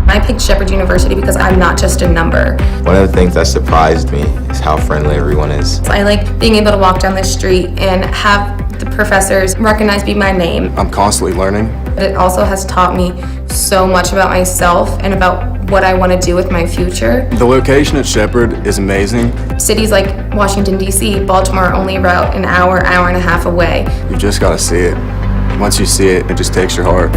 I picked Shepherd University because I'm not just a number. One of the things that surprised me is how friendly everyone is. I like being able to walk down the street and have the professors recognize me by name. I'm constantly learning. But it also has taught me so much about myself and about what I want to do with my future. The location at Shepherd is amazing. Cities like Washington, D.C., Baltimore are only about an hour and a half away. You just got to see it. Once you see it, it just takes your heart.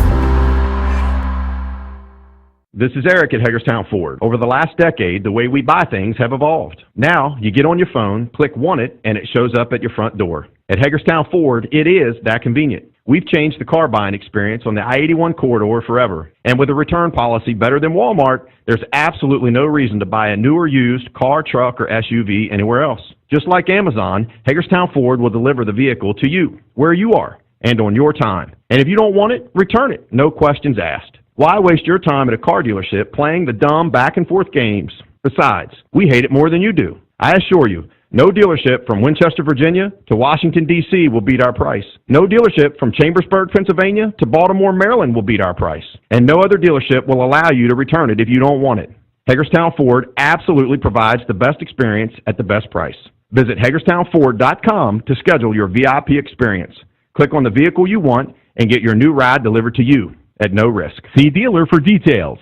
This is Eric at Hagerstown Ford. Over the last decade, the way we buy things have evolved. Now, you get on your phone, click Want It, and it shows up at your front door. At Hagerstown Ford, it is that convenient. We've changed the car buying experience on the I-81 corridor forever. And with a return policy better than Walmart, there's absolutely no reason to buy a new or used car, truck, or SUV anywhere else. Just like Amazon, Hagerstown Ford will deliver the vehicle to you, where you are, and on your time. And if you don't want it, return it. No questions asked. Why waste your time at a car dealership playing the dumb back-and-forth games? Besides, we hate it more than you do. I assure you, no dealership from Winchester, Virginia to Washington, D.C. will beat our price. No dealership from Chambersburg, Pennsylvania to Baltimore, Maryland will beat our price. And no other dealership will allow you to return it if you don't want it. Hagerstown Ford absolutely provides the best experience at the best price. Visit HagerstownFord.com to schedule your VIP experience. Click on the vehicle you want and get your new ride delivered to you at no risk. See dealer for details.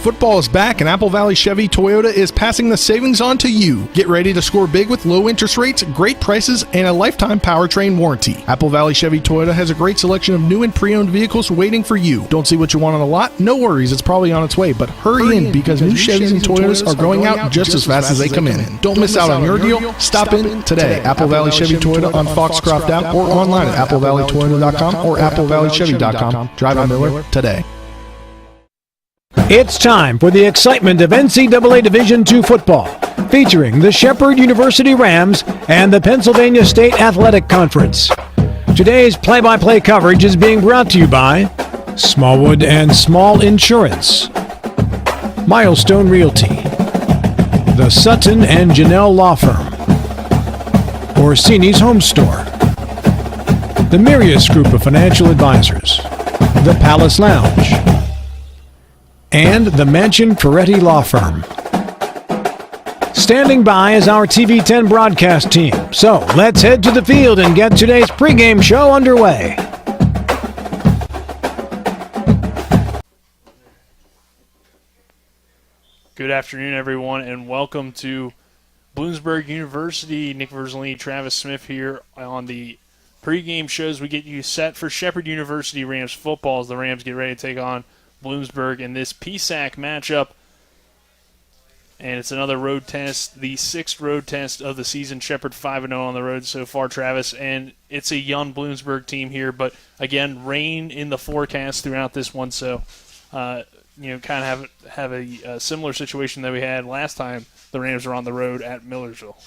Football is back, and Apple Valley Chevy Toyota is passing the savings on to you. Get ready to score big with low interest rates, great prices, and a lifetime powertrain warranty. Apple Valley Chevy Toyota has a great selection of new and pre-owned vehicles waiting for you. Don't see what you want on the lot? No worries, it's probably on its way, but hurry in because new Chevys and Toyotas are going out just as fast as they come in. Don't miss out on your deal. Stop in today. Apple Valley Chevy Toyota on Foxcroft Ave or online at applevalleytoyota.com or applevalleychevy.com. Drive on Miller today. It's time for the excitement of NCAA Division II football, featuring the Shepherd University Rams and the Pennsylvania State Athletic Conference. Today's play-by-play coverage is being brought to you by Smallwood and Small Insurance, Milestone Realty, the Sutton and Janelle Law Firm, Orsini's Home Store, the Mirius Group of Financial Advisors, the Palace Lounge, and the Mansion Ferretti Law Firm. Standing by is our TV10 broadcast team. So let's head to the field and get today's pregame show underway. Good afternoon, everyone, and welcome to Bloomsburg University. Nick Verzolini, Travis Smith here on the pregame shows. We get you set for Shepherd University Rams football as the Rams get ready to take on Bloomsburg in this PSAC matchup. And it's another road test, the sixth road test of the season. Shepherd 5-0 on the road so far, Travis. And it's a young Bloomsburg team here, but again, rain in the forecast throughout this one. So, kind of have a similar situation that we had last time the Rams were on the road at Millersville.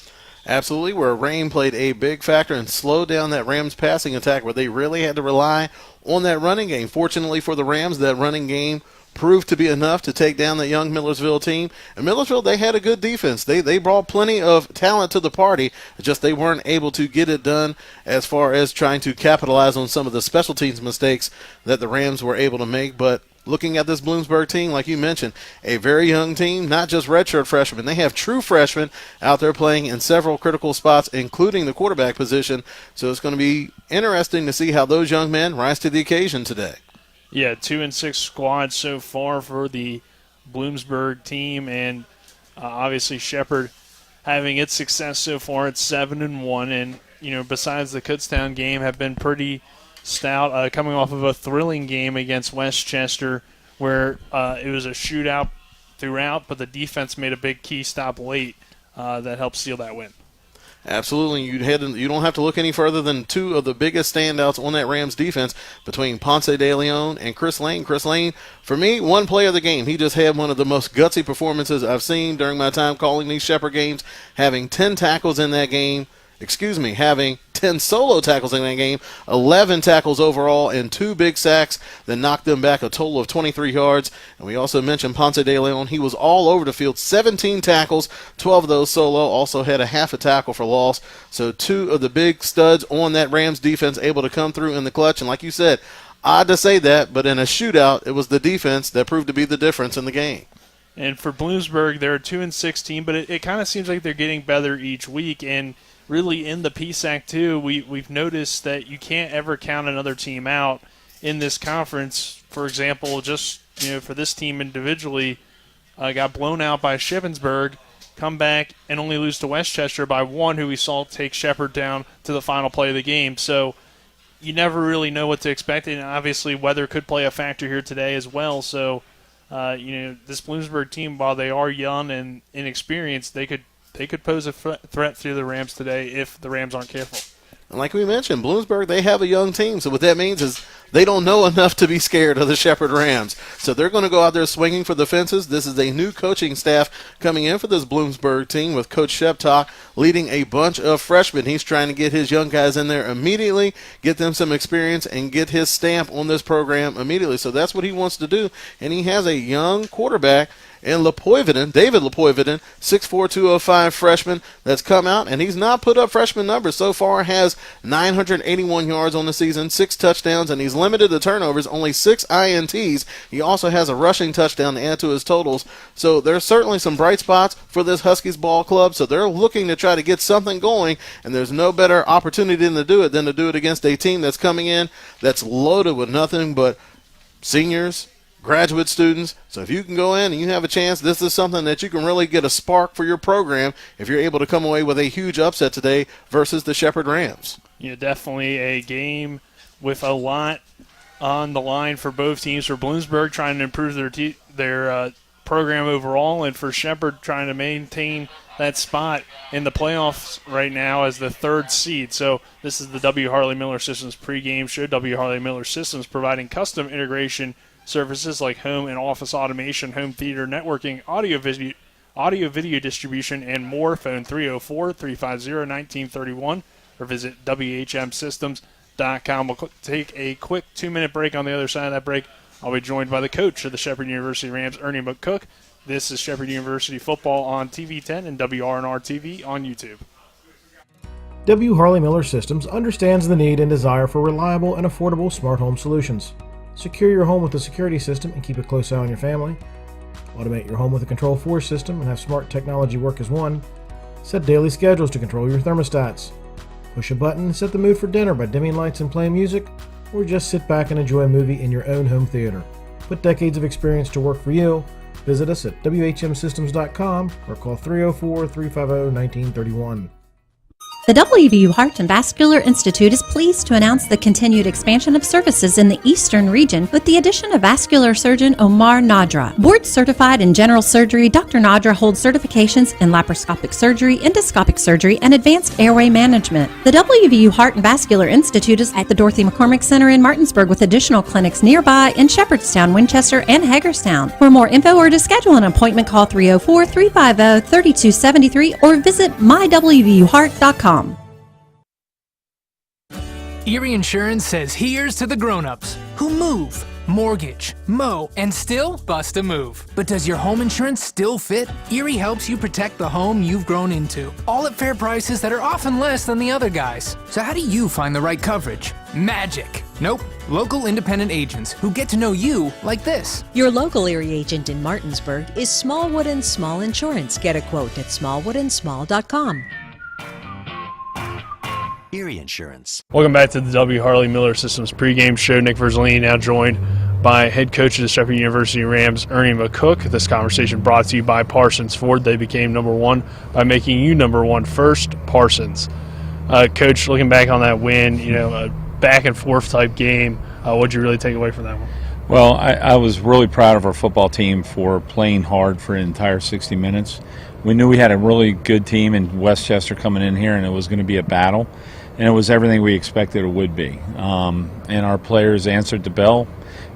Absolutely, where rain played a big factor and slowed down that Rams passing attack where they really had to rely on that running game. Fortunately for the Rams, that running game proved to be enough to take down the young Millersville team. And Millersville, they had a good defense. They brought plenty of talent to the party, just they weren't able to get it done as far as trying to capitalize on some of the special teams mistakes that the Rams were able to make. But looking at this Bloomsburg team, like you mentioned, a very young team, not just redshirt freshmen. They have true freshmen out there playing in several critical spots, including the quarterback position. So it's going to be interesting to see how those young men rise to the occasion today. Yeah, 2-6 squad so far for the Bloomsburg team, and obviously Shepherd having its success so far at 7-1, and besides the Kutztown game, have been pretty stout, coming off of a thrilling game against Westchester where it was a shootout throughout, but the defense made a big key stop late that helped seal that win. Absolutely. You don't have to look any further than two of the biggest standouts on that Rams defense between Ponce de Leon and Chris Lane. Chris Lane, for me, one play of the game. He just had one of the most gutsy performances I've seen during my time calling these Shepherd games, having 10 tackles in that game. Having 10 solo tackles in that game, 11 tackles overall, and 2 big sacks that knocked them back a total of 23 yards. And we also mentioned Ponce de Leon. He was all over the field, 17 tackles, 12 of those solo, also had a half a tackle for loss. So 2 of the big studs on that Rams defense able to come through in the clutch. And like you said, Odd to say that, but in a shootout, it was the defense that proved to be the difference in the game. And for Bloomsburg, they're a 2-6 team, but it kind of seems like they're getting better each week. And really in the PSAC too, we've noticed that you can't ever count another team out in this conference. For example, just for this team individually, got blown out by Shippensburg, come back and only lose to Westchester by 1, who we saw take Shepherd down to the final play of the game. So you never really know what to expect, and obviously weather could play a factor here today as well. So this Bloomsburg team, while they are young and inexperienced, they could pose a threat to the Rams today if the Rams aren't careful. And like we mentioned, Bloomsburg, they have a young team. So what that means is they don't know enough to be scared of the Shepherd Rams. So they're going to go out there swinging for the fences. This is a new coaching staff coming in for this Bloomsburg team with Coach Sheptock leading a bunch of freshmen. He's trying to get his young guys in there immediately, get them some experience, and get his stamp on this program immediately. So that's what he wants to do. And he has a young quarterback in David Lepoividen, 6'4", 205 freshman that's come out, and he's not put up freshman numbers so far, has 981 yards on the season, 6 touchdowns, and he's limited the turnovers, only 6 INTs. He also has a rushing touchdown to add to his totals. So there's certainly some bright spots for this Huskies ball club, so they're looking to try to get something going, and there's no better opportunity than to do it against a team that's coming in that's loaded with nothing but seniors, graduate students. So if you can go in and you have a chance, this is something that you can really get a spark for your program if you're able to come away with a huge upset today versus the Shepherd Rams. Definitely a game with a lot on the line for both teams. For Bloomsburg, trying to improve their program overall, and for Shepherd, trying to maintain that spot in the playoffs right now as the 3rd seed. So this is the W. Harley Miller Systems pregame show. W. Harley Miller Systems providing custom integration services like home and office automation, home theater networking, audio video distribution, and more. Phone 304-350-1931 or visit WHMsystems.com. We'll take a quick 2-minute break. On the other side of that break, I'll be joined by the coach of the Shepherd University Rams, Ernie McCook. This is Shepherd University football on TV10 and WRNR TV on YouTube. W. Harley Miller Systems understands the need and desire for reliable and affordable smart home solutions. Secure your home with a security system and keep a close eye on your family. Automate your home with a Control4 system and have smart technology work as one. Set daily schedules to control your thermostats. Push a button and set the mood for dinner by dimming lights and playing music, or just sit back and enjoy a movie in your own home theater. Put decades of experience to work for you. Visit us at WHMsystems.com or call 304-350-1931. The WVU Heart and Vascular Institute is pleased to announce the continued expansion of services in the Eastern region with the addition of vascular surgeon Omar Nadra. Board certified in general surgery, Dr. Nadra holds certifications in laparoscopic surgery, endoscopic surgery, and advanced airway management. The WVU Heart and Vascular Institute is at the Dorothy McCormick Center in Martinsburg with additional clinics nearby in Shepherdstown, Winchester, and Hagerstown. For more info or to schedule an appointment, call 304-350-3273 or visit mywvuheart.com. Erie Insurance says here's to the grown-ups who move, mortgage, mow, and still bust a move. But does your home insurance still fit? Erie helps you protect the home you've grown into, all at fair prices that are often less than the other guys. So how do you find the right coverage? Magic. Nope. Local independent agents who get to know you like this. Your local Erie agent in Martinsburg is Smallwood & Small Insurance. Get a quote at smallwoodandsmall.com. Erie Insurance. Welcome back to the W. Harley Miller Systems pregame show. Nick Verzolini now joined by head coach of the Shepherd University Rams, Ernie McCook. This conversation brought to you by Parsons Ford. They became number one by making you number one first, Parsons. Coach, looking back on that win, a back and forth type game, what'd you really take away from that one? Well, I was really proud of our football team for playing hard for an entire 60 minutes. We knew we had a really good team in Westchester coming in here, and it was going to be a battle. And it was everything we expected it would be. And our players answered the bell.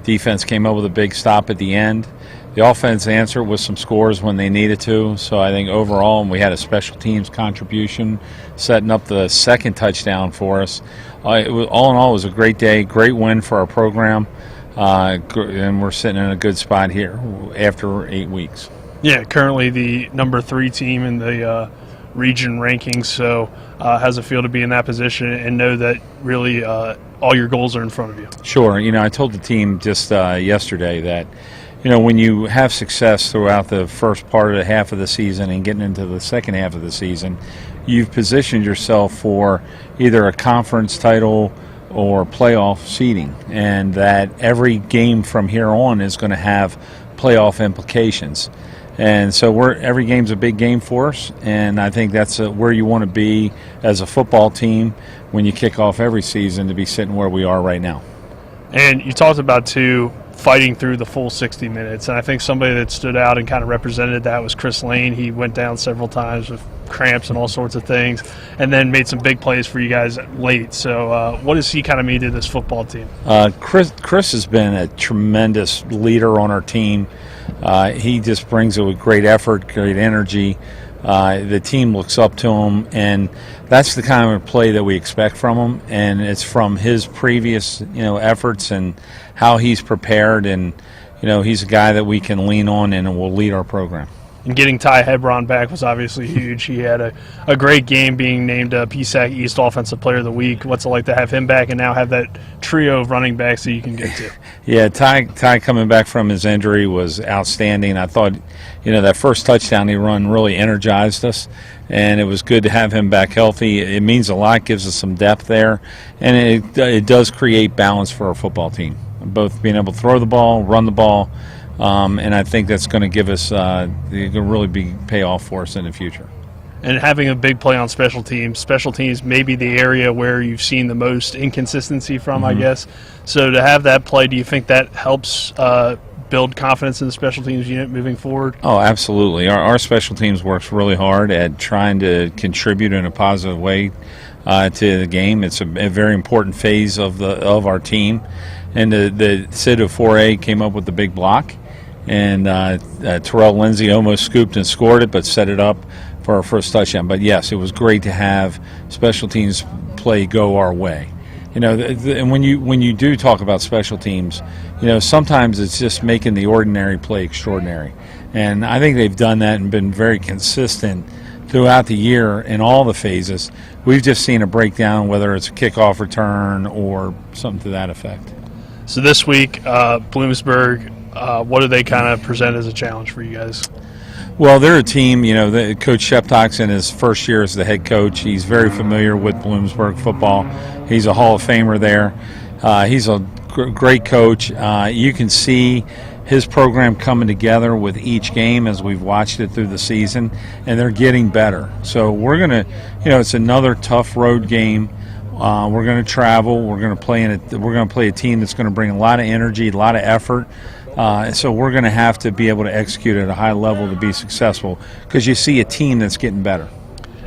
Defense came up with a big stop at the end. The offense answered with some scores when they needed to. So I think overall, we had a special teams contribution, setting up the second touchdown for us. All in all, it was a great day, great win for our program. And we're sitting in a good spot here after 8 weeks. Yeah, currently the number 3 team in the region rankings. So how's it feel to be in that position and know that really all your goals are in front of you? Sure. I told the team just yesterday that, when you have success throughout the first part of the half of the season and getting into the second half of the season, you've positioned yourself for either a conference title or playoff seeding, and that every game from here on is going to have playoff implications. And so every game's a big game for us, and I think that's where you want to be as a football team when you kick off every season, to be sitting where we are right now. And you talked about, too, fighting through the full 60 minutes, and I think somebody that stood out and kind of represented that was Chris Lane. He went down several times with cramps and all sorts of things, and then made some big plays for you guys late. So what does he kind of mean to this football team? Chris has been a tremendous leader on our team. He just brings it with great effort, great energy. The team looks up to him, and that's the kind of play that we expect from him, and it's from his previous efforts and how he's prepared, and he's a guy that we can lean on and will lead our program. And getting Ty Hebron back was obviously huge. He had a great game, being named PSAC East Offensive Player of the Week. What's it like to have him back and now have that trio of running backs that you can get to? Yeah, Ty coming back from his injury was outstanding. I thought, that first touchdown he run really energized us, and it was good to have him back healthy. It means a lot, gives us some depth there, and it does create balance for our football team, both being able to throw the ball, run the ball. And I think that's going to give us a really big payoff for us in the future. And having a big play on special teams may be the area where you've seen the most inconsistency from, I guess. So to have that play, do you think that helps build confidence in the special teams unit moving forward? Oh, absolutely. Our special teams works really hard at trying to contribute in a positive way to the game. It's a very important phase of our team. And the Sid of 4A came up with the big block. And Terrell Lindsay almost scooped and scored it, but set it up for our first touchdown. But yes, it was great to have special teams play go our way. And when you do talk about special teams, sometimes it's just making the ordinary play extraordinary. And I think they've done that and been very consistent throughout the year in all the phases. We've just seen a breakdown, whether it's a kickoff return or something to that effect. So this week, Bloomsburg, what do they kind of present as a challenge for you guys? Well, they're a team, Coach Sheptock's in his first year as the head coach. He's very familiar with Bloomsburg football. He's a Hall of Famer there. He's a great coach. You can see his program coming together with each game as we've watched it through the season, and they're getting better. So we're going to, it's another tough road game. We're going to travel. We're going to play a team that's going to bring a lot of energy, a lot of effort. So we're going to have to be able to execute at a high level to be successful, because you see a team that's getting better.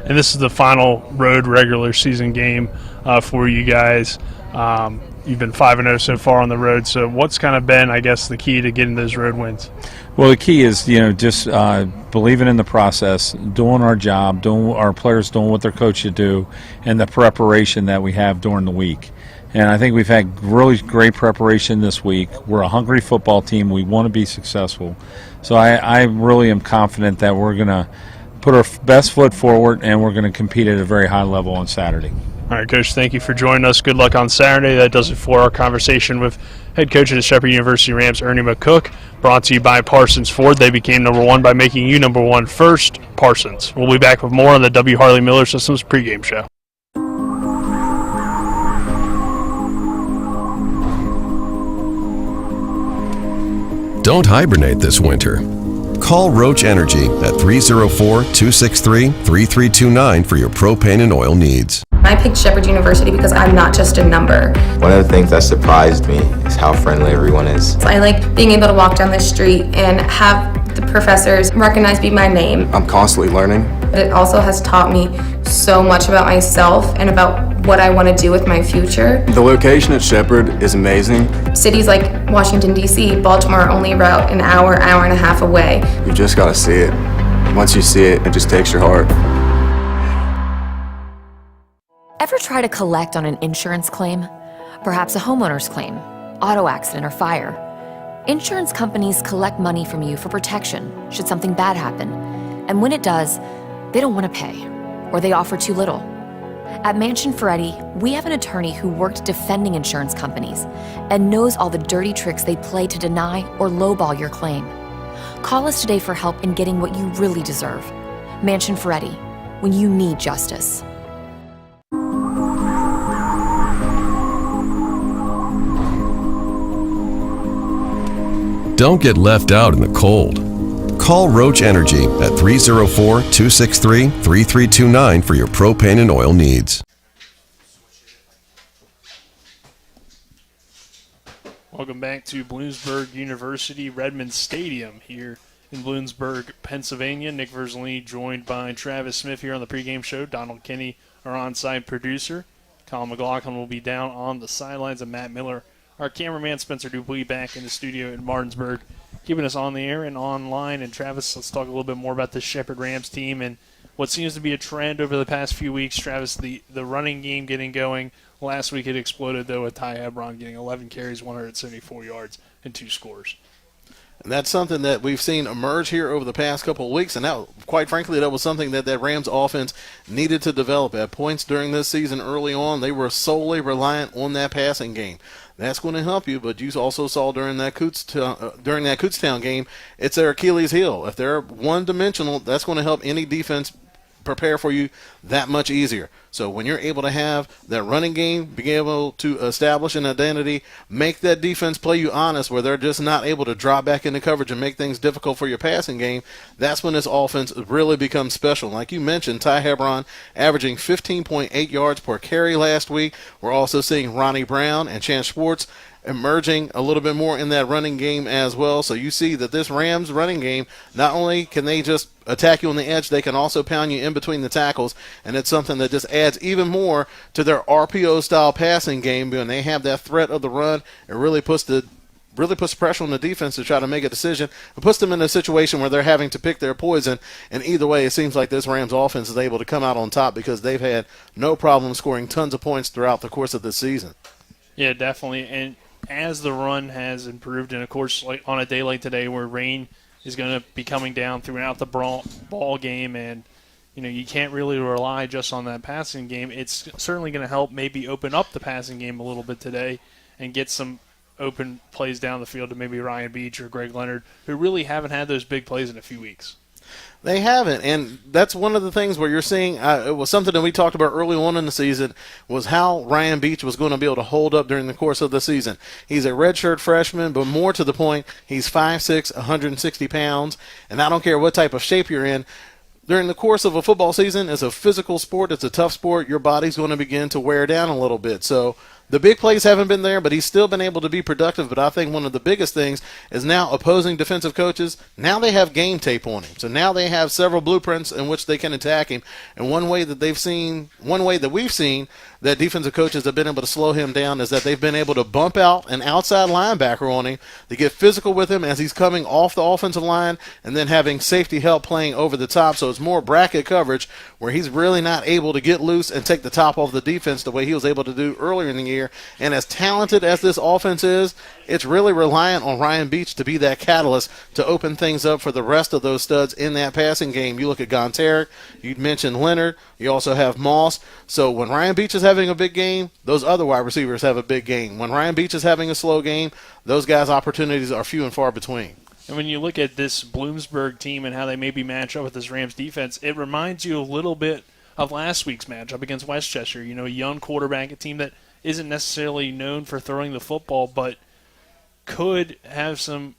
And this is the final road regular season game for you guys. You've been 5-0 so far on the road. So what's kind of been, I guess, the key to getting those road wins? Well, the key is, just believing in the process, doing our job, our players doing what their coach should do, and the preparation that we have during the week. And I think we've had really great preparation this week. We're a hungry football team. We want to be successful. So I really am confident that we're going to put our best foot forward, and we're going to compete at a very high level on Saturday. All right, Coach, thank you for joining us. Good luck on Saturday. That does it for our conversation with head coach of the Shepherd University Rams, Ernie McCook, brought to you by Parsons Ford. They became number one by making you number one first, Parsons. We'll be back with more on the W. Harley Miller Systems pregame show. Don't hibernate this winter. Call Roach Energy at 304-263-3329 for your propane and oil needs. I picked Shepherd University because I'm not just a number. One of the things that surprised me is how friendly everyone is. I like being able to walk down the street and have the professors recognize me by name. I'm constantly learning. It also has taught me so much about myself and about what I want to do with my future. The location at Shepherd is amazing. Cities like Washington, D.C., Baltimore are only about an hour and a half away. You just got to see it. Once you see it, it just takes your heart. Ever try to collect on an insurance claim? Perhaps a homeowner's claim, auto accident, or fire? Insurance companies collect money from you for protection should something bad happen. And when it does, they don't want to pay, or they offer too little. At Mansion Ferretti, we have an attorney who worked defending insurance companies and knows all the dirty tricks they play to deny or lowball your claim. Call us today for help in getting what you really deserve. Mansion Ferretti, when you need justice. Don't get left out in the cold. Call Roach Energy at 304-263-3329 for your propane and oil needs. Welcome back to Bloomsburg University Redmond Stadium here in Bloomsburg, Pennsylvania. Nick Verzolini joined by Travis Smith here on the pregame show. Donald Kinney, our on-site producer. Colin McLaughlin will be down on the sidelines, and Matt Miller, our cameraman. Spencer Dupuis back in the studio in Martinsburg, keeping us on the air and online. And Travis, let's talk a little bit more about the Shepherd Rams team and what seems to be a trend over the past few weeks. Travis, the running game getting going. Last week it exploded, though, with Ty Hebron getting 11 carries, 174 yards, and 2 scores. And that's something that we've seen emerge here over the past couple of weeks. And that, quite frankly, that was something that Rams offense needed to develop. At points during this season early on, they were solely reliant on that passing game. That's going to help you, but you also saw during that Kutztown game, it's their Achilles heel. If they're one-dimensional, that's going to help any defense prepare for you that much easier. So when you're able to have that running game, being able to establish an identity, make that defense play you honest where they're just not able to drop back into coverage and make things difficult for your passing game, that's when this offense really becomes special. Like you mentioned, Ty Hebron averaging 15.8 yards per carry last week. We're also seeing Ronnie Brown and Chance Schwartz emerging a little bit more in that running game as well. So you see that this Rams running game, not only can they just attack you on the edge, they can also pound you in between the tackles, and it's something that just adds even more to their RPO-style passing game. When they have that threat of the run, it really puts pressure on the defense to try to make a decision. It puts them in a situation where they're having to pick their poison, and either way, it seems like this Rams offense is able to come out on top because they've had no problem scoring tons of points throughout the course of the season. Yeah, definitely. And as the run has improved, and of course, like on a day like today where rain is going to be coming down throughout the ball game, and you can't really rely just on that passing game, it's certainly going to help maybe open up the passing game a little bit today and get some open plays down the field to maybe Ryan Beach or Greg Leonard, who really haven't had those big plays in a few weeks. They haven't, and that's one of the things where you're seeing it was something that we talked about early on in the season, was how Ryan Beach was going to be able to hold up during the course of the season. He's a redshirt freshman, but more to the point, he's 5'6", 160 pounds, and I don't care what type of shape you're in. During the course of a football season, it's a physical sport, it's a tough sport, your body's going to begin to wear down a little bit. So the big plays haven't been there, but he's still been able to be productive. But I think one of the biggest things is now opposing defensive coaches, now they have game tape on him. So now they have several blueprints in which they can attack him. And one way that we've seen that defensive coaches have been able to slow him down is that they've been able to bump out an outside linebacker on him to get physical with him as he's coming off the offensive line, and then having safety help playing over the top. So it's more bracket coverage where he's really not able to get loose and take the top off the defense the way he was able to do earlier in the year. And as talented as this offense is, it's really reliant on Ryan Beach to be that catalyst to open things up for the rest of those studs in that passing game. You look at Gonteric, you mentioned Leonard, you also have Moss. So when Ryan Beach is having a big game, those other wide receivers have a big game. When Ryan Beach is having a slow game, those guys' opportunities are few and far between. And when you look at this Bloomsburg team and how they maybe match up with this Rams defense, it reminds you a little bit of last week's matchup against Westchester. A young quarterback, a team that isn't necessarily known for throwing the football, but could have some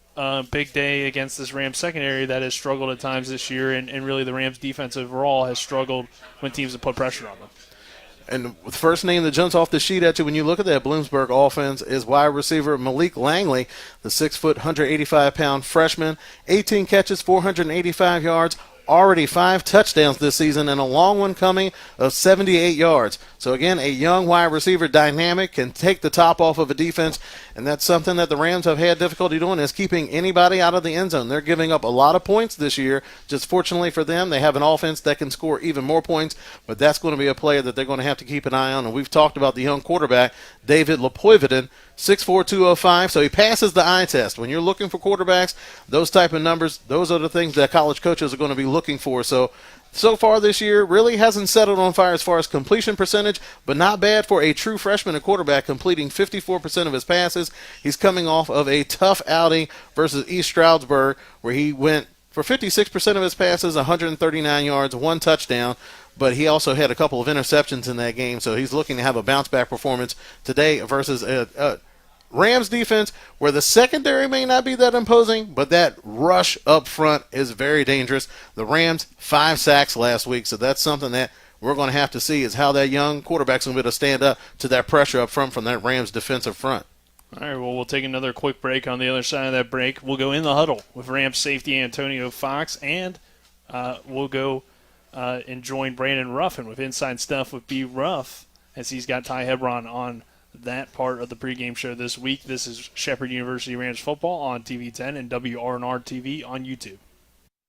big day against this Rams secondary that has struggled at times this year, and really the Rams defense overall has struggled when teams have put pressure on them. And the first name that jumps off the sheet at you when you look at that Bloomsburg offense is wide receiver Malik Langley, the 6', 185-pound freshman, 18 catches, 485 yards, already 5 touchdowns this season, and a long one coming of 78 yards. So again, a young wide receiver, dynamic, can take the top off of a defense, and that's something that the Rams have had difficulty doing, is keeping anybody out of the end zone. They're giving up a lot of points this year. Just fortunately for them, they have an offense that can score even more points, but that's going to be a player that they're going to have to keep an eye on. And we've talked about the young quarterback, David Lepoividen, 6'4", 205, so he passes the eye test. When you're looking for quarterbacks, those type of numbers, those are the things that college coaches are going to be looking for. So so far this year. Really hasn't settled on fire as far as completion percentage, but not bad for a true freshman at quarterback, completing 54% of his passes. He's coming off of a tough outing versus East Stroudsburg, where he went for 56% of his passes, 139 yards, 1 touchdown. But he also had a couple of interceptions in that game, so he's looking to have a bounce-back performance today versus a Rams defense where the secondary may not be that imposing, but that rush up front is very dangerous. The Rams, 5 sacks last week, so that's something that we're going to have to see is how that young quarterback's going to be able to stand up to that pressure up front from that Rams defensive front. All right, well, we'll take another quick break. On the other side of that break, we'll go in the huddle with Rams safety Antonio Fox, and we'll go and join Brandon Ruffin with Inside Stuff with B. Ruff, as he's got Ty Hebron on that part of the pregame show this week. This is Shepherd University Rams football on TV 10 and WRNR TV on YouTube.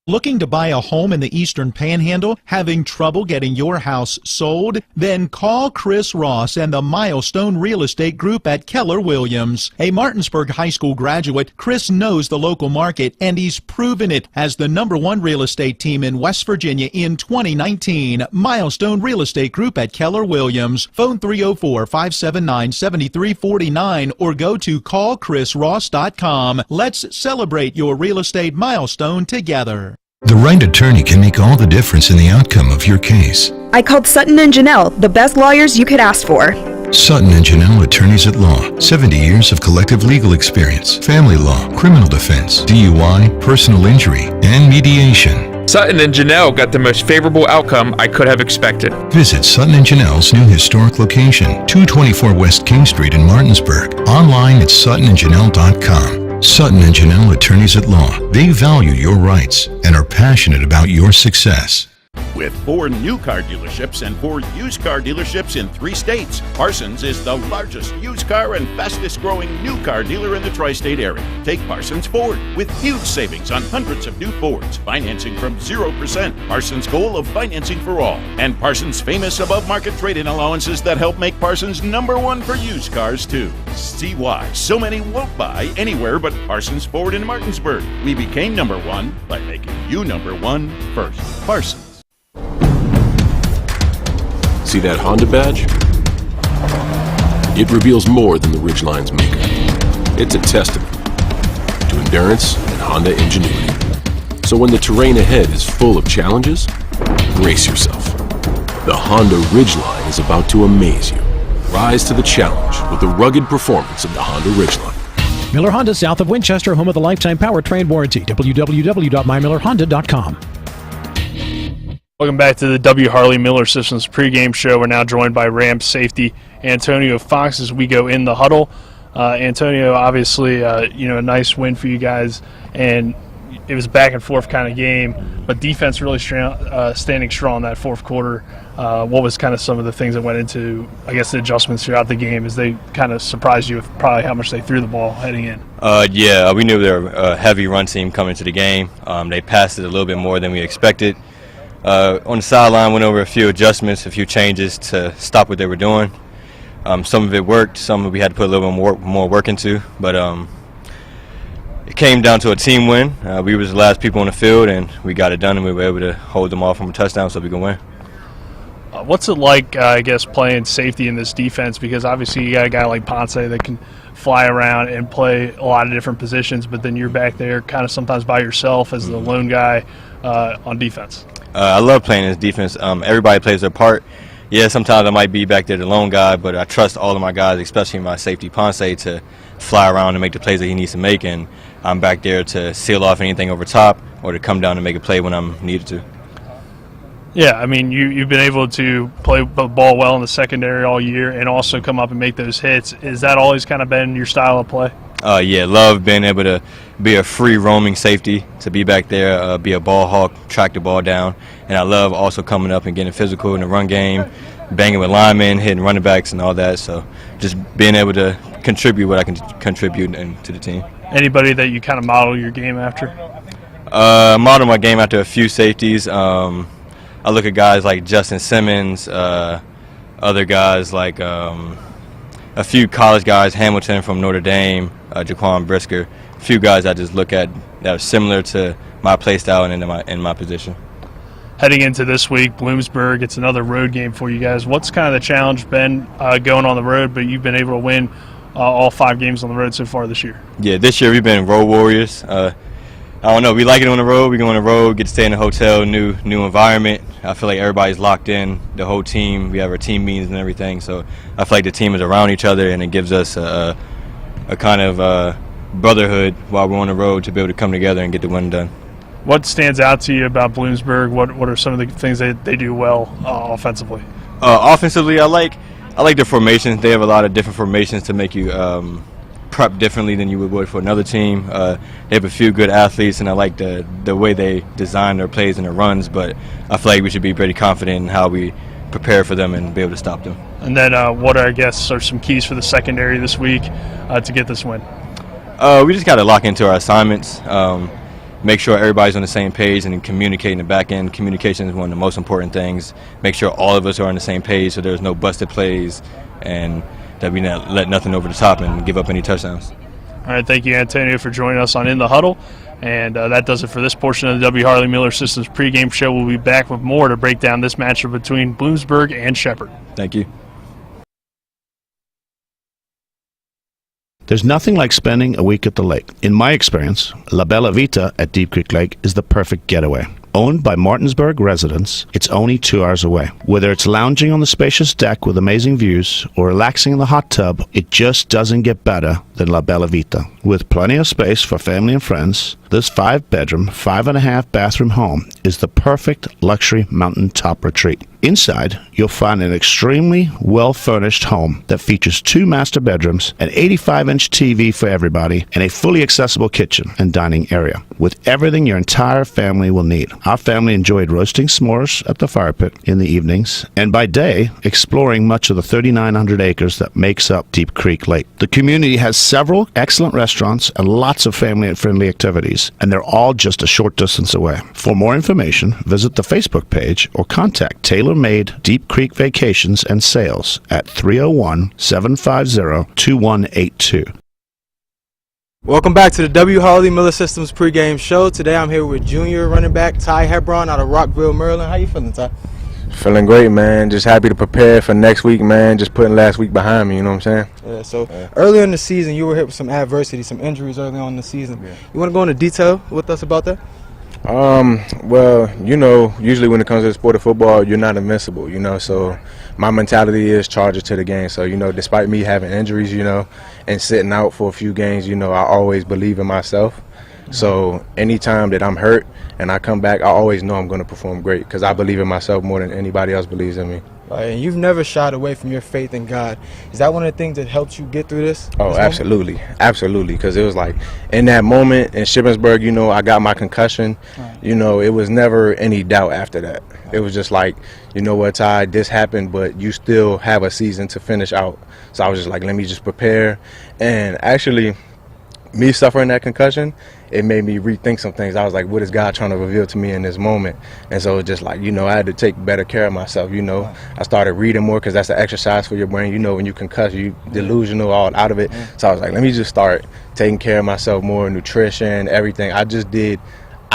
Looking to buy a home in the Eastern Panhandle? Having trouble getting your house sold? Then call Chris Ross and the Milestone Real Estate Group at Keller Williams. A Martinsburg High School graduate, Chris knows the local market, and he's proven it as the #1 real estate team in West Virginia in 2019. Milestone Real Estate Group at Keller Williams. Phone 304-579-7349 or go to callchrisross.com. Let's celebrate your real estate milestone together. The right attorney can make all the difference in the outcome of your case. I called Sutton and Janelle, the best lawyers you could ask for. Sutton and Janelle Attorneys at Law. 70 years of collective legal experience, family law, criminal defense, DUI, personal injury, and mediation. Sutton and Janelle got the most favorable outcome I could have expected. Visit Sutton and Janelle's new historic location, 224 West King Street in Martinsburg. Online at suttonandjanelle.com. Sutton and Janelle Attorneys at Law. They value your rights and are passionate about your success. With 4 new car dealerships and 4 used car dealerships in 3 states, Parsons is the largest used car and fastest growing new car dealer in the tri-state area. Take Parsons Ford with huge savings on hundreds of new Fords, financing from 0%, Parsons' goal of financing for all, and Parsons' famous above-market trade-in allowances that help make Parsons #1 for used cars too. See why so many won't buy anywhere but Parsons Ford in Martinsburg. We became #1 by making you #1 first. Parsons. See that Honda badge? It reveals more than the Ridgeline's maker. It's a testament to endurance and Honda ingenuity. So when the terrain ahead is full of challenges, brace yourself. The Honda Ridgeline is about to amaze you. Rise to the challenge with the rugged performance of the Honda Ridgeline. Miller Honda, south of Winchester, home of the lifetime powertrain warranty. www.mymillerhonda.com. Welcome back to the W. Harley Miller Systems pregame show. We're now joined by Rams safety Antonio Fox as we go in the huddle. Antonio, obviously, a nice win for you guys, and it was a back and forth kind of game, but defense really standing strong in that fourth quarter. What was kind of some of the things that went into, I guess, the adjustments throughout the game as they kind of surprised you with probably how much they threw the ball heading in? We knew they were a heavy run team coming to the game. They passed it a little bit more than we expected. On the sideline, went over a few adjustments, a few changes to stop what they were doing. Some of it worked, some of it we had to put a little bit more work into, but it came down to a team win. We were the last people on the field, and we got it done, and we were able to hold them off from a touchdown so we can win. What's it like, I guess, playing safety in this defense? Because obviously you got a guy like Ponce that can fly around and play a lot of different positions, but then you're back there kind of sometimes by yourself as the lone guy on defense. I love playing this defense. Everybody plays their part. Yeah, sometimes I might be back there the lone guy, but I trust all of my guys, especially my safety Ponce, to fly around and make the plays that he needs to make, and I'm back there to seal off anything over top or to come down and make a play when I'm needed to. Yeah, I mean, you've been able to play the ball well in the secondary all year and also come up and make those hits. Is that always kind of been your style of play? Love being able to be a free roaming safety, to be back there, be a ball hawk, track the ball down. And I love also coming up and getting physical in the run game, banging with linemen, hitting running backs and all that. So just being able to contribute what I can contribute to the team. Anybody that you kind of model your game after? Model my game after a few safeties. I look at guys like Justin Simmons, other guys like a few college guys, Hamilton from Notre Dame, Jaquan Brisker, a few guys I just look at that are similar to my play style and in my position. heading into this week, Bloomsburg, it's another road game for you guys. What's kind of the challenge been going on the road, but you've been able to win all 5 games on the road so far this year? Yeah, this year we've been road warriors. I don't know. We like it on the road. We go on the road, get to stay in a hotel, new environment. I feel like everybody's locked in, the whole team. We have our team meetings and everything. So I feel like the team is around each other, and it gives us a kind of brotherhood while we're on the road to be able to come together and get the win done. What stands out to you about Bloomsburg? What are some of the things they do well offensively? Offensively, I like their formations. They have a lot of different formations to make you prep differently than you would for another team. They have a few good athletes, and I like the way they design their plays and their runs, but I feel like we should be pretty confident in how we prepare for them and be able to stop them. And then what, I guess, are some keys for the secondary this week to get this win? We just got to lock into our assignments, make sure everybody's on the same page, and then communicate in the back end. Communication is one of the most important things. Make sure all of us are on the same page so there's no busted plays and that we not let nothing over the top and give up any touchdowns. All right, thank you, Antonio, for joining us on In the Huddle. And that does it for this portion of the W. Harley Miller Systems pregame show. We'll be back with more to break down this matchup between Bloomsburg and Shepherd. Thank you. There's nothing like spending a week at the lake. In my experience, La Bella Vita at Deep Creek Lake is the perfect getaway. Owned by Martinsburg residents, it's only 2 hours away. Whether it's lounging on the spacious deck with amazing views or relaxing in the hot tub, it just doesn't get better than La Bella Vita. With plenty of space for family and friends, this 5-bedroom, 5.5-bathroom home is the perfect luxury mountaintop retreat. Inside, you'll find an extremely well-furnished home that features 2 master bedrooms, an 85-inch TV for everybody, and a fully accessible kitchen and dining area, with everything your entire family will need. Our family enjoyed roasting s'mores at the fire pit in the evenings, and by day, exploring much of the 3,900 acres that makes up Deep Creek Lake. The community has several excellent restaurants and lots of family-friendly activities, and they're all just a short distance away. For more information, visit the Facebook page or contact Tailor-Made Deep Creek Vacations and Sales at 301-750-2182. Welcome back to the W. Harley Miller Systems pregame show. Today I'm here with junior running back Ty Hebron out of Rockville, Maryland. How you feeling, Ty? Feeling great, man. Just happy to prepare for next week, man. Just putting last week behind me, you know what I'm saying? Yeah, so earlier in the season, you were hit with some adversity, some injuries early on in the season. Yeah. You want to go into detail with us about that? Well, you know, usually when it comes to the sport of football, you're not invincible, you know, so my mentality is charge it to the game. So, you know, despite me having injuries, you know, and sitting out for a few games, you know, I always believe in myself. So anytime that I'm hurt and I come back, I always know I'm going to perform great because I believe in myself more than anybody else believes in me. And you've never shied away from your faith in God. Is that one of the things that helped you get through this? Oh, absolutely. Absolutely. Because it was like in that moment in Shippensburg, you know, I got my concussion. Right. You know, it was never any doubt after that. It was just like, you know what, Ty, this happened, but you still have a season to finish out. So I was just like, let me just prepare. And actually, me suffering that concussion, it made me rethink some things. I was like, what is God trying to reveal to me in this moment? And so it's just like, you know, I had to take better care of myself, you know. I started reading more because that's an exercise for your brain. You know, when you concuss, you delusional, all out of it. So I was like, let me just start taking care of myself more, nutrition, everything. I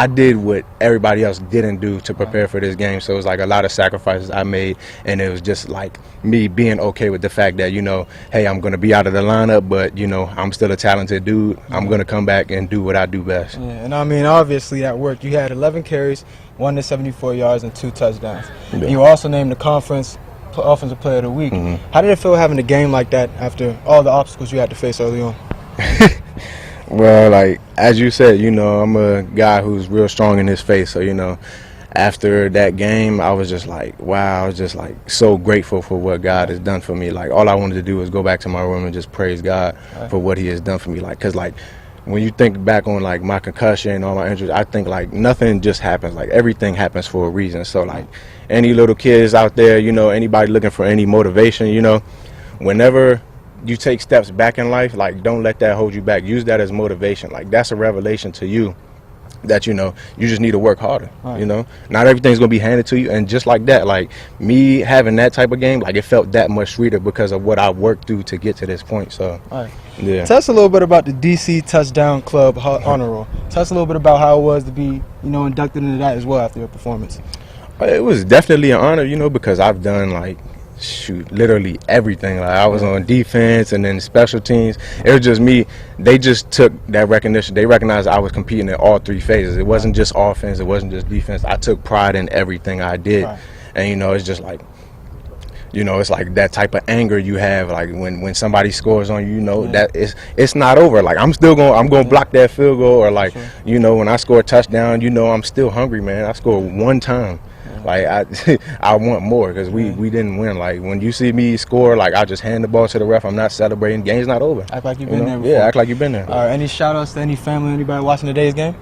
did what everybody else didn't do to prepare for this game. So it was like a lot of sacrifices I made, and it was just like me being okay with the fact that, you know, hey, I'm going to be out of the lineup, but, you know, I'm still a talented dude. I'm going to come back and do what I do best. Yeah, and I mean, obviously that worked. You had 11 carries, 174 yards, and 2 touchdowns. Yeah. You were also named the conference offensive player of the week. Mm-hmm. How did it feel having a game like that after all the obstacles you had to face early on? Well, like, as you said, you know, I'm a guy who's real strong in his faith. So, you know, after that game, I was just like, wow, I was just like so grateful for what God has done for me. Like, all I wanted to do was go back to my room and just praise God for what he has done for me. Like, because, like, when you think back on, like, my concussion, all my injuries, I think, like, nothing just happens. Like, everything happens for a reason. So, like, any little kids out there, you know, anybody looking for any motivation, you know, whenever you take steps back in life, like, don't let that hold you back. Use that as motivation. Like, that's a revelation to you that, you know, you just need to work harder. Right. You know, not everything's gonna be handed to you. And just like that, like, me having that type of game, like, it felt that much sweeter because of what I worked through to get to this point. So right. Yeah. Tell us a little bit about the DC Touchdown Club Honor Roll. Tell us a little bit about how it was to be, you know, inducted into that as well after your performance. It was definitely an honor, you know, because I've done like literally everything. Like I was on defense and then special teams. It was just me. They just took that recognition. They recognized I was competing in all three phases. It wasn't just offense. It wasn't just defense. I took pride in everything I did. Right. And you know, it's just like, you know, it's like that type of anger you have, like when somebody scores on you, you know, that it's not over. Like I'm gonna block that field goal, or like, you know, when I score a touchdown, you know, I'm still hungry, man. I scored one time. Like I want more, because we didn't win. Like when you see me score, like I just hand the ball to the ref. I'm not celebrating. Game's not over. Act like you've been there before. Yeah, act like you've been there. All right, any shout outs to any family, anybody watching today's game?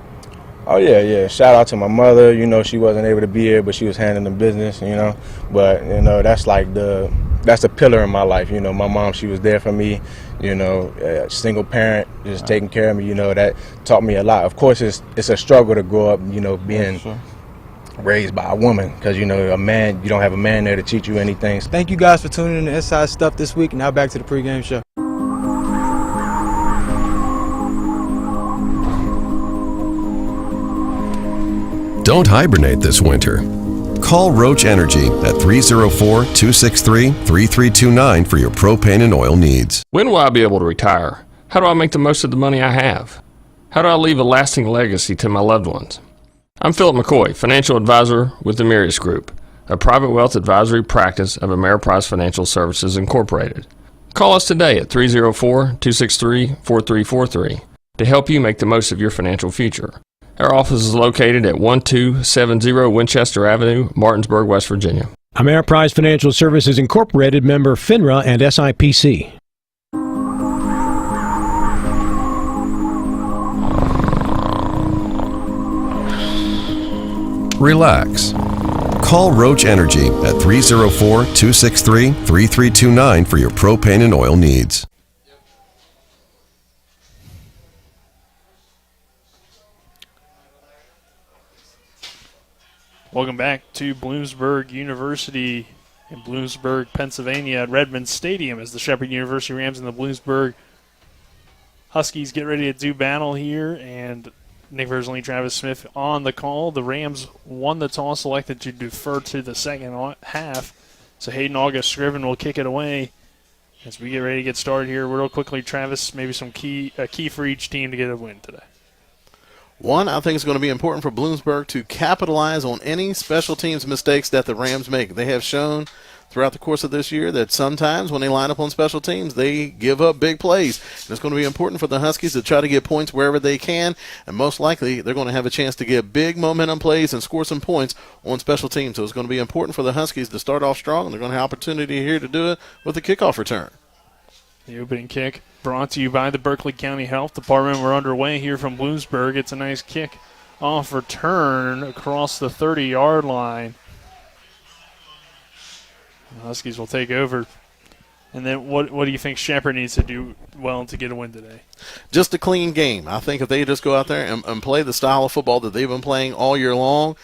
Oh yeah. Shout out to my mother. You know, she wasn't able to be here, but she was handling the business. You know, but you know, that's like that's a pillar in my life. You know, my mom, she was there for me. You know, single parent, just taking care of me. You know, that taught me a lot. Of course, it's a struggle to grow up. You know, being raised by a woman, because you know, a man, you don't have a man there to teach you anything. Thank you guys for tuning in to Inside Stuff this week. Now back to the pregame show. Don't hibernate this winter. Call Roach Energy at 304-263-3329 for your propane and oil needs. When will I be able to retire? How do I make the most of the money I have? How do I leave a lasting legacy to my loved ones? I'm Philip McCoy, financial advisor with the Mirius Group, a private wealth advisory practice of Ameriprise Financial Services Incorporated. Call us today at 304-263-4343 to help you make the most of your financial future. Our office is located at 1270 Winchester Avenue, Martinsburg, West Virginia. Ameriprise Financial Services Incorporated, member FINRA and SIPC. Relax. Call Roach Energy at 304-263-3329 for your propane and oil needs. Welcome back to Bloomsburg University in Bloomsburg, Pennsylvania at Redmond Stadium as the Shepherd University Rams and the Bloomsburg Huskies get ready to do battle here, and Nick Versley, Travis Smith on the call. The Rams won the toss, elected to defer to the second half, so Hayden August Scriven will kick it away as we get ready to get started here. Real quickly, Travis, maybe some key for each team to get a win today. One, I think it's going to be important for Bloomsburg to capitalize on any special teams mistakes that the Rams make. They have shown throughout the course of this year that sometimes when they line up on special teams, they give up big plays. And it's going to be important for the Huskies to try to get points wherever they can, and most likely they're going to have a chance to get big momentum plays and score some points on special teams. So it's going to be important for the Huskies to start off strong, and they're going to have opportunity here to do it with a kickoff return. The opening kick brought to you by the Berkeley County Health Department. We're underway here from Bloomsburg. It's a nice kick off return across the 30-yard line. The Huskies will take over. And then what do you think Shepherd needs to do well to get a win today? Just a clean game. I think if they just go out there and play the style of football that they've been playing all year long,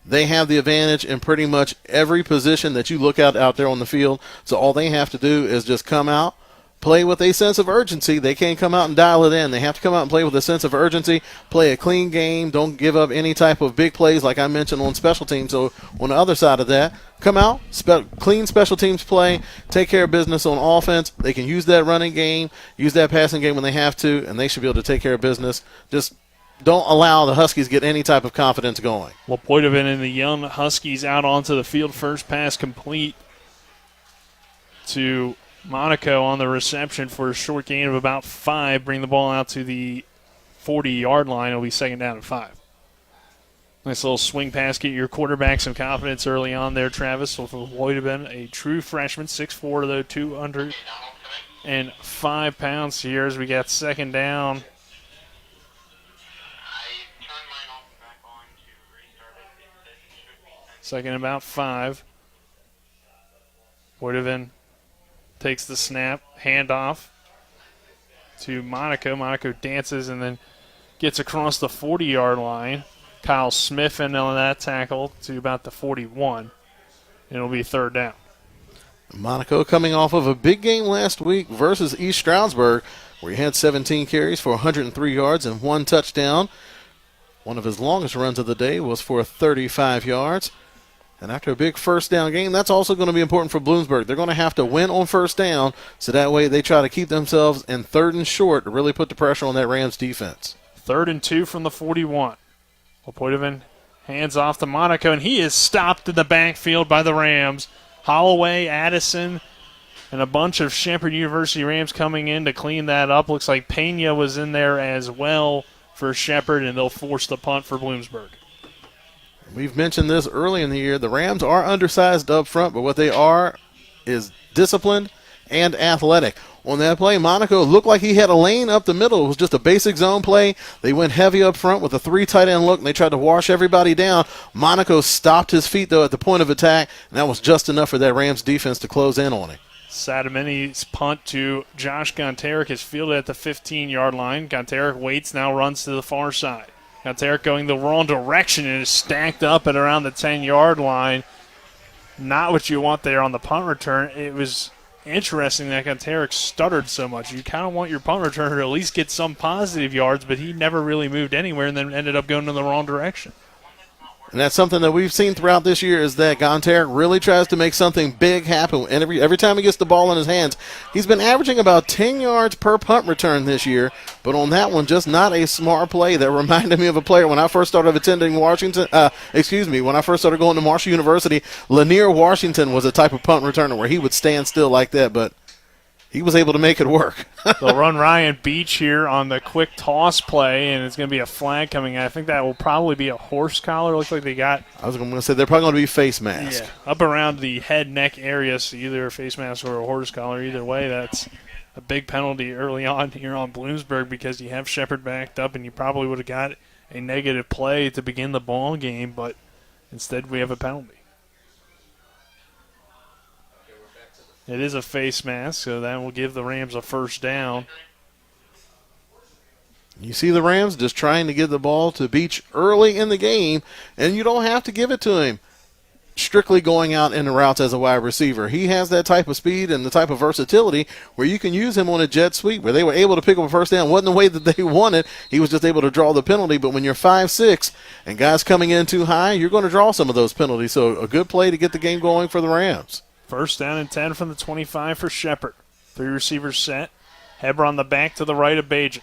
they have the advantage in pretty much every position that you look at out there on the field. So all they have to do is just come out, play with a sense of urgency. They can't come out and dial it in. They have to come out and play with a sense of urgency, play a clean game, don't give up any type of big plays like I mentioned on special teams. So on the other side of that, come out, clean special teams play, take care of business on offense. They can use that running game, use that passing game when they have to, and they should be able to take care of business. Just don't allow the Huskies get any type of confidence going. Lepoitoven and the young Huskies out onto the field. First pass complete to Monaco on the reception for a short gain of about 5. Bring the ball out to the 40-yard line. It'll be second down and 5. Nice little swing pass. Get your quarterback some confidence early on there, Travis. With Lepoitoven, a true freshman, 6'4", though, 205 pounds here as we got second down. Second and about 5. Lepoitoven takes the snap, handoff to Monaco. Monaco dances and then gets across the 40-yard line. Kyle Smith in on that tackle to about the 41. And it'll be third down. Monaco coming off of a big game last week versus East Stroudsburg, where he had 17 carries for 103 yards and 1 touchdown. One of his longest runs of the day was for 35 yards. And after a big first down game, that's also going to be important for Bloomsburg. They're going to have to win on first down, so that way they try to keep themselves in 3rd and short to really put the pressure on that Rams defense. 3rd and 2 from the 41. Lepoitovan hands off to Monaco, and he is stopped in the backfield by the Rams. Holloway, Addison, and a bunch of Shepherd University Rams coming in to clean that up. Looks like Pena was in there as well for Shepherd, and they'll force the punt for Bloomsburg. We've mentioned this early in the year. The Rams are undersized up front, but what they are is disciplined and athletic. On that play, Monaco looked like he had a lane up the middle. It was just a basic zone play. They went heavy up front with a 3 tight end look, and they tried to wash everybody down. Monaco stopped his feet, though, at the point of attack, and that was just enough for that Rams defense to close in on him. Sadamini's punt to Josh Gontarek is fielded at the 15-yard line. Gontarek waits, now runs to the far side. Gontarek going the wrong direction and is stacked up at around the 10-yard line. Not what you want there on the punt return. It was interesting that Gontarek stuttered so much. You kind of want your punt returner to at least get some positive yards, but he never really moved anywhere and then ended up going in the wrong direction. And that's something that we've seen throughout this year is that Gontarek really tries to make something big happen. And every time he gets the ball in his hands, he's been averaging about 10 yards per punt return this year. But on that one, just not a smart play. That reminded me of a player when I first started attending when I first started going to Marshall University. Lanier Washington was a type of punt returner where he would stand still like that, but he was able to make it work. They'll run Ryan Beach here on the quick toss play, and it's going to be a flag coming in. I think that will probably be a horse collar. Looks like they got. I was going to say they're probably going to be face mask. Yeah, up around the head neck area, so either a face mask or a horse collar. Either way, that's a big penalty early on here on Bloomsburg because you have Shepherd backed up, and you probably would have got a negative play to begin the ball game, but instead we have a penalty. It is a face mask, so that will give the Rams a first down. You see the Rams just trying to get the ball to Beach early in the game, and you don't have to give it to him strictly going out in the routes as a wide receiver. He has that type of speed and the type of versatility where you can use him on a jet sweep where they were able to pick up a first down. Wasn't the way that they wanted. He was just able to draw the penalty, but when you're 5'6", and guys coming in too high, you're going to draw some of those penalties. So a good play to get the game going for the Rams. First down and 10 from the 25 for Shepherd. 3 receivers set. Hebron the back to the right of Bajan.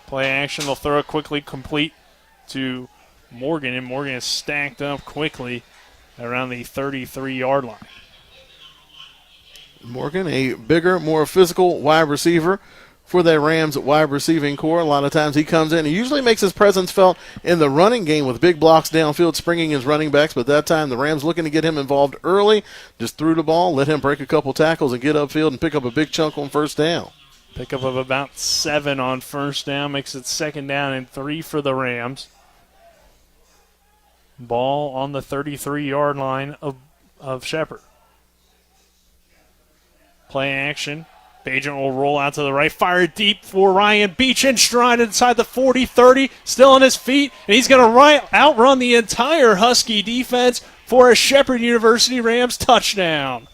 Play action. They'll throw it quickly complete to Morgan, and Morgan is stacked up quickly around the 33-yard line. Morgan, a bigger, more physical wide receiver for that Rams wide receiving core. A lot of times he comes in. He usually makes his presence felt in the running game with big blocks downfield, springing his running backs. But that time the Rams looking to get him involved early, just threw the ball, let him break a couple tackles and get upfield and pick up a big chunk on first down. Pickup of about 7 on first down makes it 2nd down and 3 for the Rams. Ball on the 33-yard line of Shepherd. Play action. Bajan will roll out to the right, fire it deep for Ryan Beach in stride inside the 40-30, still on his feet, and he's going to outrun the entire Husky defense for a Shepherd University Rams touchdown.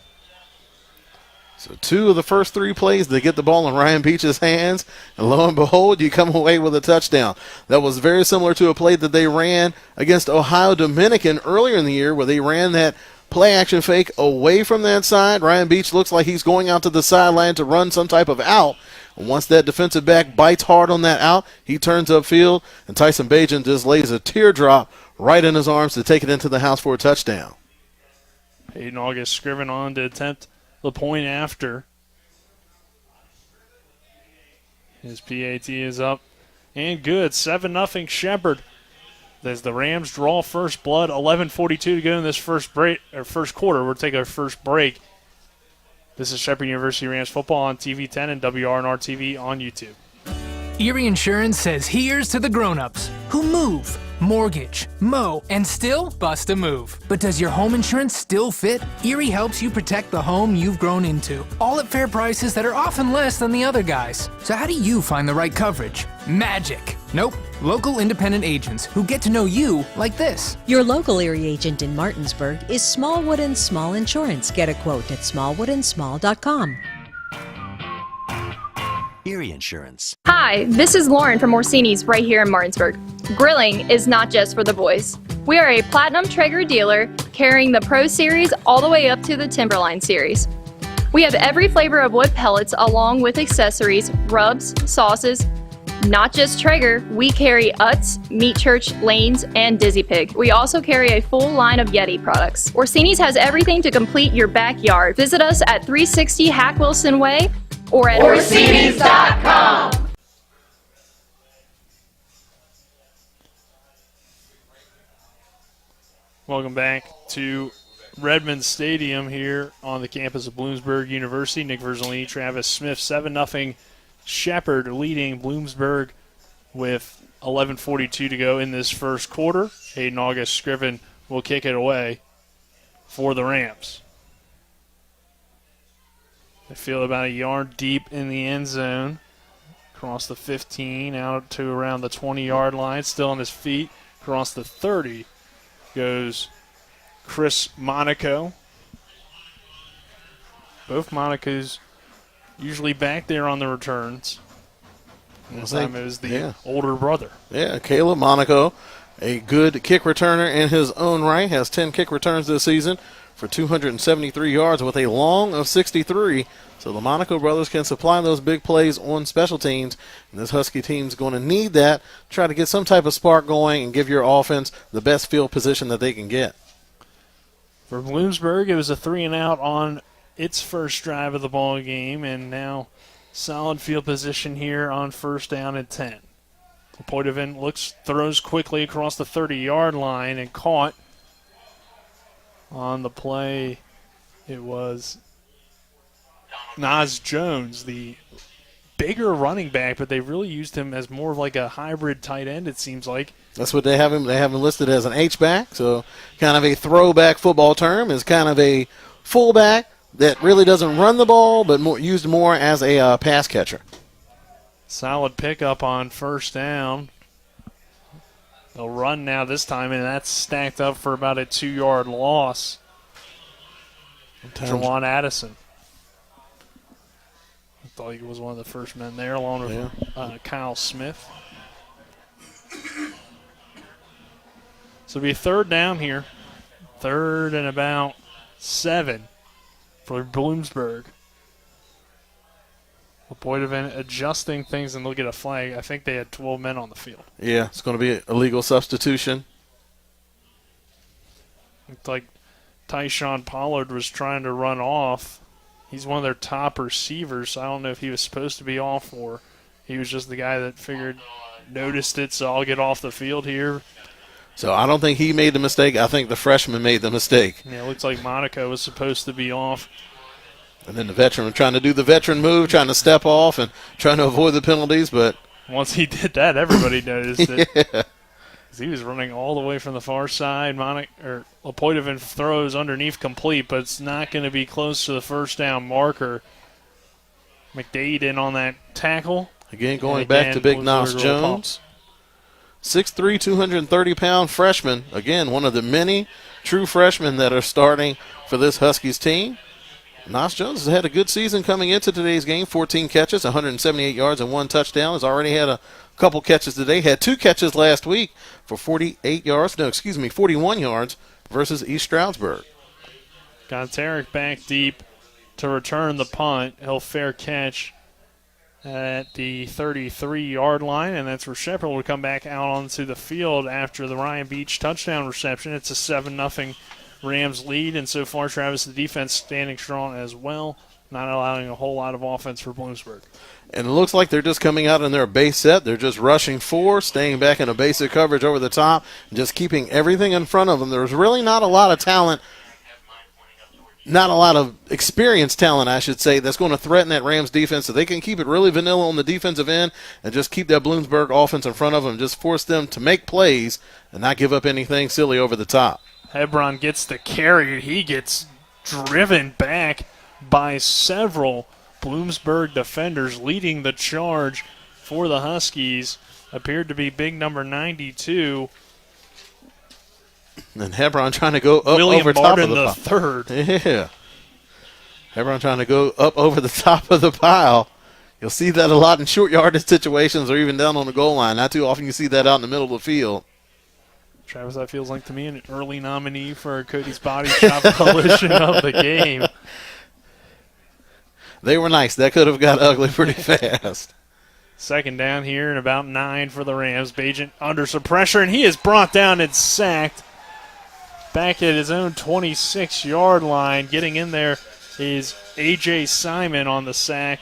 So 2 of the first 3 plays, they get the ball in Ryan Beach's hands, and lo and behold, you come away with a touchdown. That was very similar to a play that they ran against Ohio Dominican earlier in the year where they ran that play-action fake away from that side. Ryan Beach looks like he's going out to the sideline to run some type of out. And once that defensive back bites hard on that out, he turns upfield, and Tyson Bajan just lays a teardrop right in his arms to take it into the house for a touchdown. Hayden August Scriven on to attempt the point after. His PAT is up and good. 7-0 Shepherd. As the Rams draw first blood, 11:42 to go in this first quarter. We'll take our first break. This is Shepherd University Rams football on TV 10 and WRNR TV on YouTube. Erie Insurance says here's to the grown-ups who move, mortgage, mow, and still bust a move. But does your home insurance still fit? Erie helps you protect the home you've grown into, all at fair prices that are often less than the other guys. So how do you find the right coverage? Magic. Nope. Local independent agents who get to know you like this. Your local Erie agent in Martinsburg is Smallwood & Small Insurance. Get a quote at smallwoodandsmall.com. Erie Insurance. Hi, this is Lauren from Orsini's right here in Martinsburg. Grilling is not just for the boys. We are a Platinum Traeger dealer carrying the Pro Series all the way up to the Timberline Series. We have every flavor of wood pellets along with accessories, rubs, sauces. Not just Traeger, we carry Utz, Meat Church, Lanes, and Dizzy Pig. We also carry a full line of Yeti products. Orsini's has everything to complete your backyard. Visit us at 360 Hack Wilson Way or at Orsini's.com. Welcome back to Redmond Stadium here on the campus of Bloomsburg University. Nick Verzolini, Travis Smith, 7-0 Shepherd leading Bloomsburg with 11:42 to go in this first quarter. Hayden August Scriven will kick it away for the Rams. They feel about a yard deep in the end zone. Across the 15, out to around the 20-yard line, still on his feet. Across the 30 goes Chris Monaco. Both Monacos usually back there on the returns. This time it was the older brother. Yeah, Caleb Monaco, a good kick returner in his own right, has 10 kick returns this season for 273 yards with a long of 63. So the Monaco brothers can supply those big plays on special teams, and this Husky team's going to need that, try to get some type of spark going and give your offense the best field position that they can get. For Bloomsburg, it was a 3-and-out on its first drive of the ball game, and now solid field position here on first down and 10. Poitevin throws quickly across the 30-yard line and caught on the play. It was Nas Jones, the bigger running back, but they really used him as more of like a hybrid tight end, it seems like. That's what they have him. They have him listed as an H-back, so kind of a throwback football term is kind of a fullback that really doesn't run the ball, but used more as a pass catcher. Solid pickup on first down. They'll run now this time, and that's stacked up for about a 2-yard loss. Jawan Addison. I thought he was one of the first men there, along with Kyle Smith. So it'll be third down here. Third and about 7 for Bloomsburg. Poitevin adjusting things, and they'll get a flag. I think they had 12 men on the field. Yeah, it's going to be a legal substitution. Looked like Tyshawn Pollard was trying to run off. He's one of their top receivers, so I don't know if he was supposed to be off or he was just the guy that noticed it, so I'll get off the field here. So I don't think he made the mistake. I think the freshman made the mistake. Yeah, it looks like Monaco was supposed to be off. And then the veteran trying to do the veteran move, trying to step off and trying to avoid the penalties. But once he did that, everybody noticed it. Yeah. He was running all the way from the far side. Poitevin throws underneath complete, but it's not going to be close to the first down marker. McDade in on that tackle. Again, going back to Big Nas Jones. 6'3", 230-pound freshman. Again, one of the many true freshmen that are starting for this Huskies team. Nas Jones has had a good season coming into today's game. 14 catches, 178 yards, and 1 touchdown. Has already had a couple catches today. Had 2 catches last week for 41 yards versus East Stroudsburg. Got Tarek back deep to return the punt. He'll fair catch at the 33-yard line, and that's where Shepherd will come back out onto the field after the Ryan Beach touchdown reception. It's a 7-0 Rams lead, and so far, Travis, the defense standing strong as well, not allowing a whole lot of offense for Bloomsburg. And it looks like they're just coming out in their base set. They're just rushing 4, staying back in a basic coverage over the top, and just keeping everything in front of them. There's really not a lot of talent, not a lot of experienced talent, I should say, that's going to threaten that Rams defense, so they can keep it really vanilla on the defensive end and just keep that Bloomsburg offense in front of them, just force them to make plays and not give up anything silly over the top. Hebron gets the carry. He gets driven back by several Bloomsburg defenders, leading the charge for the Huskies. Appeared to be big number 92. And Hebron trying to go up over top of the pile. Yeah. Hebron trying to go up over the top of the pile. You'll see that a lot in short yardage situations or even down on the goal line. Not too often you see that out in the middle of the field. Travis, that feels like to me an early nominee for Cody's Body Shop Coalition of the game. They were nice. That could have got ugly pretty fast. Second down here and about 9 for the Rams. Bajent under some pressure, and he is brought down and sacked back at his own 26-yard line. Getting in there is A.J. Simon on the sack.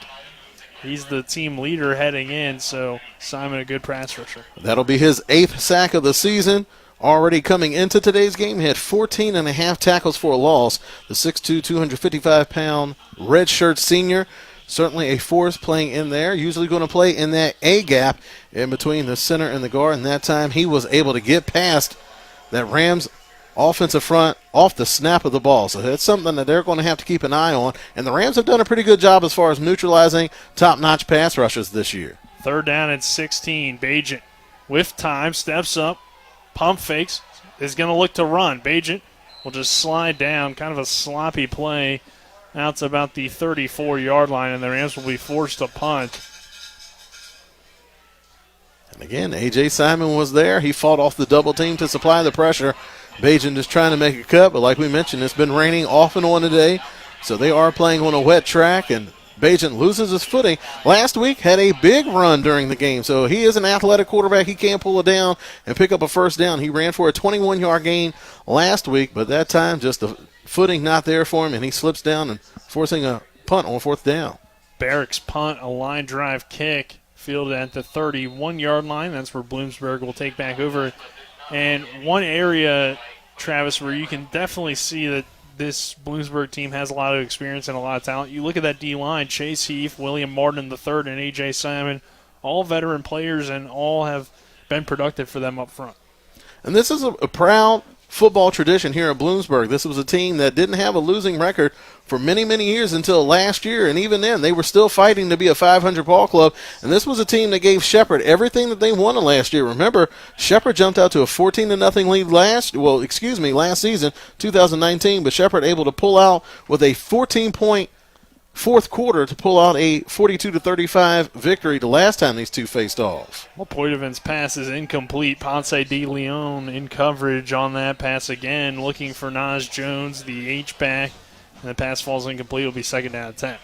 He's the team leader heading in, so Simon a good pass rusher. That'll be his 8th sack of the season. Already coming into today's game, he had 14 and a half tackles for a loss. The 6'2", 255-pound redshirt senior, certainly a force playing in there. Usually going to play in that A gap in between the center and the guard, and that time he was able to get past that Rams offensive front off the snap of the ball. So that's something that they're going to have to keep an eye on. And the Rams have done a pretty good job as far as neutralizing top-notch pass rushers this year. Third down and 16. Bajent with time, steps up, pump fakes, is going to look to run. Bajent will just slide down, kind of a sloppy play out to about the 34-yard line, and the Rams will be forced to punt. And again, A.J. Simon was there. He fought off the double team to supply the pressure. Bajent is trying to make a cut, but like we mentioned, it's been raining off and on today, so they are playing on a wet track, and Bajent loses his footing. Last week had a big run during the game, so he is an athletic quarterback. He can pull it down and pick up a first down. He ran for a 21-yard gain last week, but that time just the footing not there for him, and he slips down and forcing a punt on 4th down. Barrick's punt, a line drive kick, fielded at the 31-yard line. That's where Bloomsburg will take back over. And one area, Travis, where you can definitely see that this Bloomsburg team has a lot of experience and a lot of talent. You look at that D-line, Chase Heath, William Martin III, and A.J. Simon, all veteran players, and all have been productive for them up front. And this is a proud football tradition here at Bloomsburg. This was a team that didn't have a losing record for many, many years until last year, and even then they were still fighting to be a 500 ball club, and this was a team that gave Shepherd everything that they wanted last year. Remember, Shepherd jumped out to a 14-0 lead last season, 2019, but Shepherd able to pull out with a 14-point fourth quarter to pull out a 42-35 victory the last time these two faced off. Well, Poitevin's pass is incomplete. Ponce de Leon in coverage on that pass again, looking for Naj Jones, the H-back, and the pass falls incomplete. It'll be 2nd down and 10.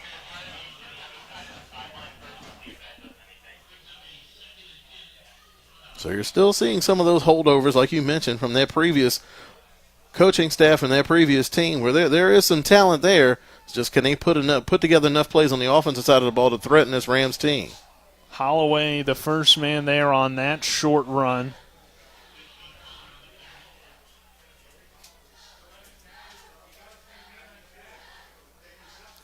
So you're still seeing some of those holdovers, like you mentioned, from that previous coaching staff and that previous team, where there is some talent there. It's just can they put together enough plays on the offensive side of the ball to threaten this Rams team? Holloway, the first man there on that short run.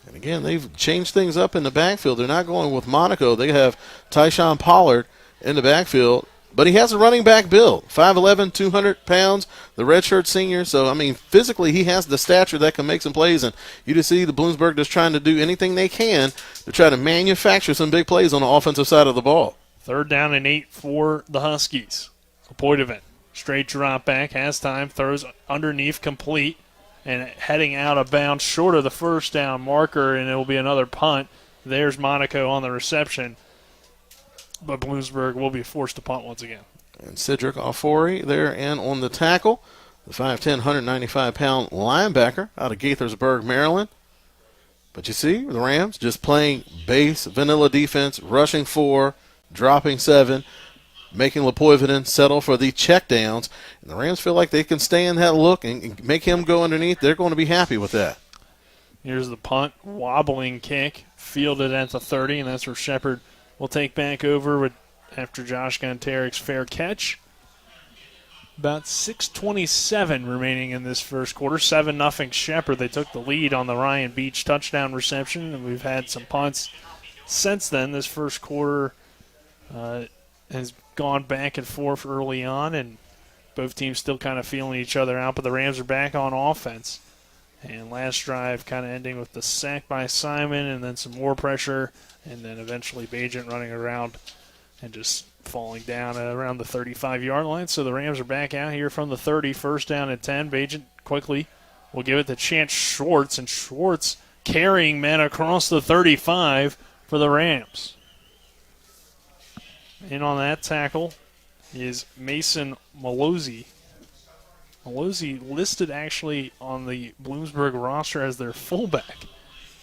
And again, they've changed things up in the backfield. They're not going with Monaco. They have Tyshawn Pollard in the backfield. But he has a running back build, 5'11", 200 pounds, the redshirt senior. So, I mean, physically he has the stature that can make some plays. And you just see the Bloomsburg just trying to do anything they can to try to manufacture some big plays on the offensive side of the ball. 3rd down and 8 for the Huskies. Poitevin, straight drop back, has time, throws underneath, complete, and heading out of bounds short of the first down marker, and it will be another punt. There's Monaco on the reception. But Bloomsburg will be forced to punt once again. And Cedric Alfori there and on the tackle, the 5'10", 195-pound linebacker out of Gaithersburg, Maryland. But you see, the Rams just playing base, vanilla defense, rushing 4, dropping 7, making Lepoivinen settle for the checkdowns. And the Rams feel like they can stay in that look and make him go underneath. They're going to be happy with that. Here's the punt, wobbling kick, fielded at the 30, and that's where Shepherd will take back over after Josh Gontaric's fair catch. About 6:27 remaining in this first quarter. 7-0 Shepherd. They took the lead on the Ryan Beach touchdown reception, and we've had some punts since then. This first quarter has gone back and forth early on, and both teams still kind of feeling each other out, but the Rams are back on offense. And last drive kind of ending with the sack by Simon and then some more pressure, and then eventually Bajent running around and just falling down around the 35-yard line. So the Rams are back out here from the 30, 1st down and 10. Bajent quickly will give it to Chance Schwartz, and Schwartz carrying men across the 35 for the Rams. In on that tackle is Mason Malozzi. Malozzi listed actually on the Bloomsburg roster as their fullback,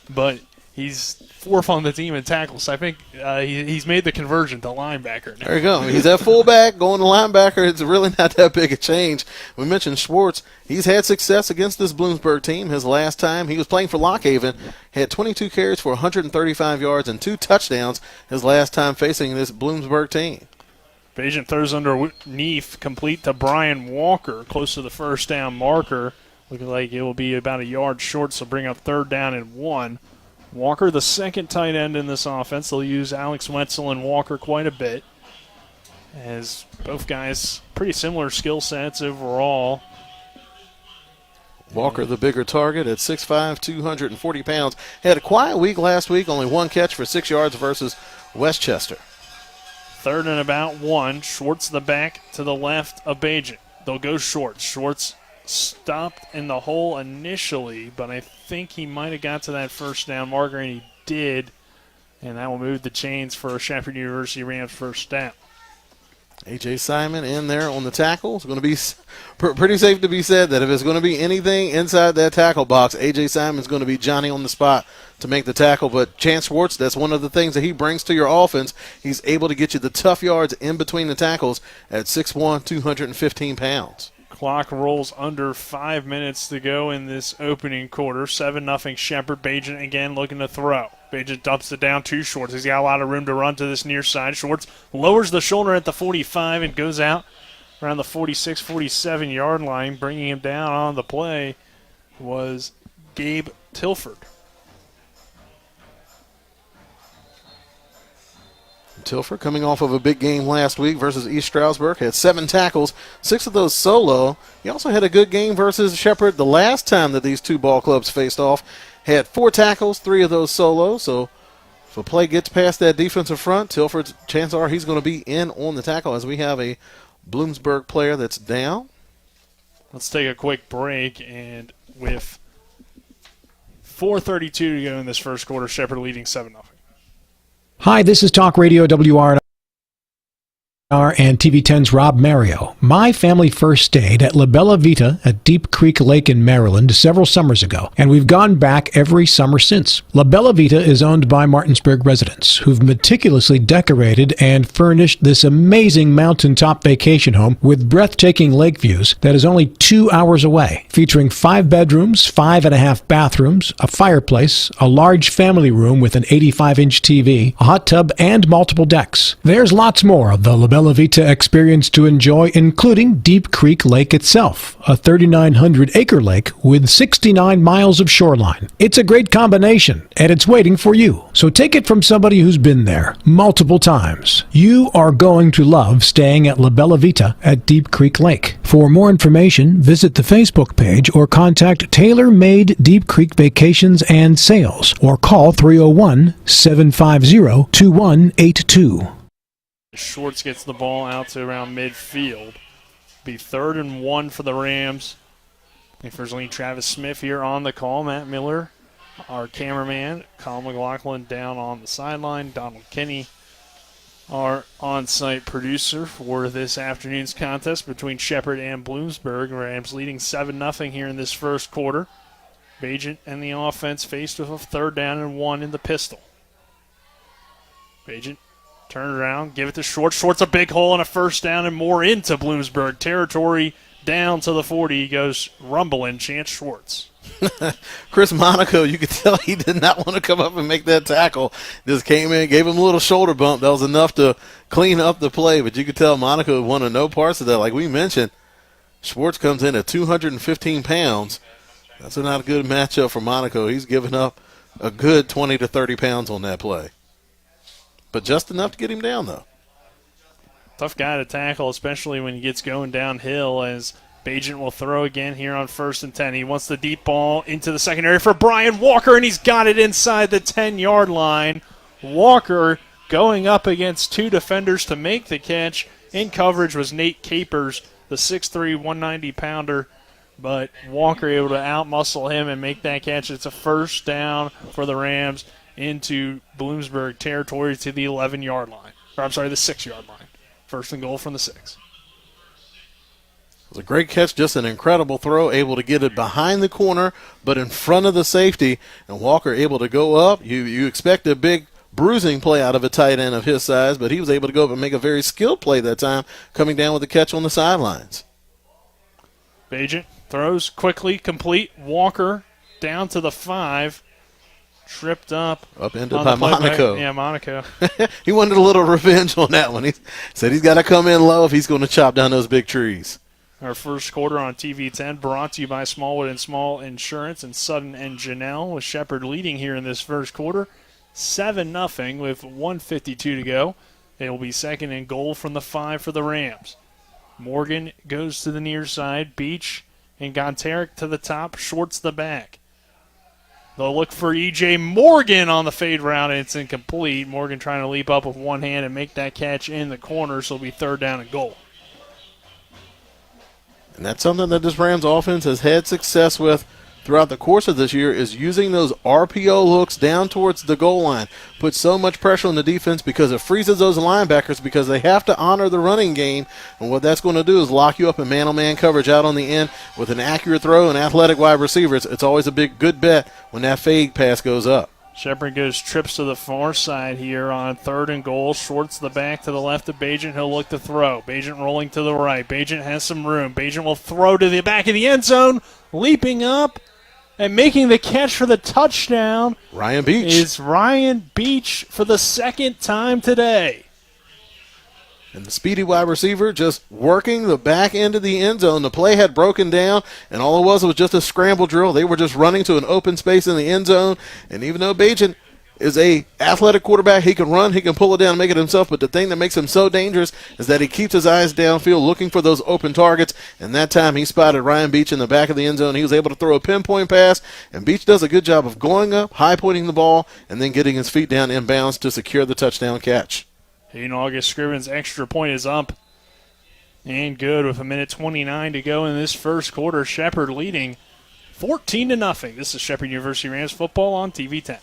but he's fourth on the team in tackles. So I think he's made the conversion to linebacker now. There you go. He's at fullback, going to linebacker. It's really not that big a change. We mentioned Schwartz. He's had success against this Bloomsburg team. His last time he was playing for Lockhaven, had 22 carries for 135 yards and 2 touchdowns his last time facing this Bloomsburg team. Agent throws underneath, complete to Brian Walker, close to the first down marker. Looking like it will be about a yard short, so bring up 3rd down and 1. Walker, the second tight end in this offense. They'll use Alex Wetzel and Walker quite a bit, as both guys pretty similar skill sets overall. Walker, the bigger target at 6'5", 240 pounds. Had a quiet week last week, only 1 catch for 6 yards versus Westchester. 3rd and about 1. Schwartz the back to the left of Bajent. They'll go short. Schwartz stopped in the hole initially, but I think he might have got to that first down marker, and he did. And that will move the chains for a Shepherd University Rams first down. A.J. Simon in there on the tackle. It's going to be pretty safe to be said that if it's going to be anything inside that tackle box, A.J. Simon's going to be Johnny on the spot to make the tackle. But Chance Schwartz, that's one of the things that he brings to your offense. He's able to get you the tough yards in between the tackles at 6'1", 215 pounds. Clock rolls under 5 minutes to go in this opening quarter. 7-0 Shepherd. Bajent again looking to throw. Bajent dumps it down to Schwartz. He's got a lot of room to run to this near side. Schwartz lowers the shoulder at the 45 and goes out around the 46, 47-yard line. Bringing him down on the play was Gabe Tilford. Tilford coming off of a big game last week versus East Stroudsburg. Had 7 tackles, 6 of those solo. He also had a good game versus Shepherd the last time that these two ball clubs faced off. Had 4 tackles, 3 of those solo. So if a play gets past that defensive front, Tilford's chances are he's going to be in on the tackle as we have a Bloomsburg player that's down. Let's take a quick break, and with 4:32 to go in this first quarter, Shepherd leading 7-0. Hi, this is Talk Radio WRNR and TV10's Rob Mario. My family first stayed at La Bella Vita at Deep Creek Lake in Maryland several summers ago, and we've gone back every summer since. La Bella Vita is owned by Martinsburg residents who've meticulously decorated and furnished this amazing mountaintop vacation home with breathtaking lake views that is only 2 hours away, featuring 5 bedrooms, 5.5 bathrooms, a fireplace, a large family room with an 85-inch TV, a hot tub, and multiple decks. There's lots more of the La Bella Vita experience to enjoy, including Deep Creek Lake itself, a 3,900-acre lake with 69 miles of shoreline. It's a great combination, and it's waiting for you. So take it from somebody who's been there multiple times. You are going to love staying at La Bella Vita at Deep Creek Lake. For more information, visit the Facebook page or contact Tailor Made Deep Creek Vacations and Sales or call 301-750-2182. Schwartz gets the ball out to around midfield. Be 3rd and 1 for the Rams. Unfortunately, Travis Smith here on the call. Matt Miller, our cameraman. Colin McLaughlin down on the sideline. Donald Kinney, our on-site producer for this afternoon's contest between Shepherd and Bloomsburg. Rams leading 7-0 here in this first quarter. Bajent and the offense faced with a 3rd down and 1 in the pistol. Bajent turn around, give it to Schwartz. Schwartz a big hole and a first down and more into Bloomsburg territory down to the 40. He goes rumbling, Chance Schwartz. Chris Monaco, you could tell he did not want to come up and make that tackle. Just came in, gave him a little shoulder bump. That was enough to clean up the play, but you could tell Monaco wanted no parts of that. Like we mentioned, Schwartz comes in at 215 pounds. That's not a good matchup for Monaco. He's given up a good 20 to 30 pounds on that play. But just enough to get him down, though. Tough guy to tackle, especially when he gets going downhill, as Bajent will throw again here on 1st and 10. He wants the deep ball into the secondary for Brian Walker, and he's got it inside the 10-yard line. Walker going up against 2 defenders to make the catch. In coverage was Nate Capers, the 6'3", 190-pounder. But Walker able to outmuscle him and make that catch. It's a first down for the Rams into Bloomsburg territory to the 11-yard line. Or, I'm sorry, the 6-yard line. 1st and goal from the 6. was a great catch, just an incredible throw, able to get it behind the corner, but in front of the safety, and Walker able to go up. You expect a big bruising play out of a tight end of his size, but he was able to go up and make a very skilled play that time, coming down with the catch on the sidelines. Bagent throws quickly, complete. Walker down to the 5. Tripped up Into by Monaco. Monaco. He wanted a little revenge on that one. He said he's got to come in low if he's going to chop down those big trees. Our first quarter on TV 10 brought to you by Smallwood and Small Insurance and Sutton and Janelle, with Shepherd leading here in this first quarter 7-0 with 1:52 to go. It will be second and goal from the 5 for the Rams. Morgan goes to the near side. Beach and Gonteric to the top. Shorts the back. They'll look for E.J. Morgan on the fade route, and it's incomplete. Morgan trying to leap up with one hand and make that catch in the corner, so it'll be third down and goal. And that's something that this Rams offense has had success with throughout the course of this year, is using those RPO looks down towards the goal line. Put so much pressure on the defense because it freezes those linebackers, because they have to honor the running game. And what that's going to do is lock you up in man-on-man coverage out on the end with an accurate throw and athletic wide receivers. It's always a good bet when that fade pass goes up. Shepherd goes trips to the far side here on third and goal. Shorts the back to the left of Bagent. He'll look to throw. Bagent rolling to the right. Bagent has some room. Bagent will throw to the back of the end zone. Leaping up and making the catch for the touchdown. Ryan Beach. Is Ryan Beach for the second time today. And the speedy wide receiver just working the back end of the end zone. The play had broken down, and all it was just a scramble drill. They were just running to an open space in the end zone. And even though Bagent is a athletic quarterback, he can run, he can pull it down and make it himself. But the thing that makes him so dangerous is that he keeps his eyes downfield looking for those open targets. And that time he spotted Ryan Beach in the back of the end zone. He was able to throw a pinpoint pass, and Beach does a good job of going up, high-pointing the ball, and then getting his feet down inbounds to secure the touchdown catch. August Scriven's extra point is up and good with 1:29 to go in this first quarter. Shepherd leading 14-0. This is Shepherd University Rams football on TV 10.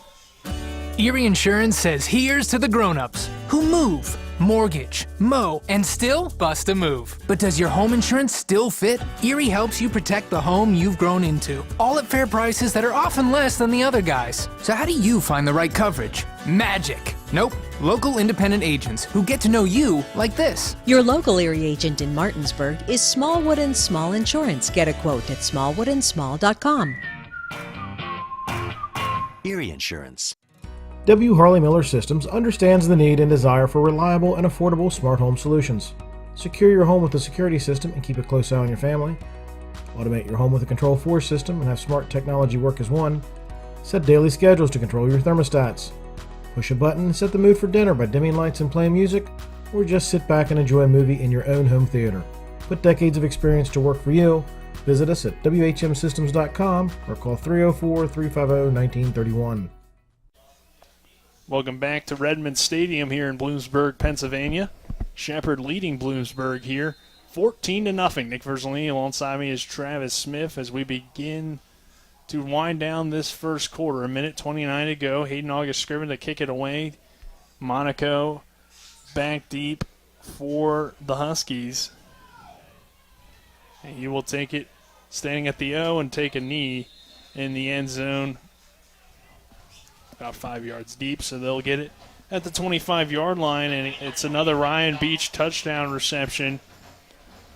Erie Insurance says here's to the grown-ups who move, mortgage, mow, and still bust a move. But does your home insurance still fit? Erie helps you protect the home you've grown into, all at fair prices that are often less than the other guys. So how do you find the right coverage? Magic. Nope. Local independent agents who get to know you like this. Your local Erie agent in Martinsburg is Smallwood and Small Insurance. Get a quote at smallwoodandsmall.com. Erie Insurance. W. Harley Miller Systems understands the need and desire for reliable and affordable smart home solutions. Secure your home with a security system and keep a close eye on your family. Automate your home with a Control4 system and have smart technology work as one. Set daily schedules to control your thermostats. Push a button and set the mood for dinner by dimming lights and playing music, or just sit back and enjoy a movie in your own home theater. Put decades of experience to work for you. Visit us at whmsystems.com or call 304-350-1931. Welcome back to Redmond Stadium here in Bloomsburg, Pennsylvania. Shepherd leading Bloomsburg here 14-0. Nick Verzolini alongside me is Travis Smith as we begin to wind down this first quarter. 1:29 to go. Hayden August Scriven to kick it away. Monaco back deep for the Huskies. And he will take it standing at the O and take a knee in the end zone. About 5 yards deep, so they'll get it at the 25-yard line, and it's another Ryan Beach touchdown reception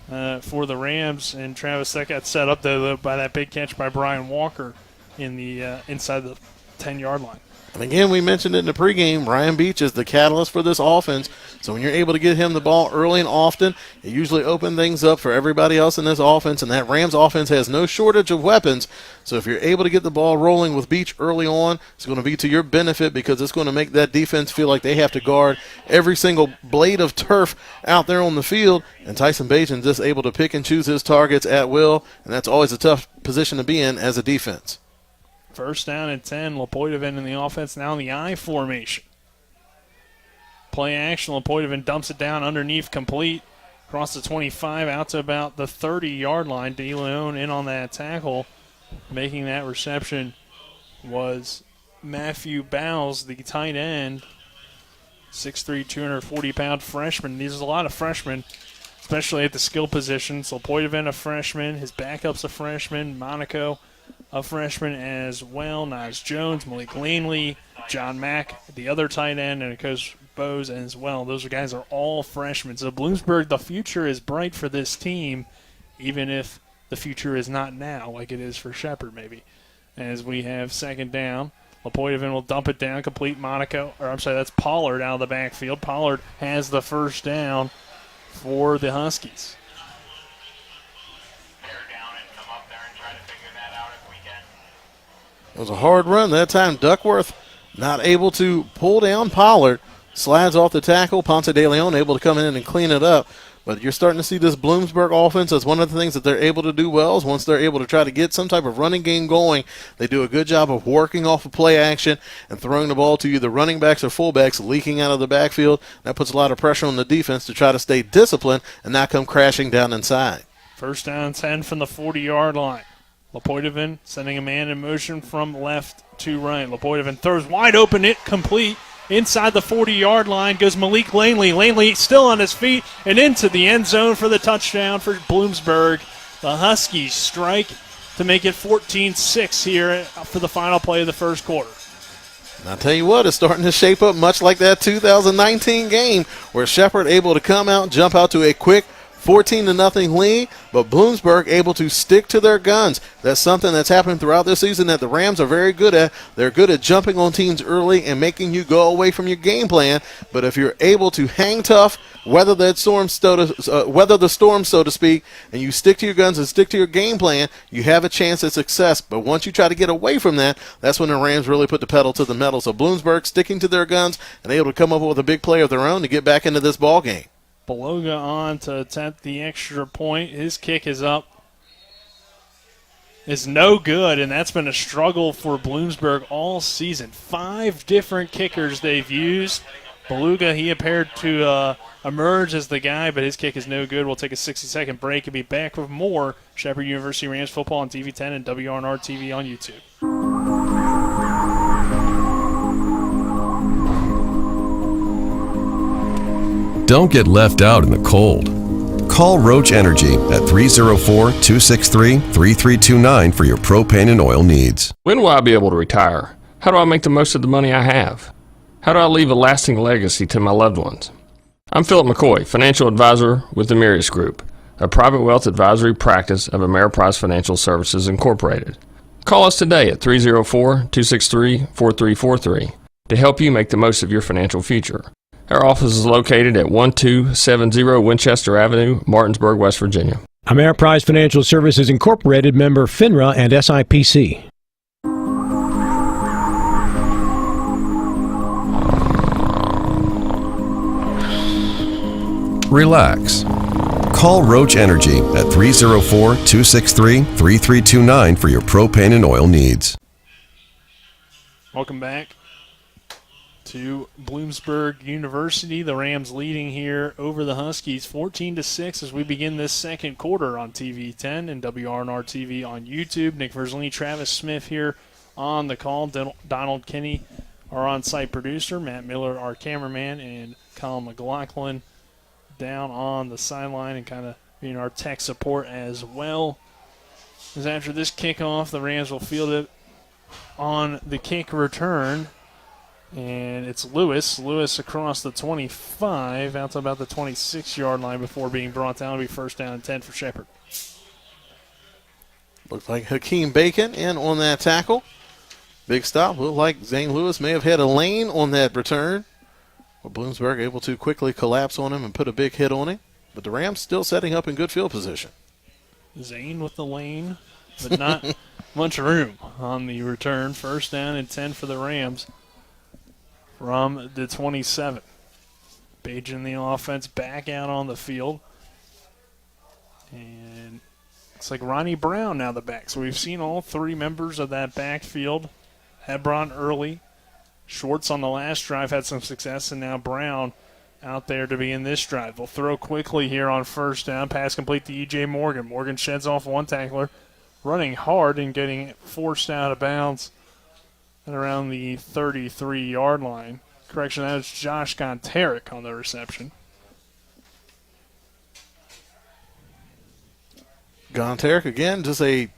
for the Rams. And Travis, that got set up though by that big catch by Brian Walker in the inside the 10-yard line. And again, we mentioned it in the pregame, Ryan Beach is the catalyst for this offense. So when you're able to get him the ball early and often, it usually opens things up for everybody else in this offense. And that Rams offense has no shortage of weapons. So if you're able to get the ball rolling with Beach early on, it's going to be to your benefit because it's going to make that defense feel like they have to guard every single blade of turf out there on the field. And Tyson Bajan just able to pick and choose his targets at will. And that's always a tough position to be in as a defense. First down and 10. Lepoidovin in the offense now in the I formation. Play action. Lepoidovin dumps it down underneath, complete. Across the 25 out to about the 30-yard line. De Leon in on that tackle. Making that reception was Matthew Bowles, the tight end. 6'3", 240-pound freshman. There's a lot of freshmen especially at the skill positions. Lepoidovin, a freshman. His backup's a freshman. Monaco, a freshman as well. Niles Jones, Malik Langley, John Mack, the other tight end, and Coach Bose as well. Those guys are all freshmen. So Bloomsburg, the future is bright for this team, even if the future is not now like it is for Shepherd maybe. As we have second down, Lepoidovin will dump it down, complete Monaco. Or I'm sorry, that's Pollard out of the backfield. Pollard has the first down for the Huskies. It was a hard run that time. Duckworth not able to pull down Pollard. Slides off the tackle. Ponce de Leon able to come in and clean it up. But you're starting to see this Bloomsburg offense as one of the things that they're able to do well is once they're able to try to get some type of running game going, they do a good job of working off of play action and throwing the ball to either running backs or fullbacks leaking out of the backfield. That puts a lot of pressure on the defense to try to stay disciplined and not come crashing down inside. First down 10 from the 40-yard line. Lepoidovin sending a man in motion from left to right. Lepoidovin throws wide open, it complete. Inside the 40-yard line goes Malik Langley. Langley still on his feet and into the end zone for the touchdown for Bloomsburg. The Huskies strike to make it 14-6 here for the final play of the first quarter. And I'll tell you what, it's starting to shape up much like that 2019 game where Shepherd able to come out, jump out to a quick 14-0 lead, but Bloomsburg able to stick to their guns. That's something that's happened throughout this season that the Rams are very good at. They're good at jumping on teams early and making you go away from your game plan. But if you're able to hang tough, weather the storm, so to speak, and you stick to your guns and stick to your game plan, you have a chance at success. But once you try to get away from that, that's when the Rams really put the pedal to the metal. So Bloomsburg sticking to their guns and able to come up with a big play of their own to get back into this ball game. Beloga on to attempt the extra point. His kick is up. It's no good, and that's been a struggle for Bloomsburg all season. 5 different kickers they've used. Beluga, he appeared to emerge as the guy, but his kick is no good. We'll take a 60-second break and be back with more Shepherd University Rams football on TV 10 and WRNR TV on YouTube. Don't get left out in the cold. Call Roach Energy at 304-263-3329 for your propane and oil needs. When will I be able to retire? How do I make the most of the money I have? How do I leave a lasting legacy to my loved ones? I'm Philip McCoy, financial advisor with the Mirius Group, a private wealth advisory practice of Ameriprise Financial Services Incorporated. Call us today at 304-263-4343 to help you make the most of your financial future. Our office is located at 1270 Winchester Avenue, Martinsburg, West Virginia. Ameriprise Financial Services Incorporated, member FINRA and SIPC. Relax. Call Roach Energy at 304-263-3329 for your propane and oil needs. Welcome back to Bloomsburg University. The Rams leading here over the Huskies 14-6 as we begin this second quarter on TV 10 and WRNR TV on YouTube. Nick Verzolini, Travis Smith here on the call. Donald Kinney, our on-site producer. Matt Miller, our cameraman, and Colin McLaughlin down on the sideline and kind of being our tech support as well. As after this kickoff, the Rams will field it on the kick return. And it's Lewis. Lewis across the 25, out to about the 26-yard line before being brought down. It'll be first down and 10 for Shepherd. Looks like Hakeem Bacon in on that tackle. Big stop. Looked like Zane Lewis may have had a lane on that return. But Bloomsburg able to quickly collapse on him and put a big hit on him. But the Rams still setting up in good field position. Zane with the lane, but not much room on the return. First down and 10 for the Rams from the 27. Page in the offense back out on the field. And looks like Ronnie Brown now the back. So we've seen all 3 members of that backfield. Hebron early. Schwartz on the last drive had some success, and now Brown out there to be in this drive. They'll throw quickly here on first down. Pass complete to E.J. Morgan. Morgan sheds off one tackler, running hard and getting forced out of bounds at around the 33-yard line. Correction, that was Josh Gontarek on the reception. Gonteric, again, just a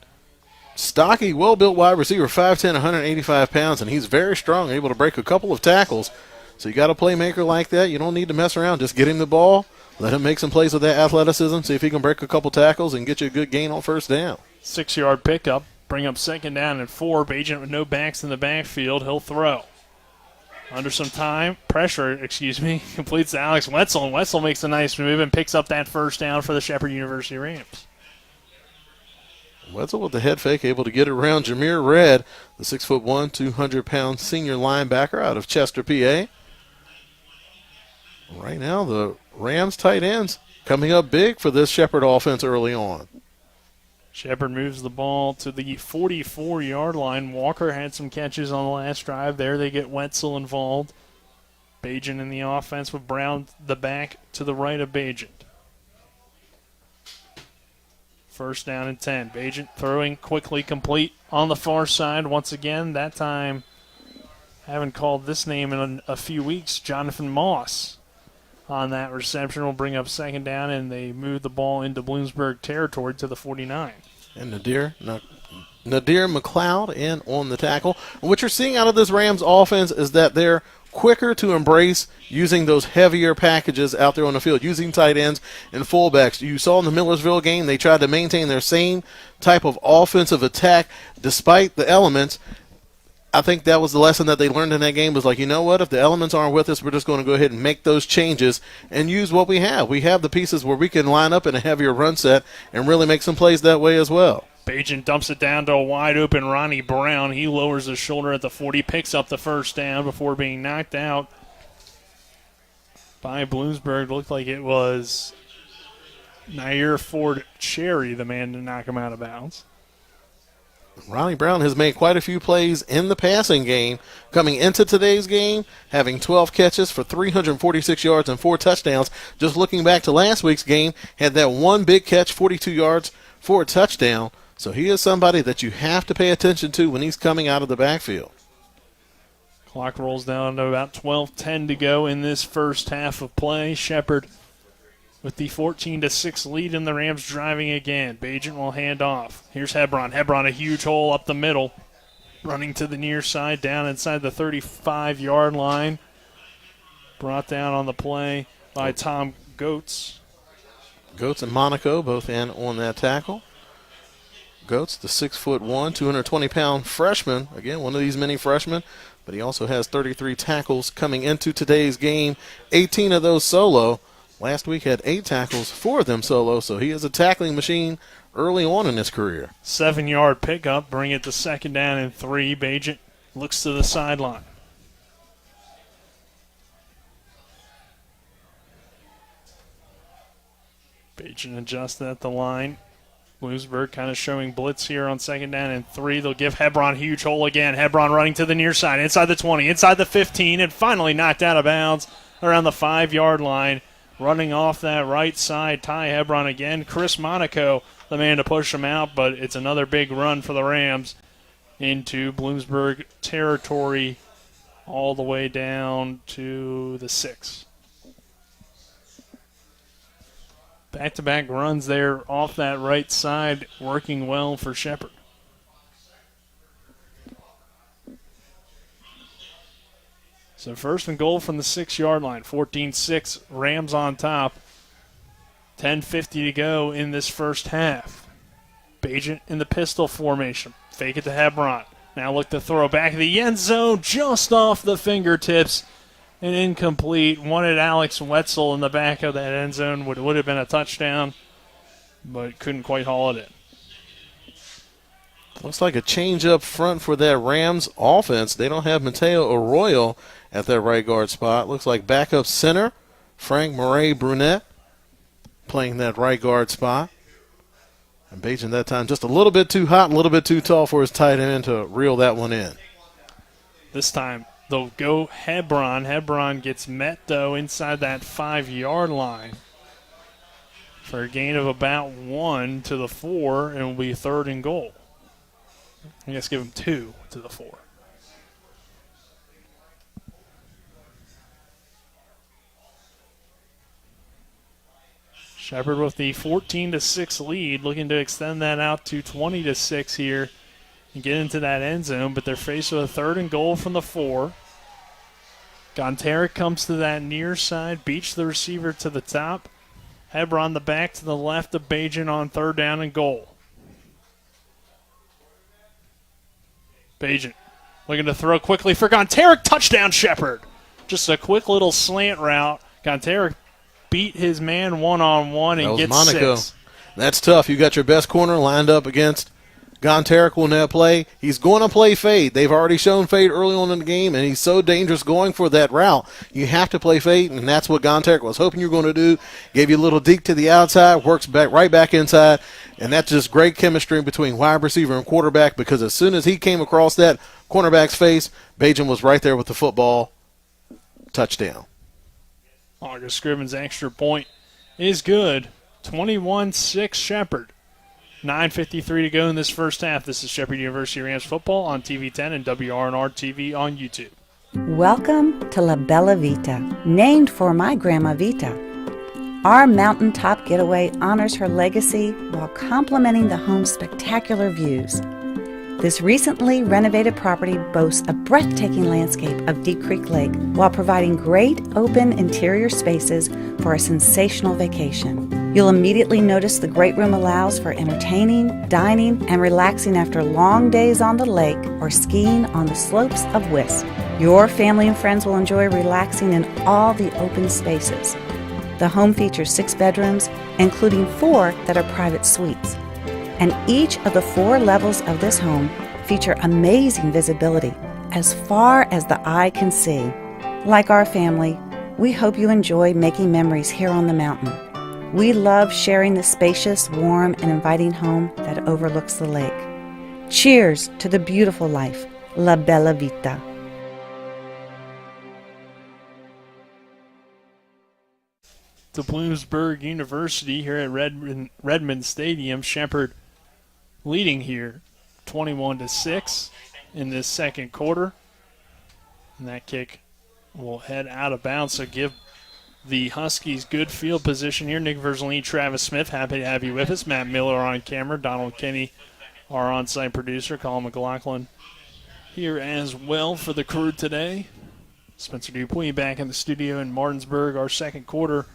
stocky, well-built wide receiver, 5'10", 185 pounds, and he's very strong, able to break a couple of tackles. So you got a playmaker like that. You don't need to mess around. Just get him the ball, let him make some plays with that athleticism, see if he can break a couple tackles and get you a good gain on first down. 6-yard pickup, bring up second down and 4. Bagent with no backs in the backfield. He'll throw. Under some pressure, completes to Alex Wetzel, and Wetzel makes a nice move and picks up that first down for the Shepherd University Rams. Wetzel with the head fake, able to get it around Jameer Red, the 6'1", 200-pound senior linebacker out of Chester, PA. Right now, the Rams tight ends coming up big for this Shepherd offense early on. Shepherd moves the ball to the 44-yard line. Walker had some catches on the last drive. There they get Wetzel involved. Bagent in the offense with Brown the back to the right of Bagent. First down and 10. Bagent throwing quickly, complete on the far side once again. That time, haven't called this name in a few weeks. Jonathan Moss on that reception will bring up second down, and they move the ball into Bloomsburg territory to the 49. And Nadir McLeod in on the tackle. What you're seeing out of this Rams offense is that they're quicker to embrace using those heavier packages out there on the field, using tight ends and fullbacks. You saw in the Millersville game, they tried to maintain their same type of offensive attack despite the elements. I think that was the lesson that they learned in that game, was like, you know what, if the elements aren't with us, we're just going to go ahead and make those changes and use what we have. We have the pieces where we can line up in a heavier run set and really make some plays that way as well. Bagent dumps it down to a wide-open Ronnie Brown. He lowers his shoulder at the 40, picks up the first down before being knocked out by Bloomsburg. Looked like it was Nair Ford Cherry, the man to knock him out of bounds. Ronnie Brown has made quite a few plays in the passing game coming into today's game, having 12 catches for 346 yards and 4 touchdowns. Just looking back to last week's game, had that one big catch, 42 yards for a touchdown. So he is somebody that you have to pay attention to when he's coming out of the backfield. Clock rolls down to about 12:10 to go in this first half of play. Shepherd with the 14-6 lead, and the Rams driving again. Bagent will hand off. Here's Hebron. Hebron, a huge hole up the middle. Running to the near side, down inside the 35-yard line. Brought down on the play by Tom Goetz. Goetz and Monaco both in on that tackle. Goetz, the 6'1", 220-pound freshman. Again, one of these many freshmen, but he also has 33 tackles coming into today's game. 18 of those solo. Last week had 8 tackles, 4 of them solo, so he is a tackling machine early on in his career. 7-yard pickup, bring it to second down and 3. Bagent looks to the sideline. Bagent adjusted at the line. Bloomsburg kind of showing blitz here on second down and 3. They'll give Hebron huge hole again. Hebron running to the near side, inside the 20, inside the 15, and finally knocked out of bounds around the 5-yard line. Running off that right side, Ty Hebron again. Chris Monaco, the man to push him out, but it's another big run for the Rams into Bloomsburg territory all the way down to the 6. Back-to-back runs there off that right side, working well for Shepherd. So first and goal from the 6-yard line. 14-6, Rams on top. 10:50 to go in this first half. Bagent in the pistol formation. Fake it to Hebron. Now look to throw back in the end zone, just off the fingertips. And incomplete. Wanted Alex Wetzel in the back of that end zone. Would have been a touchdown, but couldn't quite haul it in. Looks like a change up front for that Rams offense. They don't have Mateo Arroyo at that right guard spot. Looks like backup center Frank Murray Brunette playing that right guard spot. And Bagent that time just a little bit too hot, a little bit too tall for his tight end to reel that one in. This time they'll go Hebron. Hebron gets met, though, inside that 5-yard line for a gain of about 1 to the 4, and will be third and goal. I guess give him 2 to the 4. Shepherd with the 14-6 lead, looking to extend that out to 20-6 here and get into that end zone, but they're faced with a 3rd and goal from the 4. Gonteric comes to that near side, beats the receiver to the top. Hebron the back to the left of Bajan on 3rd down and goal. Bajan looking to throw quickly for Gonteric. Touchdown, Shepherd. Just a quick little slant route. Gonteric beat his man one-on-one and gets Monaco. 6. That's tough. You got your best corner lined up against Gonteric on that play. He's going to play fade. They've already shown fade early on in the game, and he's so dangerous going for that route. You have to play fade, and that's what Gonteric was hoping you were going to do. Gave you a little deke to the outside, works back right back inside, and that's just great chemistry between wide receiver and quarterback, because as soon as he came across that cornerback's face, Bajan was right there with the football. Touchdown. August Scriven's extra point is good. 21-6 Shepherd. 9:53 to go in this first half. This is Shepherd University Rams football on TV 10 and WRNR TV on YouTube. Welcome to La Bella Vita, named for my Grandma Vita. Our mountaintop getaway honors her legacy while complementing the home's spectacular views. This recently renovated property boasts a breathtaking landscape of Deep Creek Lake while providing great open interior spaces for a sensational vacation. You'll immediately notice the great room allows for entertaining, dining, and relaxing after long days on the lake or skiing on the slopes of Wisp. Your family and friends will enjoy relaxing in all the open spaces. The home features 6 bedrooms, including 4 that are private suites. And each of the 4 levels of this home feature amazing visibility as far as the eye can see. Like our family, we hope you enjoy making memories here on the mountain. We love sharing the spacious, warm, and inviting home that overlooks the lake. Cheers to the beautiful life, La Bella Vita. To Bloomsburg University here at Redmond Stadium. Shepherd leading here 21-6 in this second quarter. And that kick will head out of bounds, so give the Huskies good field position here. Nick Verzolini, Travis Smith, happy to have you with us. Matt Miller on camera. Donald Kenny, our on-site producer. Colin McLaughlin here as well for the crew today. Spencer Dupuy back in the studio in Martinsburg. Our second quarter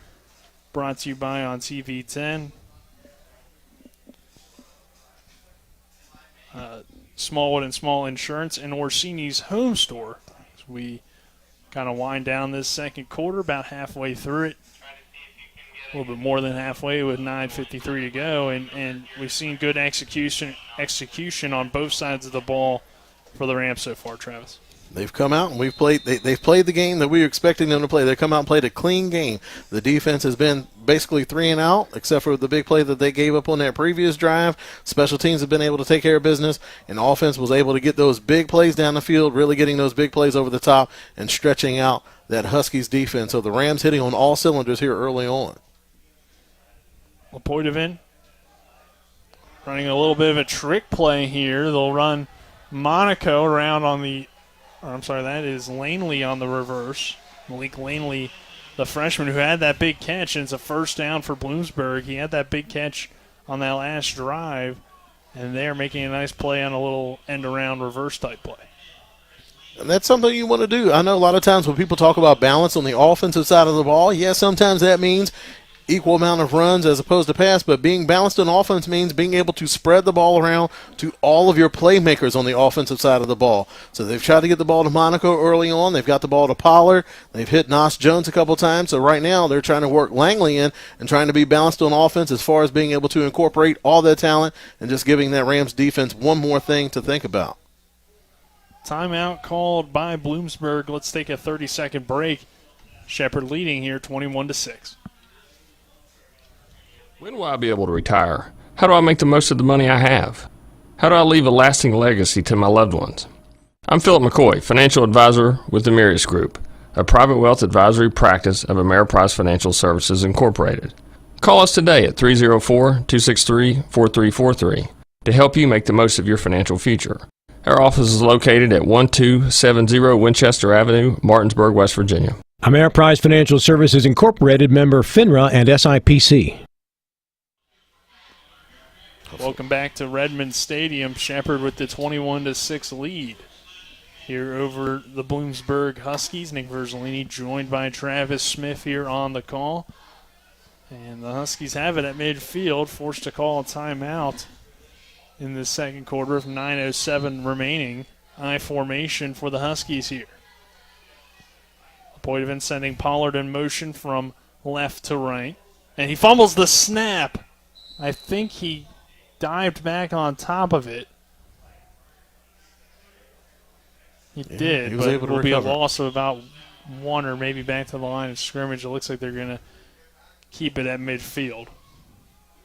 brought to you by on TV 10. Smallwood and Small Insurance and Orsini's Home Store. As we kind of wind down this second quarter, about halfway through it. A little bit more than halfway with 9:53 to go, and we've seen good execution on both sides of the ball for the Rams so far, Travis. They've come out and we've played. They've played the game that we were expecting them to play. They come out and played a clean game. The defense has been basically 3 and out, except for the big play that they gave up on that previous drive. Special teams have been able to take care of business, and offense was able to get those big plays down the field, really getting those big plays over the top and stretching out that Huskies defense. So the Rams hitting on all cylinders here early on. Lepoidovin running a little bit of a trick play here. They'll run Monaco around on the. That is Langley on the reverse. Malik Langley, the freshman who had that big catch, and it's a first down for Bloomsburg. He had that big catch on that last drive, and they're making a nice play on a little end-around reverse type play. And that's something you want to do. I know a lot of times when people talk about balance on the offensive side of the ball, sometimes that means equal amount of runs as opposed to pass, but being balanced on offense means being able to spread the ball around to all of your playmakers on the offensive side of the ball. So they've tried to get the ball to Monaco early on. They've got the ball to Pollard. They've hit Nas Jones a couple times. So right now they're trying to work Langley in and trying to be balanced on offense as far as being able to incorporate all that talent and just giving that Rams defense one more thing to think about. Timeout called by Bloomsburg. Let's take a 30-second break. Shepherd leading here 21-6. When will I be able to retire? How do I make the most of the money I have? How do I leave a lasting legacy to my loved ones? I'm Philip McCoy, financial advisor with the Mirius Group, a private wealth advisory practice of Ameriprise Financial Services Incorporated. Call us today at 304-263-4343 to help you make the most of your financial future. Our office is located at 1270 Winchester Avenue, Martinsburg, West Virginia. Ameriprise Financial Services Incorporated, member FINRA and SIPC. Welcome back to Redmond Stadium. Shepherd with the 21-6 lead here over the Bloomsburg Huskies. Nick Verzolini joined by Travis Smith here on the call. And the Huskies have it at midfield, forced to call a timeout in the second quarter with 9:07 remaining. I formation for the Huskies here. Poitevin sending Pollard in motion from left to right. And he fumbles the snap. I think he dived back on top of it. He did, he was but able it to will be a recover. loss of about one or maybe back to the line of scrimmage. It looks like they're going to keep it at midfield.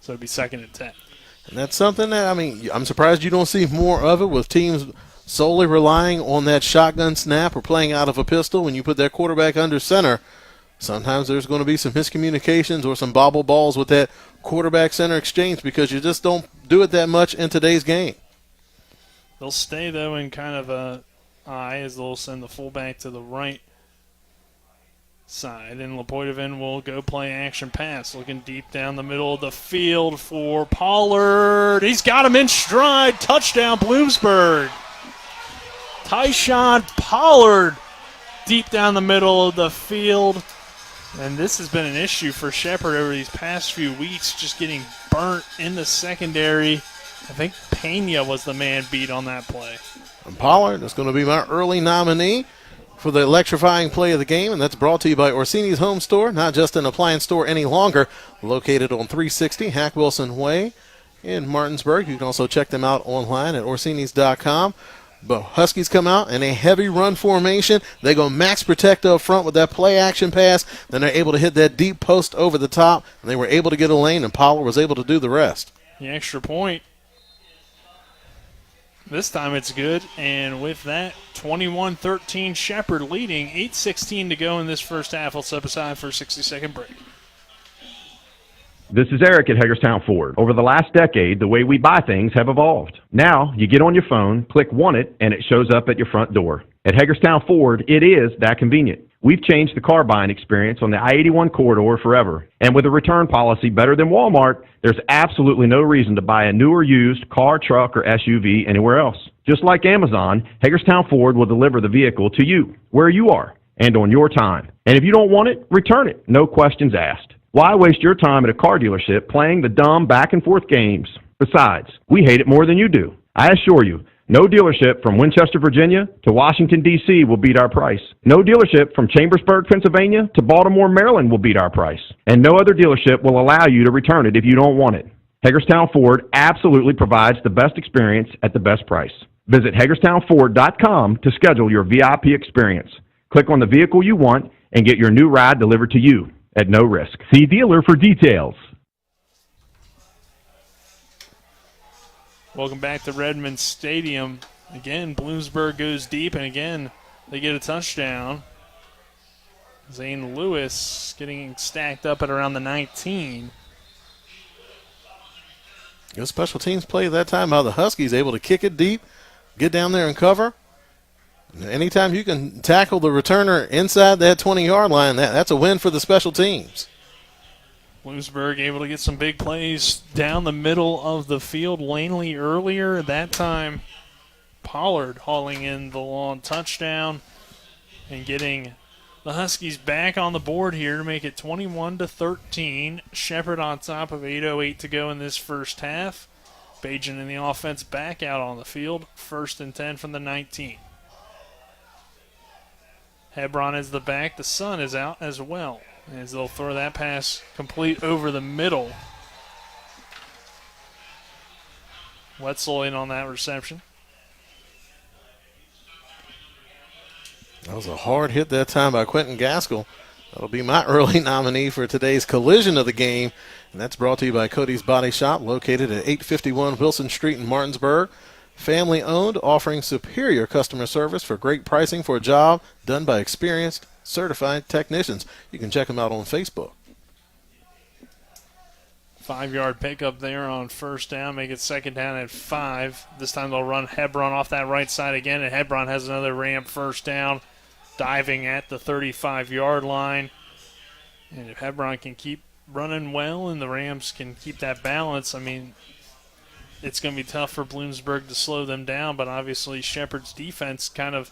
So it'll be 2nd and 10. And that's something that, I'm surprised you don't see more of it with teams solely relying on that shotgun snap or playing out of a pistol. When you put that quarterback under center, sometimes there's going to be some miscommunications or some bobble balls with that quarterback-center exchange because you just don't do it that much in today's game. They'll stay, though, in kind of a eye as they'll send the fullback to the right side. And Lepoitevin will go play action pass, looking deep down the middle of the field for Pollard. He's got him in stride. Touchdown, Bloomsburg. Tyshawn Pollard deep down the middle of the field. And this has been an issue for Shepherd over these past few weeks, just getting burnt in the secondary. I think Pena was the man beat on that play. And Pollard is going to be my early nominee for the electrifying play of the game, and that's brought to you by Orsini's Home Store, not just an appliance store any longer, located on 360 Hack Wilson Way in Martinsburg. You can also check them out online at orsinis.com. But Huskies come out in a heavy run formation. They go max protect up front with that play action pass. Then they're able to hit that deep post over the top, and they were able to get a lane, and Pollard was able to do the rest. The extra point. This time it's good, and with that, 21-13 Shepherd leading, 8:16 to go in this first half. We'll step aside for a 60-second break. This is Eric at Hagerstown Ford. Over the last decade, the way we buy things have evolved. Now, you get on your phone, click Want It, and it shows up at your front door. At Hagerstown Ford, it is that convenient. We've changed the car buying experience on the I-81 corridor forever. And with a return policy better than Walmart, there's absolutely no reason to buy a new or used car, truck, or SUV anywhere else. Just like Amazon, Hagerstown Ford will deliver the vehicle to you, where you are, and on your time. And if you don't want it, return it. No questions asked. Why waste your time at a car dealership playing the dumb back-and-forth games? Besides, we hate it more than you do. I assure you, no dealership from Winchester, Virginia to Washington, D.C. will beat our price. No dealership from Chambersburg, Pennsylvania to Baltimore, Maryland will beat our price. And no other dealership will allow you to return it if you don't want it. Hagerstown Ford absolutely provides the best experience at the best price. Visit HagerstownFord.com to schedule your VIP experience. Click on the vehicle you want and get your new ride delivered to you at no risk. See dealer for details. Welcome back to Redmond Stadium. Again, Bloomsburg goes deep, and again, they get a touchdown. Zane Lewis getting stacked up at around the 19. Good special teams play that time by the Huskies, able to kick it deep, get down there and cover. Anytime you can tackle the returner inside that 20-yard line, that's a win for the special teams. Bloomsburg able to get some big plays down the middle of the field. Langley earlier. That time, Pollard hauling in the long touchdown and getting the Huskies back on the board here to make it 21-13. Shepherd on top of 8:08 to go in this first half. Bajan in the offense back out on the field. 1st and 10 from the 19. Hebron is the back. The sun is out as well, as they'll throw that pass complete over the middle. Wetzel in on that reception. That was a hard hit that time by Quentin Gaskell. That'll be my early nominee for today's collision of the game, and that's brought to you by Cody's Body Shop, located at 851 Wilson Street in Martinsburg. Family owned, offering superior customer service for great pricing for a job done by experienced, certified technicians. You can check them out on Facebook. 5-yard pickup there on 1st down, make it 2nd down at 5. This time they'll run Hebron off that right side again, and Hebron has another ramp 1st down, diving at the 35-yard line. And if Hebron can keep running well and the Rams can keep that balance, I mean, it's going to be tough for Bloomsburg to slow them down, but obviously Shepherd's defense kind of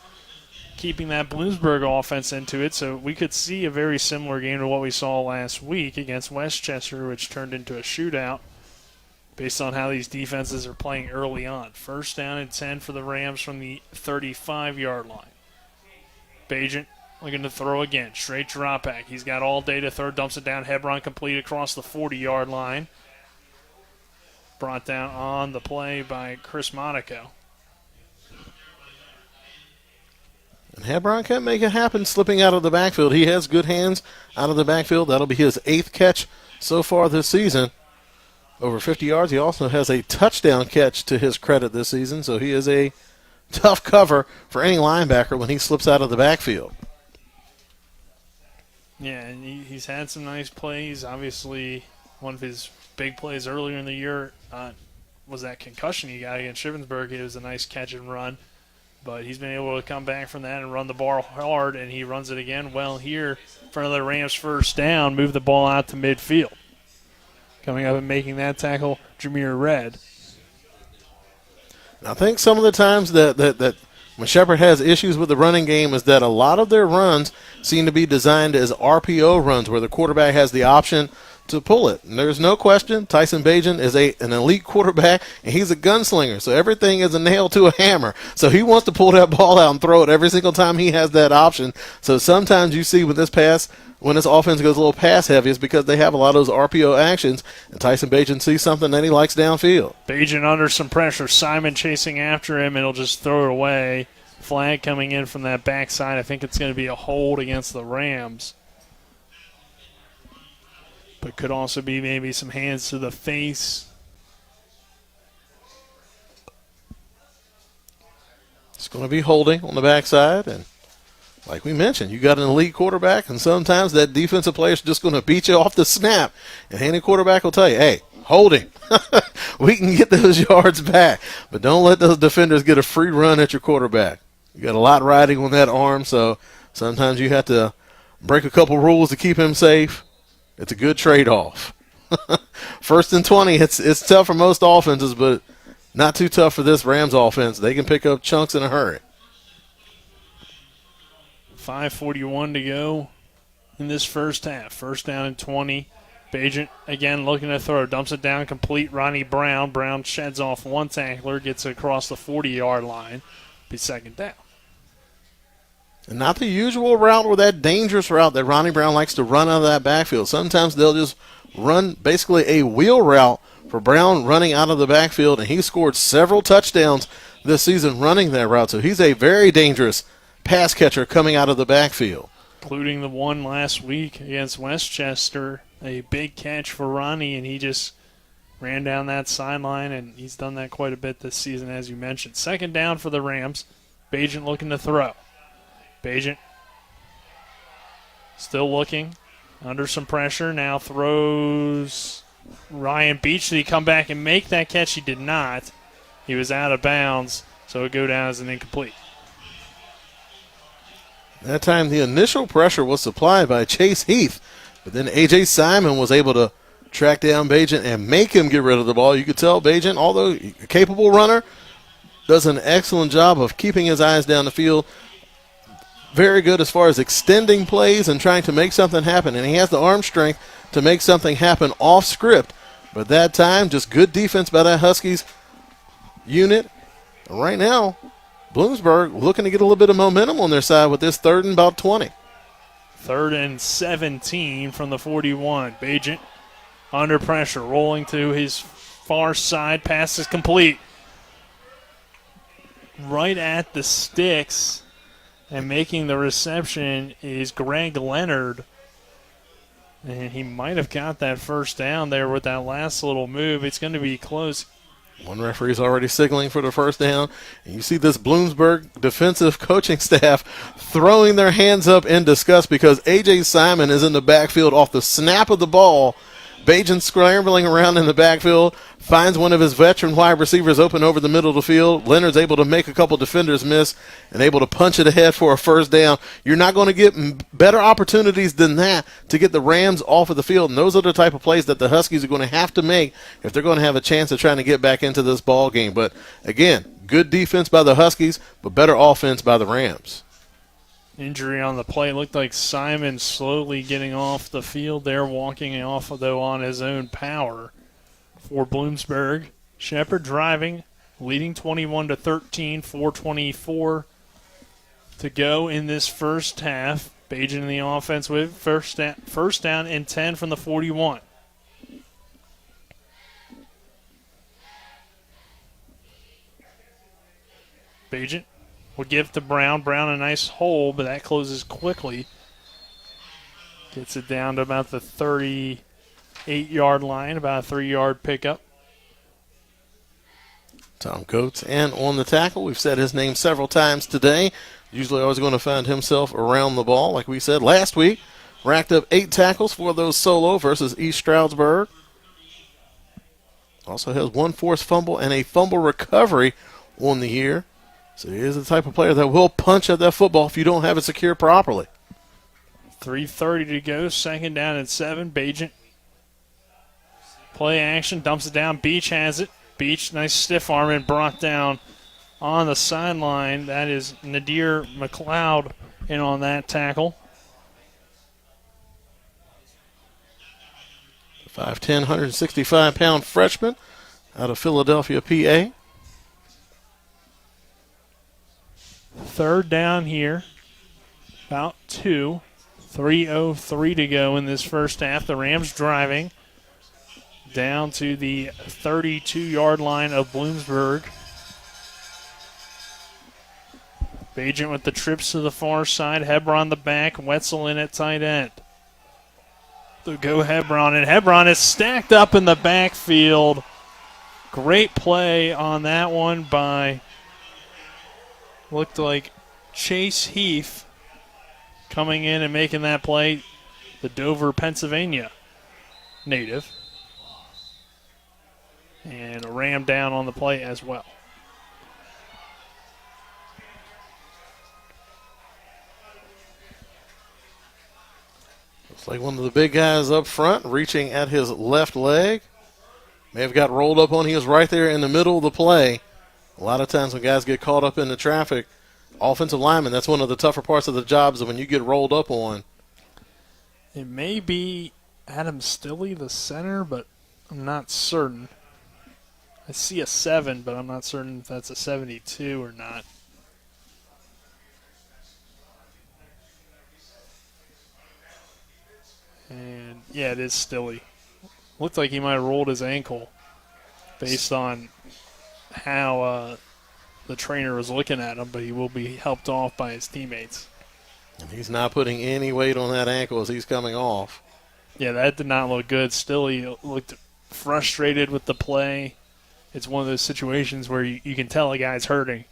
keeping that Bloomsburg offense into it, so we could see a very similar game to what we saw last week against Westchester, which turned into a shootout based on how these defenses are playing early on. First down and 10 for the Rams from the 35-yard line. Bajent looking to throw again. Straight drop back. He's got all day to throw. Dumps it down. Hebron complete across the 40-yard line. Brought down on the play by Chris Monaco. And Hebron can't make it happen slipping out of the backfield. He has good hands out of the backfield. That'll be his 8th catch so far this season. Over 50 yards. He also has a touchdown catch to his credit this season, so he is a tough cover for any linebacker when he slips out of the backfield. Yeah, and he's had some nice plays. Obviously, one of his big plays earlier in the year was that concussion he got against Shippensburg. It was a nice catch and run. But he's been able to come back from that and run the ball hard, and he runs it again well here for another Rams first down, move the ball out to midfield. Coming up and making that tackle, Jameer Red. I think some of the times that when Shepherd has issues with the running game is that a lot of their runs seem to be designed as RPO runs where the quarterback has the option to pull it. And there's no question Tyson Bajent is an elite quarterback, and he's a gunslinger, so everything is a nail to a hammer. So he wants to pull that ball out and throw it every single time he has that option. So sometimes you see when this offense goes a little pass heavy, it's because they have a lot of those RPO actions, and Tyson Bajent sees something that he likes downfield. Bajent under some pressure. Simon chasing after him, and he'll just throw it away. Flag coming in from that backside. I think it's going to be a hold against the Rams. But could also be maybe some hands to the face. It's going to be holding on the backside, and like we mentioned, you got an elite quarterback, and sometimes that defensive player is just going to beat you off the snap, and any quarterback will tell you, hey, holding. We can get those yards back, but don't let those defenders get a free run at your quarterback. You got a lot riding on that arm, so sometimes you have to break a couple rules to keep him safe. It's a good trade-off. 1st and 20, it's tough for most offenses, but not too tough for this Rams offense. They can pick up chunks in a hurry. 5:41 to go in this first half. First down and 20. Bajent again looking to throw. Dumps it down complete. Ronnie Brown. Brown sheds off one tackler. Gets it across the 40-yard line. Be second down. And not the usual route or that dangerous route that Ronnie Brown likes to run out of that backfield. Sometimes they'll just run basically a wheel route for Brown running out of the backfield, and he scored several touchdowns this season running that route. So he's a very dangerous pass catcher coming out of the backfield. Including the one last week against Westchester, a big catch for Ronnie, and he just ran down that sideline, and he's done that quite a bit this season, as you mentioned. Second down for the Rams. Bajent looking to throw. Bajent still looking, under some pressure, now throws Ryan Beach. Did he come back and make that catch? He did not. He was out of bounds, so it would go down as an incomplete. That time the initial pressure was supplied by Chase Heath, but then A.J. Simon was able to track down Bajent and make him get rid of the ball. You could tell Bajent, although a capable runner, does an excellent job of keeping his eyes down the field. Very good as far as extending plays and trying to make something happen. And he has the arm strength to make something happen off script. But that time, just good defense by that Huskies unit. Right now, Bloomsburg looking to get a little bit of momentum on their side with this 3rd and about 20. 3rd and 17 from the 41. Bajent under pressure, rolling to his far side. Pass is complete. Right at the sticks. And making the reception is Greg Leonard. And he might have got that first down there with that last little move. It's going to be close. One referee's already signaling for the first down. And you see this Bloomsburg defensive coaching staff throwing their hands up in disgust because A.J. Simon is in the backfield off the snap of the ball. Bajan scrambling around in the backfield, finds one of his veteran wide receivers open over the middle of the field. Leonard's able to make a couple defenders miss and able to punch it ahead for a first down. You're not going to get better opportunities than that to get the Rams off of the field, and those are the type of plays that the Huskies are going to have to make if they're going to have a chance of trying to get back into this ball game. But, again, good defense by the Huskies, but better offense by the Rams. Injury on the play. It looked like Simon slowly getting off the field there, walking off, though, on his own power for Bloomsburg. Shepherd driving, leading 21-13, 4:24 to go in this first half. Bajan in the offense with first down and 10 from the 41. Bajan will give to Brown. Brown a nice hole, but that closes quickly. Gets it down to about the 38-yard line, about a 3-yard pickup. Tom Coates, and on the tackle, we've said his name several times today. Usually always going to find himself around the ball. Like we said last week, racked up 8 tackles for those solo versus East Stroudsburg. Also has 1 forced fumble and a fumble recovery on the year. So he is the type of player that will punch at that football if you don't have it secured properly. 3:30 to go, second down and 7. Bajan. Play action, dumps it down. Beach has it. Beach, nice stiff arm and brought down on the sideline. That is Nadir McLeod in on that tackle. 5'10", 165-pound freshman out of Philadelphia, PA. Third down here, about 2. 3:03 to go in this first half. The Rams driving down to the 32-yard line of Bloomsburg. Bajan with the trips to the far side. Hebron the back. Wetzel in at tight end. To go Hebron, and Hebron is stacked up in the backfield. Great play on that one by, looked like Chase Heath coming in and making that play, the Dover, Pennsylvania native. And a ram down on the play as well. Looks like one of the big guys up front reaching at his left leg. May have got rolled up on. He was right there in the middle of the play. A lot of times when guys get caught up in the traffic, offensive linemen, that's one of the tougher parts of the job is when you get rolled up on. It may be Adam Stilley, the center, but I'm not certain. I see a 7, but I'm not certain if that's a 72 or not. And, yeah, it is Stilley. Looked like he might have rolled his ankle based on how the trainer was looking at him, but he will be helped off by his teammates. And he's not putting any weight on that ankle as he's coming off. Yeah, that did not look good. Stilley looked frustrated with the play. It's one of those situations where you can tell a guy's hurting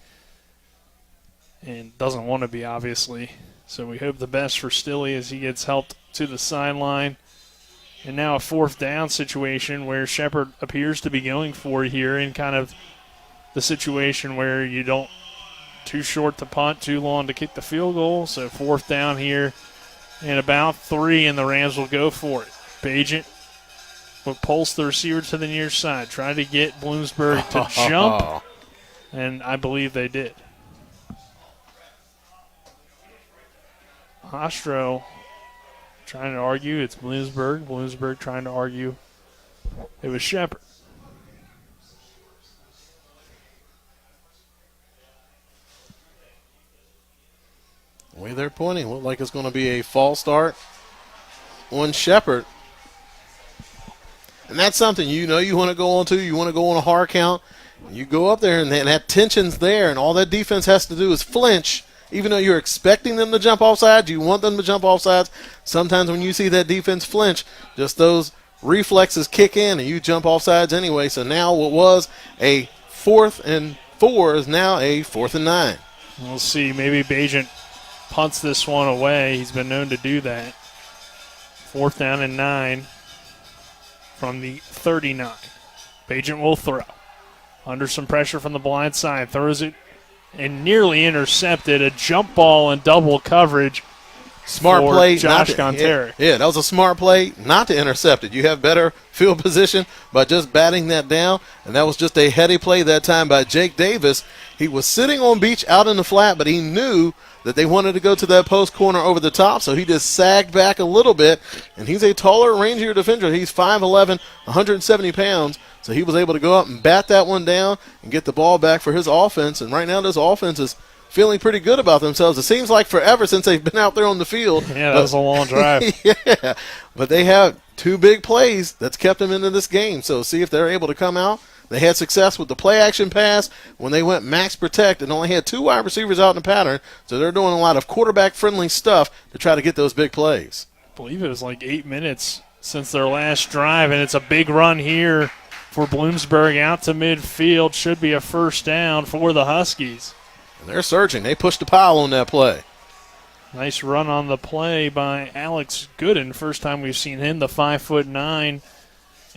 and doesn't want to be, obviously. So we hope the best for Stilley as he gets helped to the sideline. And now a fourth down situation where Shepherd appears to be going for here in kind of the situation where you don't too short to punt, too long to kick the field goal. So fourth down here and about 3, and the Rams will go for it. Bajan will pulse the receiver to the near side, try to get Bloomsburg to jump, and I believe they did. Ostro trying to argue it's Bloomsburg. Bloomsburg trying to argue it was Shepherd. The way they're pointing, look like it's going to be a false start on Shepherd. And that's something you want to go on to. You want to go on a hard count. You go up there, and that tension's there, and all that defense has to do is flinch. Even though you're expecting them to jump off sides, you want them to jump off sides. Sometimes when you see that defense flinch, just those reflexes kick in, and you jump off sides anyway. So now what was a 4th and 4 is now a 4th and 9. We'll see. Maybe Bajan punts this one away. He's been known to do that. 4th down and 9. from the 39. Bagent will throw. Under some pressure from the blind side. Throws it and nearly intercepted. A jump ball and double coverage. Smart for play. Josh Gonteric. Yeah, that was a smart play not to intercept it. You have better field position by just batting that down, and that was just a heady play that time by Jake Davis. He was sitting on Beach out in the flat, but he knew that they wanted to go to that post corner over the top, so he just sagged back a little bit, and he's a taller, rangier defender. He's 5'11", 170 pounds, so he was able to go up and bat that one down and get the ball back for his offense, and right now this offense is feeling pretty good about themselves. It seems like forever since they've been out there on the field. Yeah, that was a long drive. Yeah, but they have two big plays that's kept them into this game, so see if they're able to come out. They had success with the play-action pass when they went max protect and only had 2 wide receivers out in the pattern, so they're doing a lot of quarterback-friendly stuff to try to get those big plays. I believe it was like 8 minutes since their last drive, and it's a big run here for Bloomsburg out to midfield. Should be a first down for the Huskies. And they're surging. They pushed the pile on that play. Nice run on the play by Alex Gooden. First time we've seen him, the 5'9".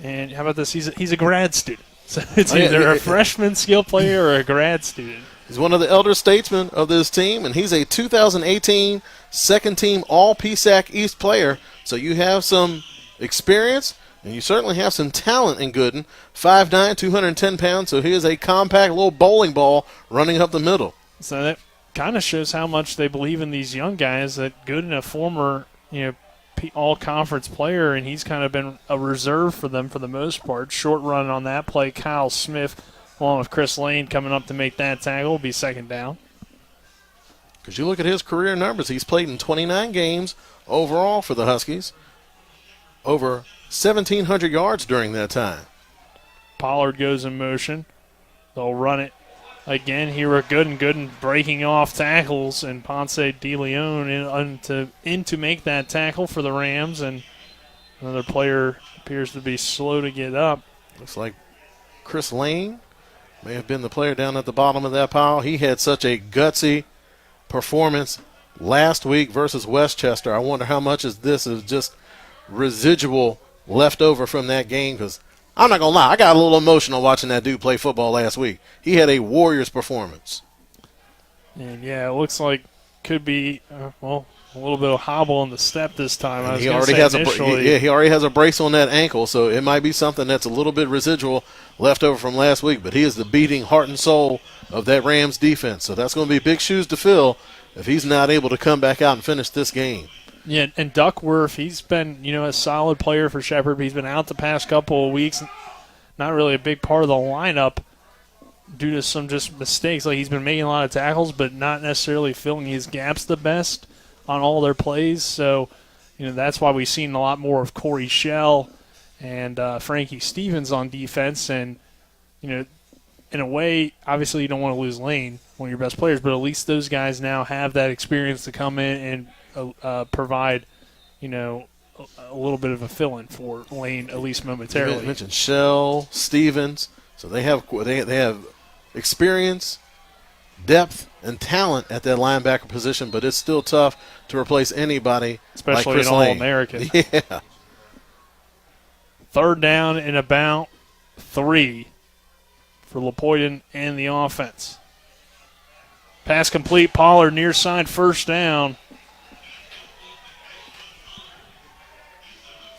And how about this? He's a grad student. So it's either a freshman skill player or a grad student. He's one of the elder statesmen of this team, and he's a 2018 second-team All-PSAC East player. So you have some experience, and you certainly have some talent in Gooden. 5'9", 210 pounds, so he is a compact little bowling ball running up the middle. So that kind of shows how much they believe in these young guys. That Gooden, a former, all-conference player, and he's kind of been a reserve for them for the most part. Short run on that play. Kyle Smith, along with Chris Lane, coming up to make that tackle. Will be second down. Because you look at his career numbers, he's played in 29 games overall for the Huskies. Over 1,700 yards during that time. Pollard goes in motion. They'll run it again here with Gooden breaking off tackles, and Ponce de Leon in to make that tackle for the Rams, and another player appears to be slow to get up. Looks like Chris Lane may have been the player down at the bottom of that pile. He had such a gutsy performance last week versus Westchester. I wonder how much of this is just residual left over from that game, because I'm not going to lie, I got a little emotional watching that dude play football last week. He had a Warriors performance. And, yeah, it looks like could be, a little bit of hobble in the step this time. He already has a brace on that ankle, so it might be something that's a little bit residual left over from last week, but he is the beating heart and soul of that Rams defense. So that's going to be big shoes to fill if he's not able to come back out and finish this game. Yeah, and Duckworth, he's been, a solid player for Shepherd. He's been out the past couple of weeks, not really a big part of the lineup due to some just mistakes. Like, he's been making a lot of tackles, but not necessarily filling his gaps the best on all their plays. So, that's why we've seen a lot more of Corey Shell and Frankie Stevens on defense. And, in a way, obviously you don't want to lose Lane, one of your best players, but at least those guys now have that experience to come in and provide, a little bit of a fill-in for Lane, at least momentarily. You mentioned Shell, Stevens, so they have experience, depth, and talent at that linebacker position, but it's still tough to replace anybody, especially like Chris an Lane. All-American. Yeah. Third down and about 3 for Lepoyden and the offense. Pass complete. Pollard near side, first down.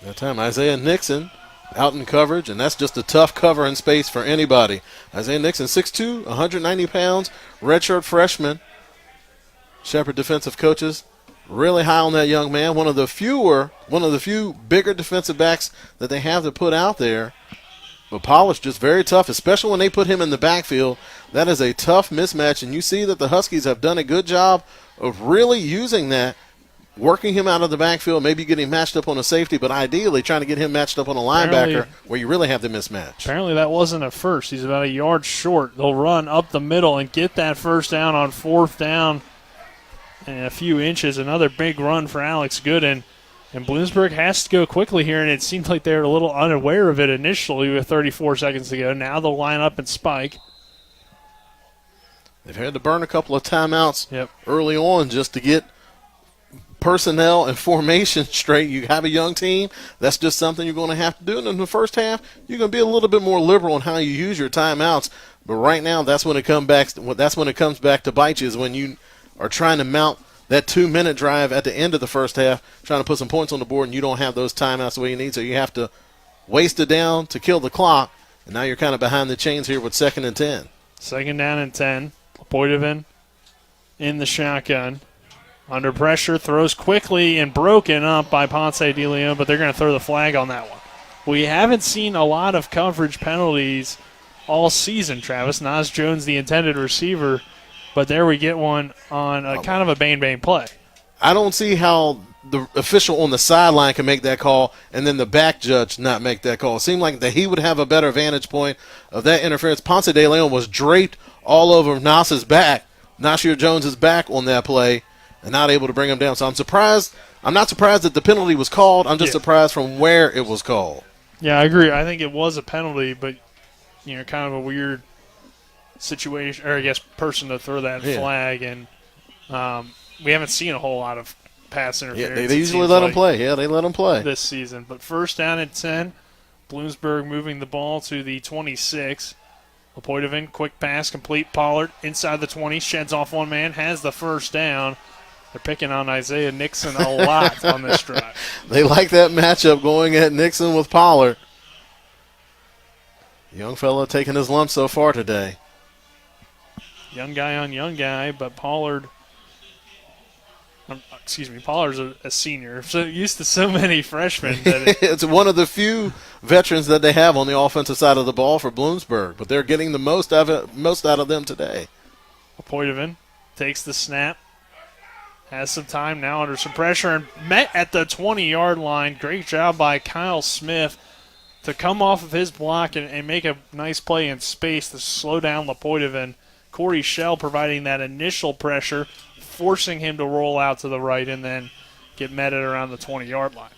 That time, Isaiah Nixon out in coverage, and that's just a tough cover in space for anybody. Feisaiah Nixon, 6'2", 190 pounds, redshirt freshman. Shepherd defensive coaches really high on that young man. One of the few bigger defensive backs that they have to put out there. But Pollard's just very tough, especially when they put him in the backfield. That is a tough mismatch, and you see that the Huskies have done a good job of really using that, working him out of the backfield, maybe getting matched up on a safety, but ideally trying to get him matched up on a linebacker where you really have the mismatch. Apparently that wasn't a first. He's about a yard short. They'll run up the middle and get that first down on fourth down and a few inches. Another big run for Alex Gooden. And Bloomsburg has to go quickly here, and it seemed like they were a little unaware of it initially with 34 seconds to go. Now they'll line up and spike. They've had to burn a couple of timeouts early on just to get personnel and formation straight. You have a young team. That's just something you're going to have to do. And in the first half, you're going to be a little bit more liberal in how you use your timeouts. But right now, that's when it comes back to bite you, is when you are trying to mount that 2-minute drive at the end of the first half, trying to put some points on the board, and you don't have those timeouts the way you need. So you have to waste it down to kill the clock. And now you're kind of behind the chains here with 2nd and 10. 2nd down and 10. Poitevin in the shotgun. Under pressure, throws quickly and broken up by Ponce de Leon, but they're going to throw the flag on that one. We haven't seen a lot of coverage penalties all season, Travis. Nas Jones, the intended receiver, but there we get one on a kind of a bang-bang play. I don't see how the official on the sideline can make that call and then the back judge not make that call. It seemed like that he would have a better vantage point of that interference. Ponce de Leon was draped all over Nas's back, Nasir Jones' back on that play, and not able to bring him down. So I'm surprised. I'm not surprised that the penalty was called. I'm just surprised from where it was called. Yeah, I agree. I think it was a penalty, but kind of a weird situation, or I guess person to throw that flag, and we haven't seen a whole lot of pass interference. Yeah, they usually let them play. Yeah, they let them play this season. But 1st down and 10, Bloomsburg moving the ball to the 26. Poitevin, quick pass, complete. Pollard inside the 20, sheds off one man, has the 1st down. They're picking on Isaiah Nixon a lot on this drive. They like that matchup going at Nixon with Pollard. Young fella taking his lump so far today. Young guy on young guy, but Pollard's a senior, so used to so many freshmen. That it's one of the few veterans that they have on the offensive side of the ball for Bloomsburg, but they're getting the most out of them today. Poitevin takes the snap, has some time now under some pressure, and met at the 20-yard line. Great job by Kyle Smith to come off of his block and make a nice play in space to slow down Poitevin. Corey Shell providing that initial pressure, forcing him to roll out to the right and then get met at around the 20-yard line.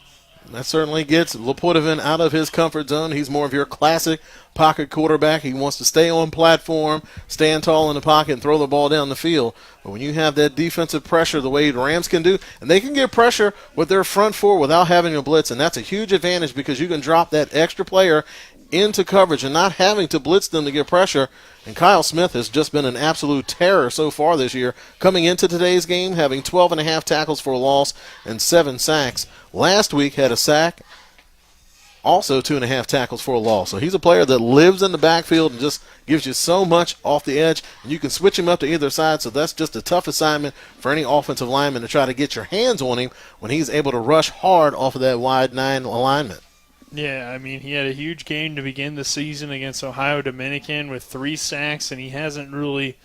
That certainly gets Poitevin out of his comfort zone. He's more of your classic pocket quarterback. He wants to stay on platform, stand tall in the pocket, and throw the ball down the field. But when you have that defensive pressure the way the Rams can do, and they can get pressure with their front four without having a blitz, and that's a huge advantage because you can drop that extra player into coverage and not having to blitz them to get pressure. And Kyle Smith has just been an absolute terror so far this year. Coming into today's game, having 12.5 tackles for a loss and 7 sacks. Last week had a sack, also 2.5 tackles for a loss. So he's a player that lives in the backfield and just gives you so much off the edge. And you can switch him up to either side, so that's just a tough assignment for any offensive lineman to try to get your hands on him when he's able to rush hard off of that wide 9 alignment. Yeah, I mean, he had a huge game to begin the season against Ohio Dominican with 3 sacks, and he hasn't really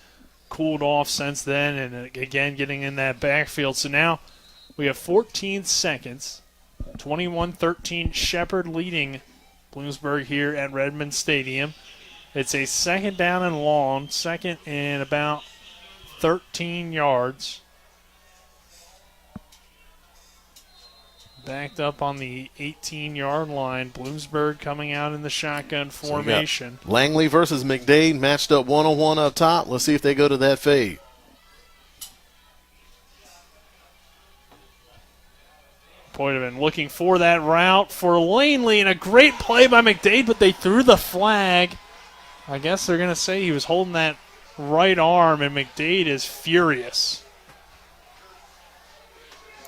cooled off since then, and again getting in that backfield. So now we have 14 seconds, 21-13 Shepherd leading Bloomsburg here at Redmond Stadium. It's a 2nd down and long, 2nd and about 13 yards. Backed up on the 18-yard line. Bloomsburg coming out in the shotgun formation. So Langley versus McDade matched up 1-on-1 up top. Let's see if they go to that fade. Poitevin looking for that route for Langley, and a great play by McDade, but they threw the flag. I guess they're going to say he was holding that right arm, and McDade is furious.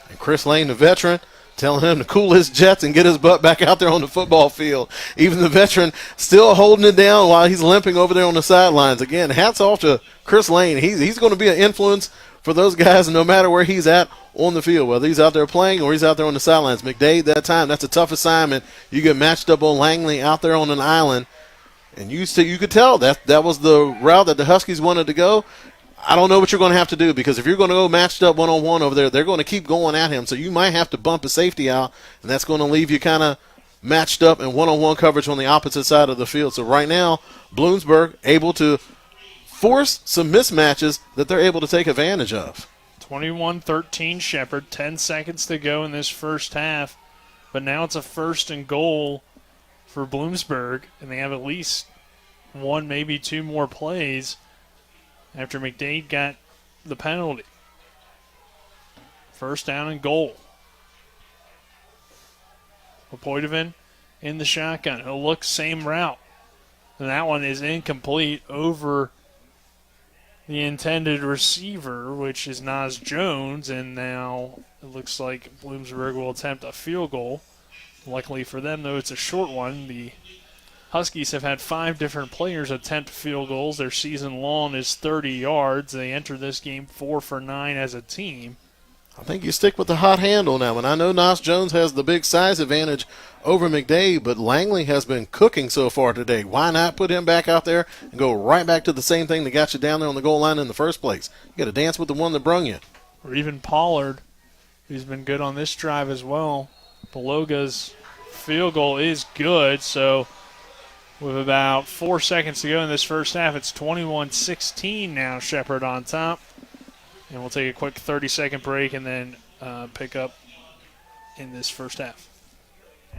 And Chris Lane, the veteran, telling him to cool his jets and get his butt back out there on the football field. Even the veteran still holding it down while he's limping over there on the sidelines. Again, hats off to Chris Lane. He's going to be an influence for those guys no matter where he's at on the field, whether he's out there playing or he's out there on the sidelines. McDade, that time, that's a tough assignment. You get matched up on Langley out there on an island, and you could tell that was the route that the Huskies wanted to go. I don't know what you're going to have to do, because if you're going to go matched up one-on-one over there, they're going to keep going at him. So you might have to bump a safety out, and that's going to leave you kind of matched up in one-on-one coverage on the opposite side of the field. So right now, Bloomsburg able to force some mismatches that they're able to take advantage of. 21-13 Shepherd, 10 seconds to go in this first half. But now it's a 1st and goal for Bloomsburg, and they have at least 1, maybe 2 more plays after McDade got the penalty. First down and goal. Lepoidovin in the shotgun. He'll look same route. And that one is incomplete over the intended receiver, which is Nas Jones. And now it looks like Bloomsburg will attempt a field goal. Luckily for them, though, it's a short one. The Huskies have had 5 different players attempt field goals. Their season long is 30 yards. They enter this game 4 for 9 as a team. I think you stick with the hot handle now. And I know Nas Jones has the big size advantage over McDade, but Langley has been cooking so far today. Why not put him back out there and go right back to the same thing that got you down there on the goal line in the first place? You got to dance with the one that brung you. Or even Pollard, who's been good on this drive as well. Beloga's field goal is good, so with about 4 seconds to go in this first half, it's 21-16 now, Shepherd on top. And we'll take a quick 30-second break and then pick up in this first half.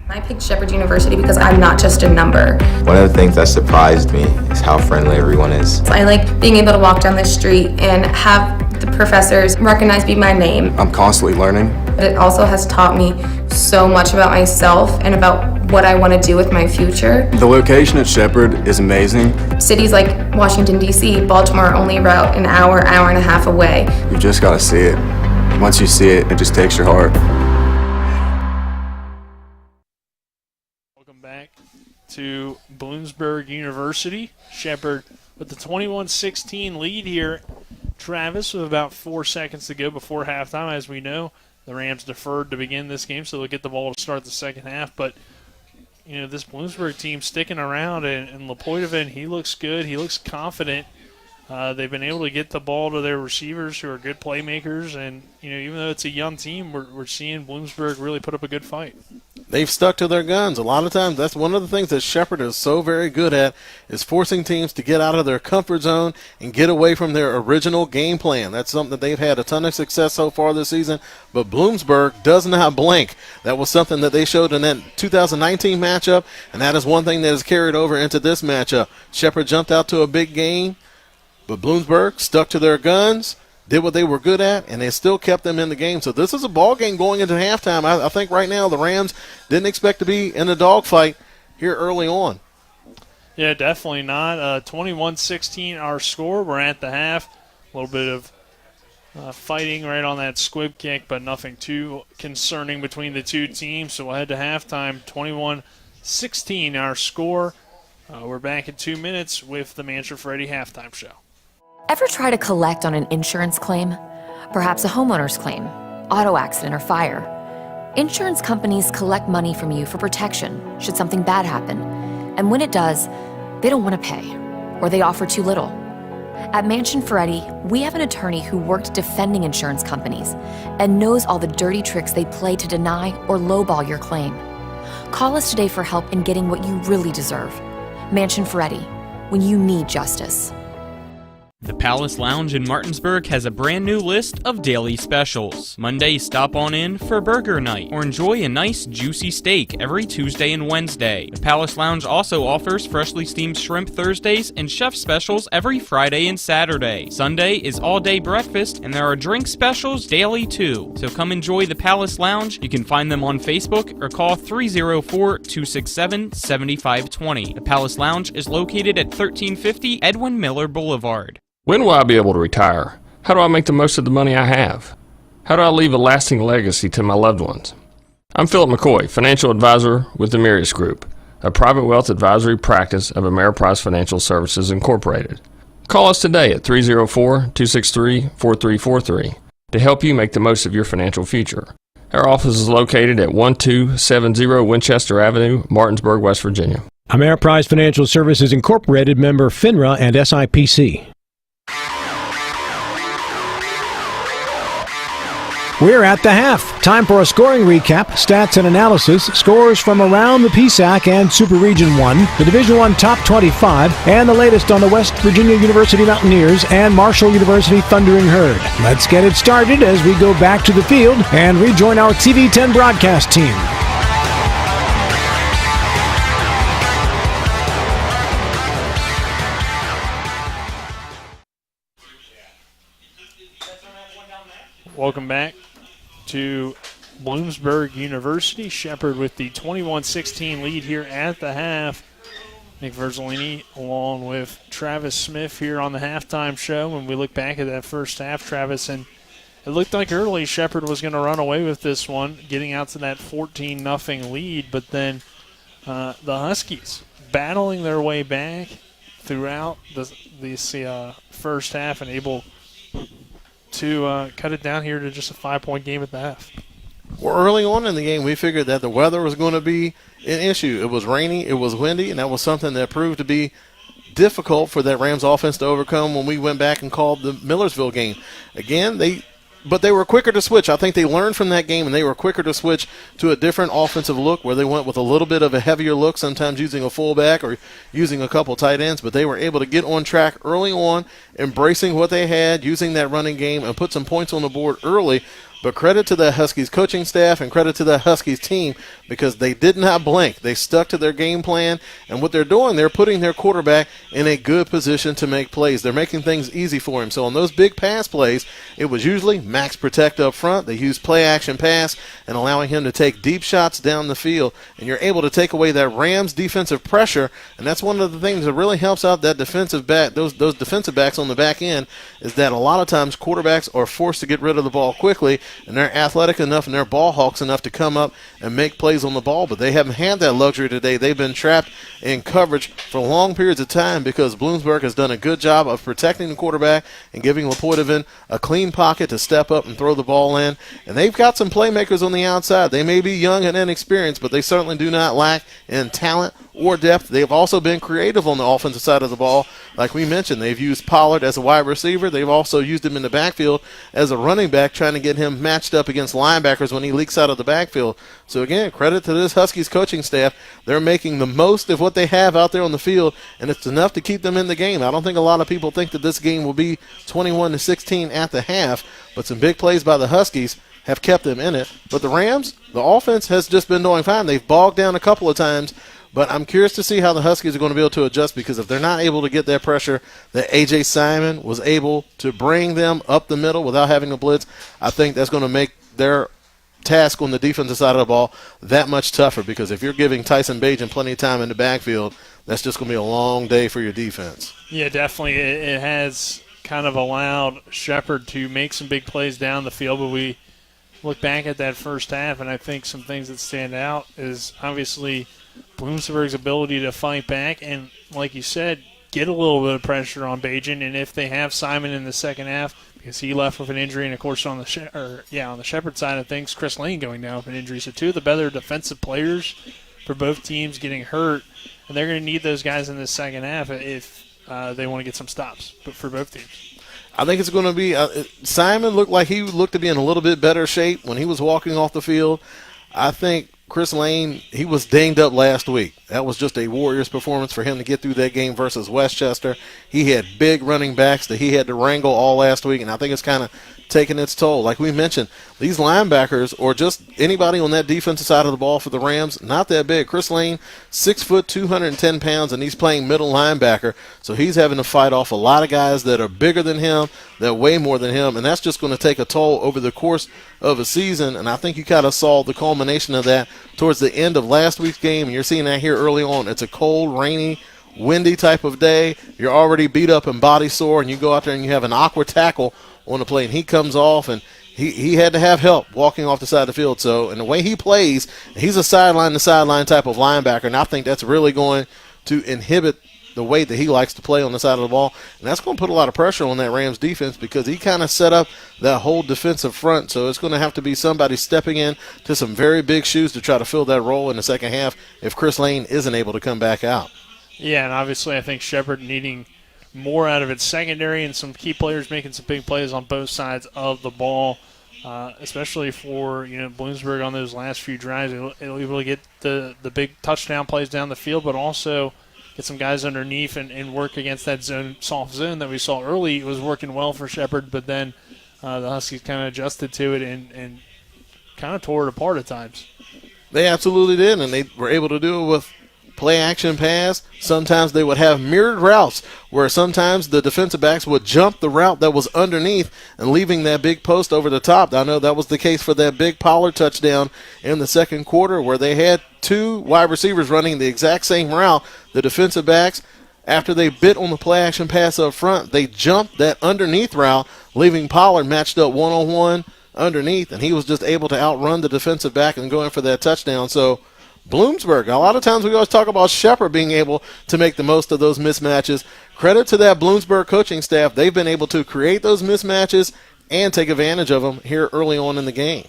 I picked Shepherd University because I'm not just a number. One of the things that surprised me is how friendly everyone is. I like being able to walk down the street and have the professors recognize me by name. I'm constantly learning. But it also has taught me so much about myself and about what I want to do with my future. The location at Shepherd is amazing. Cities like Washington, D.C., Baltimore are only about an hour and a half away. You just got to see it. Once you see it, it just takes your heart. Welcome back to Bloomsburg University. Shepherd with the 21-16 lead here. Travis with about 4 seconds to go before halftime. As we know, the Rams deferred to begin this game, so they'll get the ball to start the second half. But, you know, this Bloomsburg team sticking around, and Lepoidovin, he looks good. He looks confident. They've been able to get the ball to their receivers who are good playmakers. And, you know, even though it's a young team, we're seeing Bloomsburg really put up a good fight. They've stuck to their guns. A lot of times that's one of the things that Shepherd is so very good at, is forcing teams to get out of their comfort zone and get away from their original game plan. That's something that they've had a ton of success so far this season, but Bloomsburg does not blink. That was something that they showed in that 2019 matchup, and that is one thing that has carried over into this matchup. Shepherd jumped out to a big game, but Bloomsburg stuck to their guns, did what they were good at, and they still kept them in the game. So this is a ball game going into halftime. I think right now the Rams didn't expect to be in a dogfight here early on. Yeah, definitely not. 21-16 our score. We're at the half. A little bit of fighting right on that squib kick, but nothing too concerning between the two teams. So we'll head to halftime. 21-16 our score. We're back in 2 minutes with the Mantra Freddy halftime show. Ever try to collect on an insurance claim? Perhaps a homeowner's claim, auto accident, or fire. Insurance companies collect money from you for protection should something bad happen. And when it does, they don't want to pay, or they offer too little. At Mansion Ferretti, we have an attorney who worked defending insurance companies and knows all the dirty tricks they play to deny or lowball your claim. Call us today for help in getting what you really deserve. Mansion Ferretti, when you need justice. The Palace Lounge in Martinsburg has a brand new list of daily specials. Monday, stop on in for burger night or enjoy a nice juicy steak every Tuesday and Wednesday. The Palace Lounge also offers freshly steamed shrimp Thursdays and chef specials every Friday and Saturday. Sunday is all-day breakfast and there are drink specials daily too. So come enjoy the Palace Lounge. You can find them on Facebook or call 304-267-7520. The Palace Lounge is located at 1350 Edwin Miller Boulevard. When will I be able to retire? How do I make the most of the money I have? How do I leave a lasting legacy to my loved ones? I'm Philip McCoy, financial advisor with the Mirius Group, a private wealth advisory practice of Ameriprise Financial Services Incorporated. Call us today at 304-263-4343 to help you make the most of your financial future. Our office is located at 1270 Winchester Avenue, Martinsburg, West Virginia. Ameriprise Financial Services Incorporated, member FINRA and SIPC. We're at the half. Time for a scoring recap, stats and analysis, scores from around the PSAC and Super Region 1, the Division I Top 25, and the latest on the West Virginia University Mountaineers and Marshall University Thundering Herd. Let's get it started as we go back to the field and rejoin our TV10 broadcast team. Welcome back to Bloomsburg University. Shepherd with the 21-16 lead here at the half. Nick Verzolini along with Travis Smith here on the halftime show. When we look back at that first half, Travis, and it looked like early Shepherd was going to run away with this one, getting out to that 14-0 lead, but then the Huskies battling their way back throughout this first half and able to cut it down here to just a 5-point game at the half. Well, early on in the game, we figured that the weather was going to be an issue. It was rainy, it was windy, and that was something that proved to be difficult for that Rams offense to overcome when we went back and called the Millersville game. Again, but they were quicker to switch. I think they learned from that game, and they were quicker to switch to a different offensive look where they went with a little bit of a heavier look, sometimes using a fullback or using a couple tight ends, but they were able to get on track early on, embracing what they had, using that running game, and put some points on the board early. But credit to the Huskies coaching staff and credit to the Huskies team because they did not blink. They stuck to their game plan, and what they're doing, they're putting their quarterback in a good position to make plays. They're making things easy for him. So on those big pass plays, it was usually max protect up front. They used play-action pass and allowing him to take deep shots down the field, and you're able to take away that Rams defensive pressure, and that's one of the things that really helps out that defensive back, those defensive backs on the back end, is that a lot of times quarterbacks are forced to get rid of the ball quickly, and they're athletic enough and they're ball hawks enough to come up and make plays on the ball, but they haven't had that luxury today. They've been trapped in coverage for long periods of time because Bloomsburg has done a good job of protecting the quarterback and giving Lepoitovin a clean pocket to step up and throw the ball in. And they've got some playmakers on the outside. They may be young and inexperienced, but they certainly do not lack in talent or depth. They've also been creative on the offensive side of the ball. Like we mentioned, they've used Pollard as a wide receiver. They've also used him in the backfield as a running back, trying to get him matched up against linebackers when he leaks out of the backfield. So again, credit to this Huskies coaching staff. They're making the most of what they have out there on the field, and it's enough to keep them in the game. I don't think a lot of people think that this game will be 21-16 at the half, but some big plays by the Huskies have kept them in it. But the Rams, the offense has just been doing fine. They've bogged down a couple of times, but I'm curious to see how the Huskies are going to be able to adjust, because if they're not able to get that pressure that A.J. Simon was able to bring them up the middle without having to blitz, I think that's going to make their task on the defensive side of the ball that much tougher, because if you're giving Tyson Bajan plenty of time in the backfield, that's just going to be a long day for your defense. Yeah, definitely. It has kind of allowed Shepherd to make some big plays down the field, but we look back at that first half, and I think some things that stand out is obviously Bloomsburg's ability to fight back and, like you said, get a little bit of pressure on Bajan. And if they have Simon in the second half, because he left with an injury, and of course on the Shepherd side of things, Chris Lane going down with an injury. So two of the better defensive players for both teams getting hurt, and they're going to need those guys in the second half if they want to get some stops. But for both teams, I think it's going to be Simon looked to be in a little bit better shape when he was walking off the field. I think Chris Lane, he was dinged up last week. That was just a Warriors performance for him to get through that game versus Westchester. He had big running backs that he had to wrangle all last week, and I think it's kind of taking its toll. Like we mentioned, these linebackers or just anybody on that defensive side of the ball for the Rams, not that big. Chris Lane, 6 foot, 210 pounds, and he's playing middle linebacker, so he's having to fight off a lot of guys that are bigger than him, that weigh more than him, and that's just going to take a toll over the course of a season, and I think you kind of saw the culmination of that towards the end of last week's game, and you're seeing that here early on. It's a cold, rainy, windy type of day. You're already beat up and body sore, and you go out there and you have an awkward tackle on the play, and he comes off, and he had to have help walking off the side of the field. So, and the way he plays, he's a sideline-to-sideline type of linebacker, and I think that's really going to inhibit the way that he likes to play on the side of the ball, and that's going to put a lot of pressure on that Rams defense because he kind of set up that whole defensive front. So it's going to have to be somebody stepping in to some very big shoes to try to fill that role in the second half if Chris Lane isn't able to come back out. Yeah, and obviously I think Shepherd needing more out of its secondary and some key players making some big plays on both sides of the ball, especially for Bloomsburg on those last few drives. It'll able to get the big touchdown plays down the field, but also get some guys underneath and work against that soft zone that we saw early. It was working well for Shepherd, but then the Huskies kind of adjusted to it and kind of tore it apart at times. They absolutely did, and they were able to do it with play action pass. Sometimes they would have mirrored routes where sometimes the defensive backs would jump the route that was underneath and leaving that big post over the top. I know that was the case for that big Pollard touchdown in the second quarter where they had two wide receivers running the exact same route. The defensive backs, after they bit on the play action pass up front, they jumped that underneath route, leaving Pollard matched up one-on-one underneath, and he was just able to outrun the defensive back and go in for that touchdown. So Bloomsburg, a lot of times we always talk about Shepherd being able to make the most of those mismatches. Credit to that Bloomsburg coaching staff. They've been able to create those mismatches and take advantage of them here early on in the game.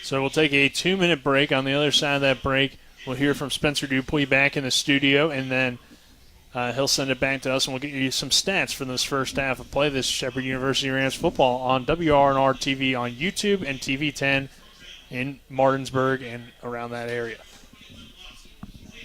So we'll take a 2-minute break. On the other side of that break, we'll hear from Spencer Dupuis back in the studio, and then he'll send it back to us, and we'll get you some stats for this first half of play. This Shepherd University Rams football on WRNR TV on YouTube and TV 10 in Martinsburg and around that area.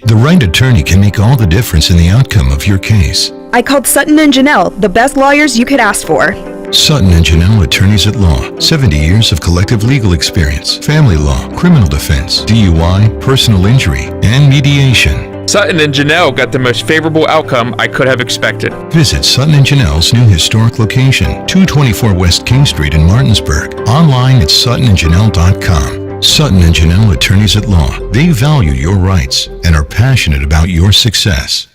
The right attorney can make all the difference in the outcome of your case. I called Sutton and Janelle, the best lawyers you could ask for. Sutton and Janelle Attorneys at Law. 70 years of collective legal experience. Family law, criminal defense, DUI, personal injury, and mediation. Sutton and Janelle got the most favorable outcome I could have expected. Visit Sutton and Janelle's new historic location, 224 West King Street in Martinsburg. Online at suttonandjanelle.com. Sutton and Janelle Attorneys at Law. They value your rights and are passionate about your success.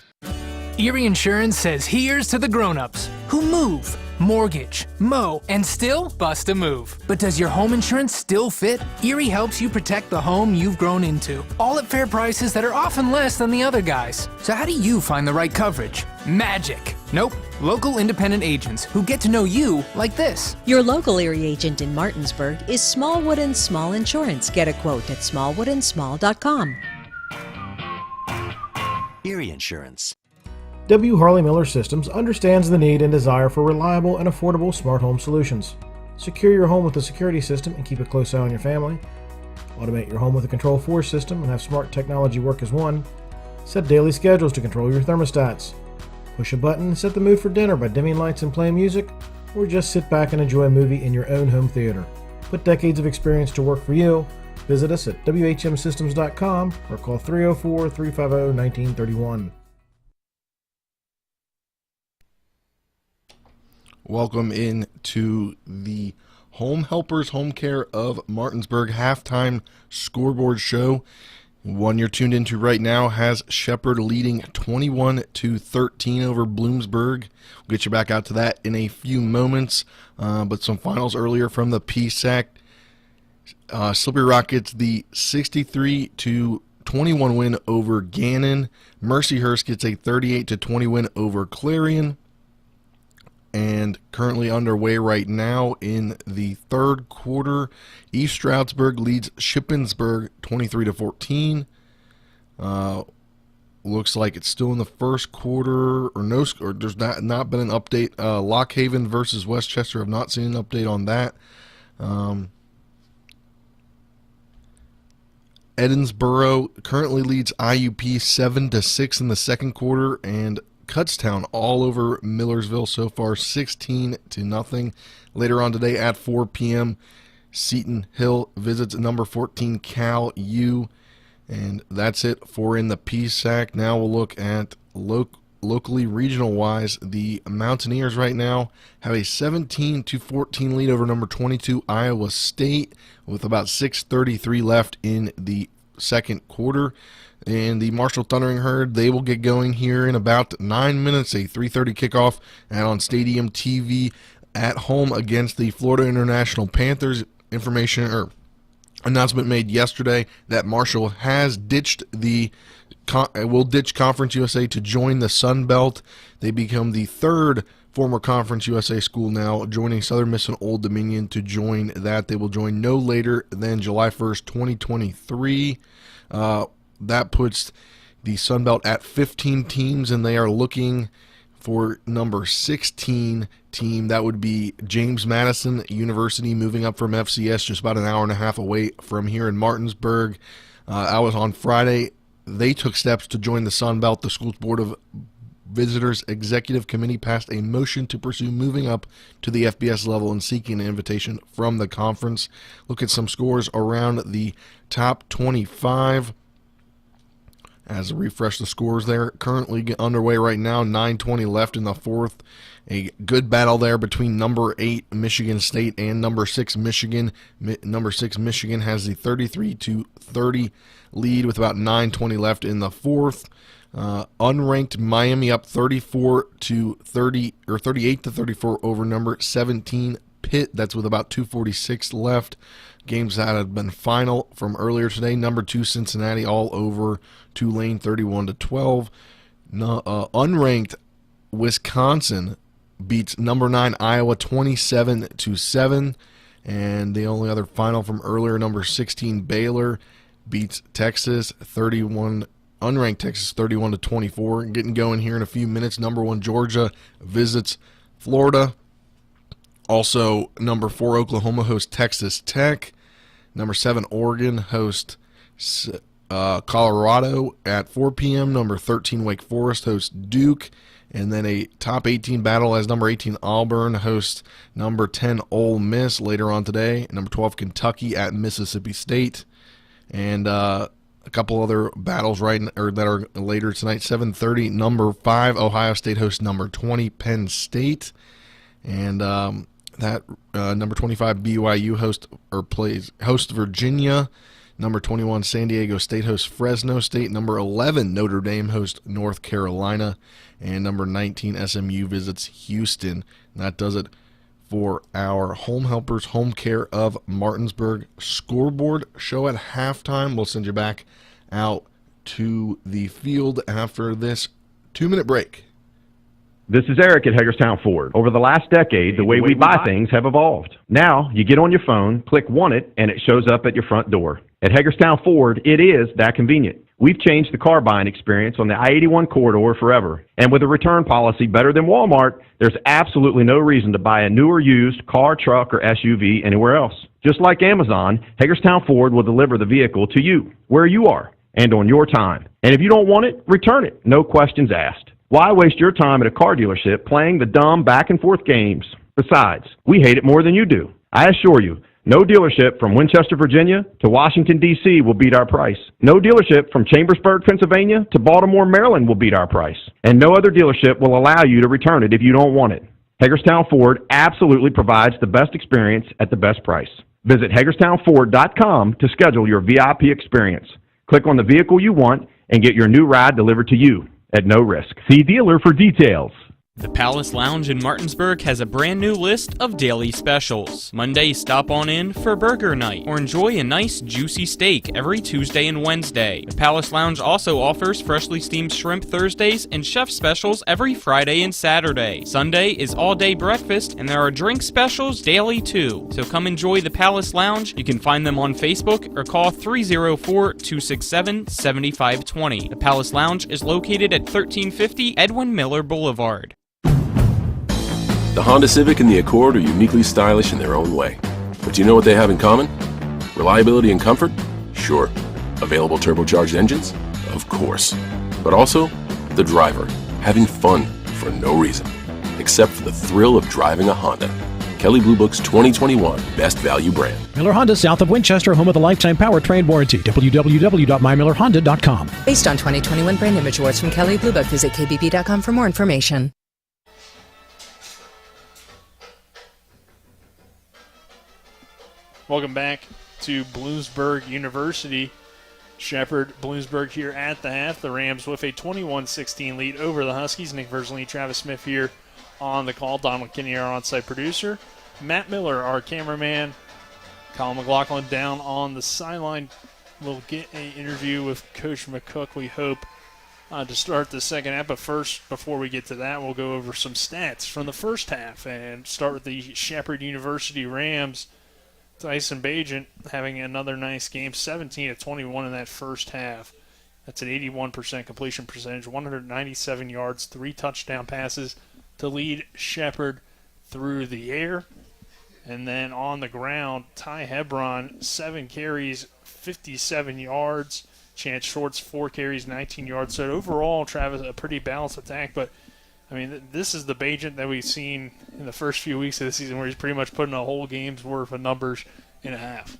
Erie Insurance says here's to the grown-ups who move, mortgage, mow, and still bust a move. But does your home insurance still fit? Erie helps you protect the home you've grown into, all at fair prices that are often less than the other guys. So how do you find the right coverage? Magic. Nope. Local independent agents who get to know you like this. Your local Erie agent in Martinsburg is Smallwood & Small Insurance. Get a quote at smallwoodandsmall.com. Erie Insurance. W. Harley Miller Systems understands the need and desire for reliable and affordable smart home solutions. Secure your home with a security system and keep a close eye on your family. Automate your home with a Control4 system and have smart technology work as one. Set daily schedules to control your thermostats. Push a button and set the mood for dinner by dimming lights and playing music, or just sit back and enjoy a movie in your own home theater. Put decades of experience to work for you. Visit us at whmsystems.com or call 304-350-1931. Welcome in to the Home Helpers Home Care of Martinsburg halftime scoreboard show. One you're tuned into right now has Shepherd leading 21-13 over Bloomsburg. We'll get you back out to that in a few moments. But some finals earlier from the PSAC. Slippery Rock gets the 63-21 win over Gannon. Mercyhurst gets a 38-20 win over Clarion. And currently underway right now in the third quarter, East Stroudsburg leads Shippensburg 23-14. Looks like it's still in the first quarter, or there's not been an update. Lock Haven versus Westchester, have not seen an update on that. Edensboro currently leads IUP 7-6 in the second quarter, and Kutztown all over Millersville so far, 16-0. Later on today at 4 p.m., Seton Hill visits number 14 Cal U, and that's it for in the PSAC. Now we'll look at locally regional-wise. The Mountaineers right now have a 17-14 lead over number 22 Iowa State with about 6:33 left in the second quarter. And the Marshall Thundering Herd, they will get going here in about 9 minutes, a 3:30 kickoff and on Stadium TV at home against the Florida International Panthers. Announcement made yesterday that Marshall has will ditch Conference USA to join the Sun Belt. They become the third former Conference USA school now, joining Southern Miss and Old Dominion to join that. They will join no later than July 1st, 2023. That puts the Sun Belt at 15 teams, and they are looking for number 16 team. That would be James Madison University, moving up from FCS, just about an hour and a half away from here in Martinsburg. I was on Friday. They took steps to join the Sun Belt. The school's Board of Visitors Executive Committee passed a motion to pursue moving up to the FBS level and seeking an invitation from the conference. Look at some scores around the top 25. as I refresh the scores there. Currently underway right now, 9:20 left in the fourth. A good battle there between number 8 Michigan State and number 6 Michigan. Number 6 Michigan has the 33-30 lead with about 9:20 left in the fourth. Unranked Miami up 34-30 or 38-34 over number 17 Pitt. That's with about 2:46 left. Games that had been final from earlier today. Number 2 Cincinnati all over Tulane 31-12. Unranked Wisconsin beats number 9 Iowa 27-7. And the only other final from earlier, number 16 Baylor beats Texas 31. Unranked Texas 31-24. Getting going here in a few minutes. Number 1 Georgia visits Florida. Also, number 4 Oklahoma hosts Texas Tech. Number 7 Oregon hosts Colorado at 4 p.m. Number 13 Wake Forest hosts Duke. And then a top 18 battle as number 18 Auburn hosts number 10 Ole Miss later on today. Number 12 Kentucky at Mississippi State. And a couple other battles that are later tonight. 7:30 number 5 Ohio State hosts number 20 Penn State. And that number 25 BYU hosts Virginia. Number 21 San Diego State hosts Fresno State. Number 11 Notre Dame hosts North Carolina. And number 19 SMU visits Houston. And that does it for our Home Helpers Home Care of Martinsburg scoreboard show at halftime. We'll send you back out to the field after this 2-minute break. This is Eric at Hagerstown Ford. Over the last decade, the way we buy things have evolved. Now, you get on your phone, click Want It, and it shows up at your front door. At Hagerstown Ford, it is that convenient. We've changed the car buying experience on the I-81 corridor forever. And with a return policy better than Walmart, there's absolutely no reason to buy a new or used car, truck, or SUV anywhere else. Just like Amazon, Hagerstown Ford will deliver the vehicle to you, where you are, and on your time. And if you don't want it, return it. No questions asked. Why waste your time at a car dealership playing the dumb back-and-forth games? Besides, we hate it more than you do. I assure you, no dealership from Winchester, Virginia to Washington, D.C. will beat our price. No dealership from Chambersburg, Pennsylvania to Baltimore, Maryland will beat our price. And no other dealership will allow you to return it if you don't want it. Hagerstown Ford absolutely provides the best experience at the best price. Visit HagerstownFord.com to schedule your VIP experience. Click on the vehicle you want and get your new ride delivered to you at no risk. See dealer for details. The Palace Lounge in Martinsburg has a brand new list of daily specials. Monday, stop on in for burger night or enjoy a nice juicy steak every Tuesday and Wednesday. The Palace Lounge also offers freshly steamed shrimp Thursdays and chef specials every Friday and Saturday. Sunday is all-day breakfast and there are drink specials daily too. So come enjoy the Palace Lounge. You can find them on Facebook or call 304-267-7520. The Palace Lounge is located at 1350 Edwin Miller Boulevard. The Honda Civic and the Accord are uniquely stylish in their own way. But do you know what they have in common? Reliability and comfort? Sure. Available turbocharged engines? Of course. But also, the driver, having fun for no reason, except for the thrill of driving a Honda. Kelley Blue Book's 2021 Best Value Brand. Miller Honda, south of Winchester, home of the lifetime powertrain warranty. www.mymillerhonda.com. Based on 2021 brand image awards from Kelley Blue Book, visit kbb.com for more information. Welcome back to Bloomsburg University. Shepherd, Bloomsburg here at the half. The Rams with a 21-16 lead over the Huskies. Nick Versley, Travis Smith here on the call. Don McKinney, our on-site producer. Matt Miller, our cameraman. Colin McLaughlin down on the sideline. We'll get an interview with Coach McCook, we hope, to start the second half. But first, before we get to that, we'll go over some stats from the first half and start with the Shepherd University Rams. Tyson Bagent having another nice game, 17 of 21 in that first half. That's an 81% completion percentage, 197 yards, 3 touchdown passes to lead Shepherd through the air. And then on the ground, Ty Hebron, 7 carries, 57 yards. Chance Shorts, 4 carries, 19 yards. So overall, Travis, a pretty balanced attack. But, I mean, this is the Bagent that we've seen in the first few weeks of the season where he's pretty much putting a whole game's worth of numbers in a half.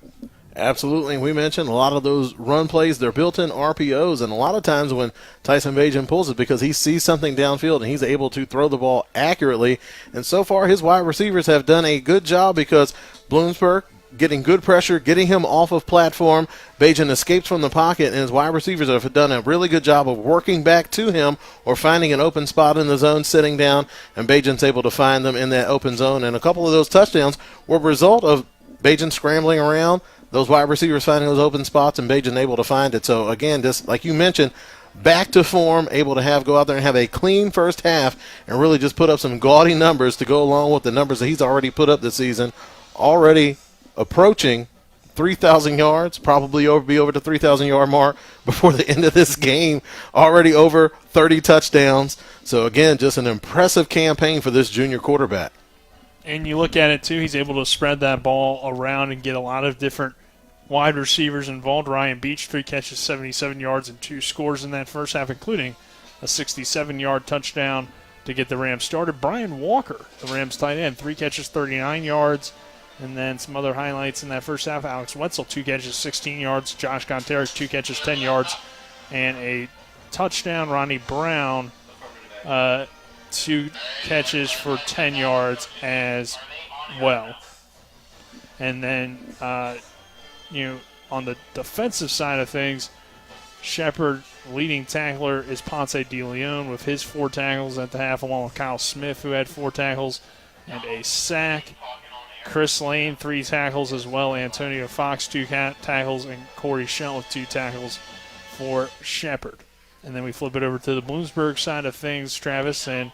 Absolutely. We mentioned a lot of those run plays, they're built-in RPOs, and a lot of times when Tyson Bajan pulls it because he sees something downfield and he's able to throw the ball accurately. And so far his wide receivers have done a good job because Bloomsburg getting good pressure, getting him off of platform. Bajan escapes from the pocket, and his wide receivers have done a really good job of working back to him or finding an open spot in the zone, sitting down, and Bajan's able to find them in that open zone. And a couple of those touchdowns were a result of Bajan scrambling around, those wide receivers finding those open spots, and Bajan able to find it. So, again, just like you mentioned, back to form, able to go out there and have a clean first half and really just put up some gaudy numbers to go along with the numbers that he's already put up this season. Already approaching 3,000 yards, probably be over the 3,000-yard mark before the end of this game, already over 30 touchdowns. So, again, just an impressive campaign for this junior quarterback. And you look at it, too, he's able to spread that ball around and get a lot of different wide receivers involved. Ryan Beach, 3 catches, 77 yards, and 2 scores in that first half, including a 67-yard touchdown to get the Rams started. Brian Walker, the Rams tight end, 3 catches, 39 yards, and then some other highlights in that first half. Alex Wetzel, 2 catches, 16 yards. Josh Gontaris, 2 catches, 10 yards, and a touchdown. Ronnie Brown, 2 catches for 10 yards as well. And then, on the defensive side of things, Shepherd leading tackler is Ponce de Leon with his 4 tackles at the half, along with Kyle Smith, who had 4 tackles and a sack. Chris Lane, 3 tackles as well. Antonio Fox, 2 tackles, and Corey Shell with 2 tackles for Shepherd. And then we flip it over to the Bloomsburg side of things, Travis, and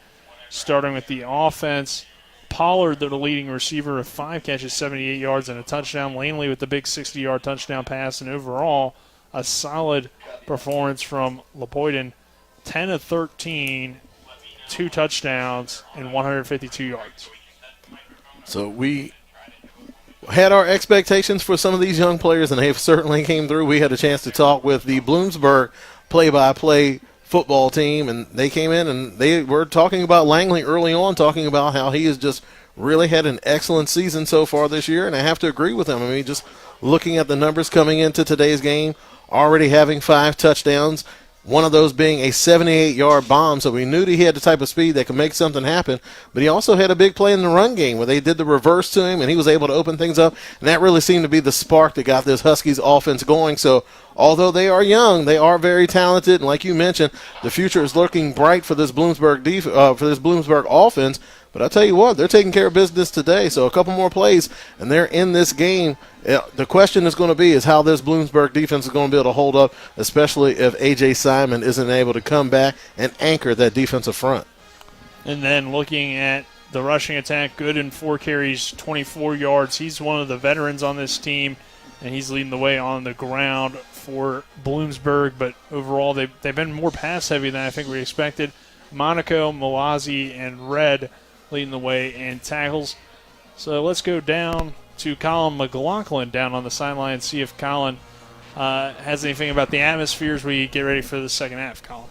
starting with the offense, Pollard, the leading receiver, with 5 catches, 78 yards, and a touchdown. Langley with the big 60-yard touchdown pass, and overall a solid performance from Lepoiden, 10 of 13, 2 touchdowns, and 152 yards. So we had our expectations for some of these young players, and they certainly came through. We had a chance to talk with the Bloomsburg play-by-play football team, and they came in and they were talking about Langley early on, talking about how he has just really had an excellent season so far this year, and I have to agree with him. I mean, just looking at the numbers coming into today's game, already having 5 touchdowns, one of those being a 78-yard bomb, so we knew that he had the type of speed that could make something happen. But he also had a big play in the run game where they did the reverse to him, and he was able to open things up, and that really seemed to be the spark that got this Huskies offense going. So although they are young, they are very talented, and like you mentioned, the future is looking bright for this Bloomsburg offense. But I'll tell you what, they're taking care of business today. So a couple more plays, and they're in this game. The question is going to be is how this Bloomsburg defense is going to be able to hold up, especially if A.J. Simon isn't able to come back and anchor that defensive front. And then looking at the rushing attack, Gooden, 4 carries, 24 yards. He's one of the veterans on this team, and he's leading the way on the ground for Bloomsburg. But overall, they've been more pass-heavy than I think we expected. Monaco, Malazi, and Red leading the way in tackles. So let's go down to Colin McLaughlin down on the sideline and see if Colin has anything about the atmosphere as we get ready for the second half. Colin.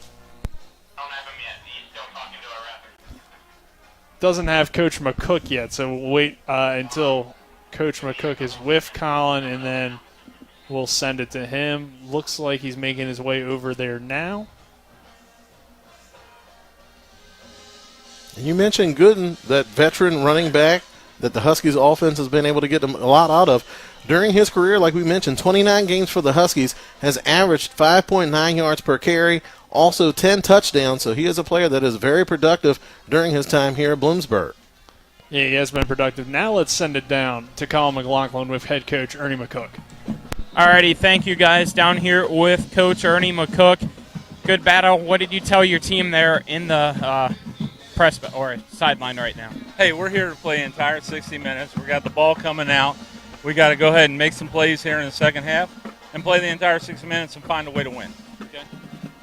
Doesn't have Coach McCook yet, so we'll wait until Coach McCook is with Colin, and then we'll send it to him. Looks like he's making his way over there now. You mentioned Gooden, that veteran running back that the Huskies offense has been able to get them a lot out of. During his career, like we mentioned, 29 games for the Huskies, has averaged 5.9 yards per carry, also 10 touchdowns. So he is a player that is very productive during his time here at Bloomsburg. Yeah, he has been productive. Now let's send it down to Colin McLaughlin with head coach Ernie McCook. Alrighty, thank you guys. Down here with Coach Ernie McCook. Good battle. What did you tell your team there in the press or sideline right now? Hey, we're here to play the entire 60 minutes. We got the ball coming out. We got to go ahead and make some plays here in the second half and play the entire 60 minutes and find a way to win. Okay.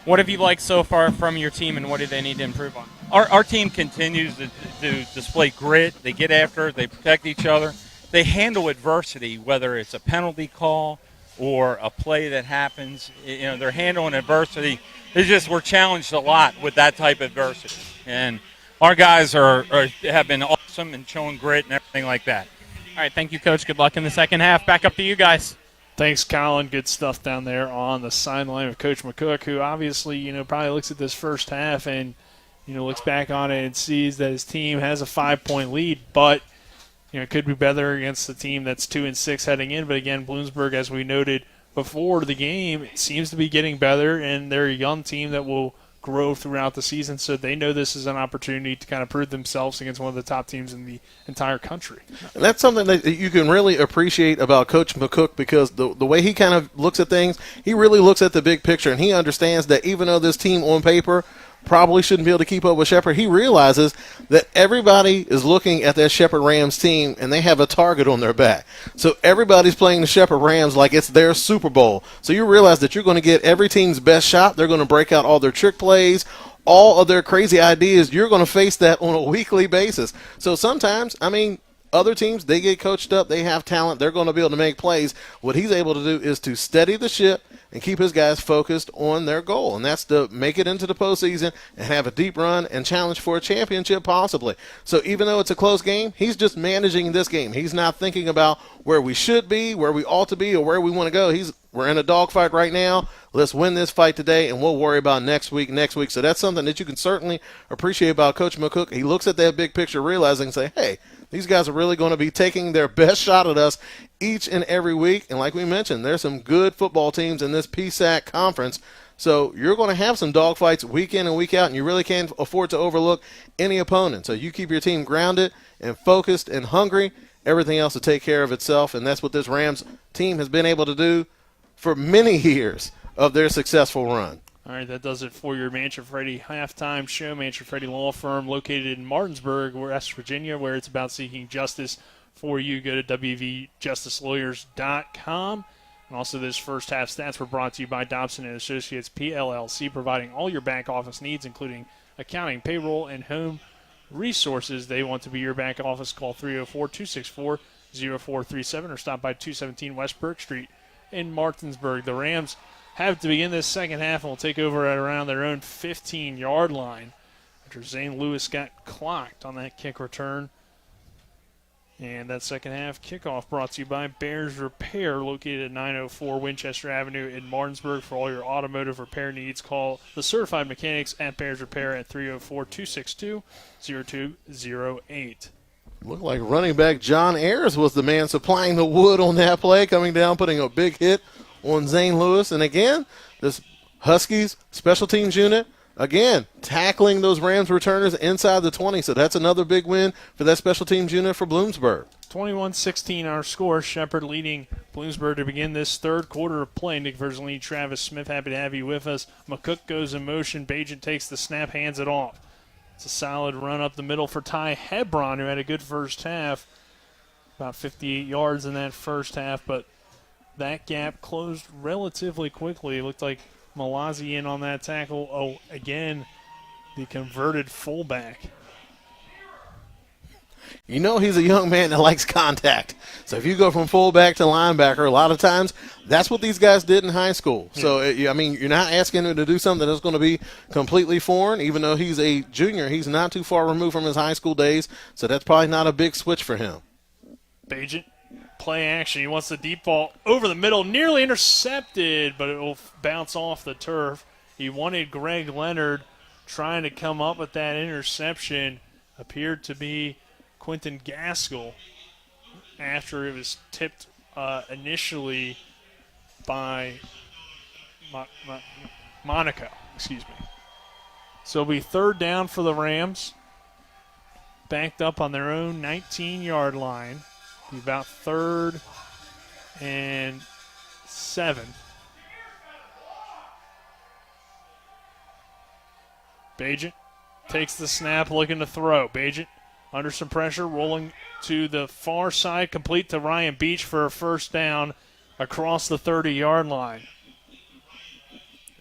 What have you liked so far from your team, and what do they need to improve on? Our team continues to display grit. They get after it. They protect each other. They handle adversity, whether it's a penalty call or a play that happens. You know, they're handling adversity. It's just we're challenged a lot with that type of adversity. And our guys have been awesome and showing grit and everything like that. All right, thank you, Coach. Good luck in the second half. Back up to you guys. Thanks, Colin. Good stuff down there on the sideline of Coach McCook, who obviously, probably looks at this first half and, looks back on it and sees that his team has a 5-point lead, but, it could be better against the team that's 2-6 heading in. But again, Bloomsburg, as we noted before the game, seems to be getting better, and they're a young team that will grow throughout the season, so they know this is an opportunity to kind of prove themselves against one of the top teams in the entire country. And that's something that you can really appreciate about Coach McCook, because the way he kind of looks at things, he really looks at the big picture, and he understands that even though this team on paper probably shouldn't be able to keep up with Shepherd, he realizes that everybody is looking at that Shepherd Rams team and they have a target on their back. So everybody's playing the Shepherd Rams like it's their Super Bowl. So you realize that you're going to get every team's best shot. They're going to break out all their trick plays, all of their crazy ideas. You're going to face that on a weekly basis. So sometimes, other teams, they get coached up, they have talent, they're going to be able to make plays. What he's able to do is to steady the ship and keep his guys focused on their goal, and that's to make it into the postseason and have a deep run and challenge for a championship possibly. So even though it's a close game, he's just managing this game. He's not thinking about where we should be, where we ought to be, or where we want to go. We're in a dogfight right now. Let's win this fight today, and we'll worry about next week. So that's something that you can certainly appreciate about Coach McCook. He looks at that big picture, realizing, say, hey, these guys are really going to be taking their best shot at us each and every week. And like we mentioned, there's some good football teams in this PSAC conference. So you're going to have some dogfights week in and week out, and you really can't afford to overlook any opponent. So you keep your team grounded and focused and hungry. Everything else will take care of itself, and that's what this Rams team has been able to do for many years of their successful run. All right, that does it for your Manchester-Freddie halftime show. Manchester-Freddie Law Firm, located in Martinsburg, West Virginia, where it's about seeking justice for you. Go to wvjusticelawyers.com. And also, this first half stats were brought to you by Dobson & Associates, PLLC, providing all your back office needs, including accounting, payroll, and home resources. They want to be your back office. Call 304-264-0437 or stop by 217 West Burke Street in Martinsburg. The Rams have to begin this second half and will take over at around their own 15-yard line after Zane Lewis got clocked on that kick return. And that second half kickoff brought to you by Bears Repair, located at 904 Winchester Avenue in Martinsburg. For all your automotive repair needs, call the certified mechanics at Bears Repair at 304-262-0208. Looked like running back John Ayers was the man supplying the wood on that play, coming down, putting a big hit on Zane Lewis. And again, this Huskies special teams unit, again, tackling those Rams returners inside the 20. So that's another big win for that special teams unit for Bloomsburg. 21-16 our score. Shepherd leading Bloomsburg to begin this third quarter of play. Nick Verzolini, Travis Smith, happy to have you with us. McCook goes in motion. Bajan takes the snap, hands it off. It's a solid run up the middle for Ty Hebron, who had a good first half. About 58 yards in that first half, but that gap closed relatively quickly. It looked like Malazi in on that tackle. Oh, again, the converted fullback. You know he's a young man that likes contact. So if you go from fullback to linebacker, a lot of times that's what these guys did in high school. Yeah. So, you're not asking him to do something that's going to be completely foreign. Even though he's a junior, he's not too far removed from his high school days, so that's probably not a big switch for him. Bajan, play action. He wants the deep ball over the middle, nearly intercepted, but it will bounce off the turf. He wanted Greg Leonard trying to come up with that interception. Appeared to be Quentin Gaskell after it was tipped initially by Monaco. Excuse me. So it'll be third down for the Rams. Backed up on their own 19-yard line. Be about 3rd and 7. Bajan takes the snap, looking to throw. Bajan under some pressure, rolling to the far side, complete to Ryan Beach for a first down across the 30-yard line.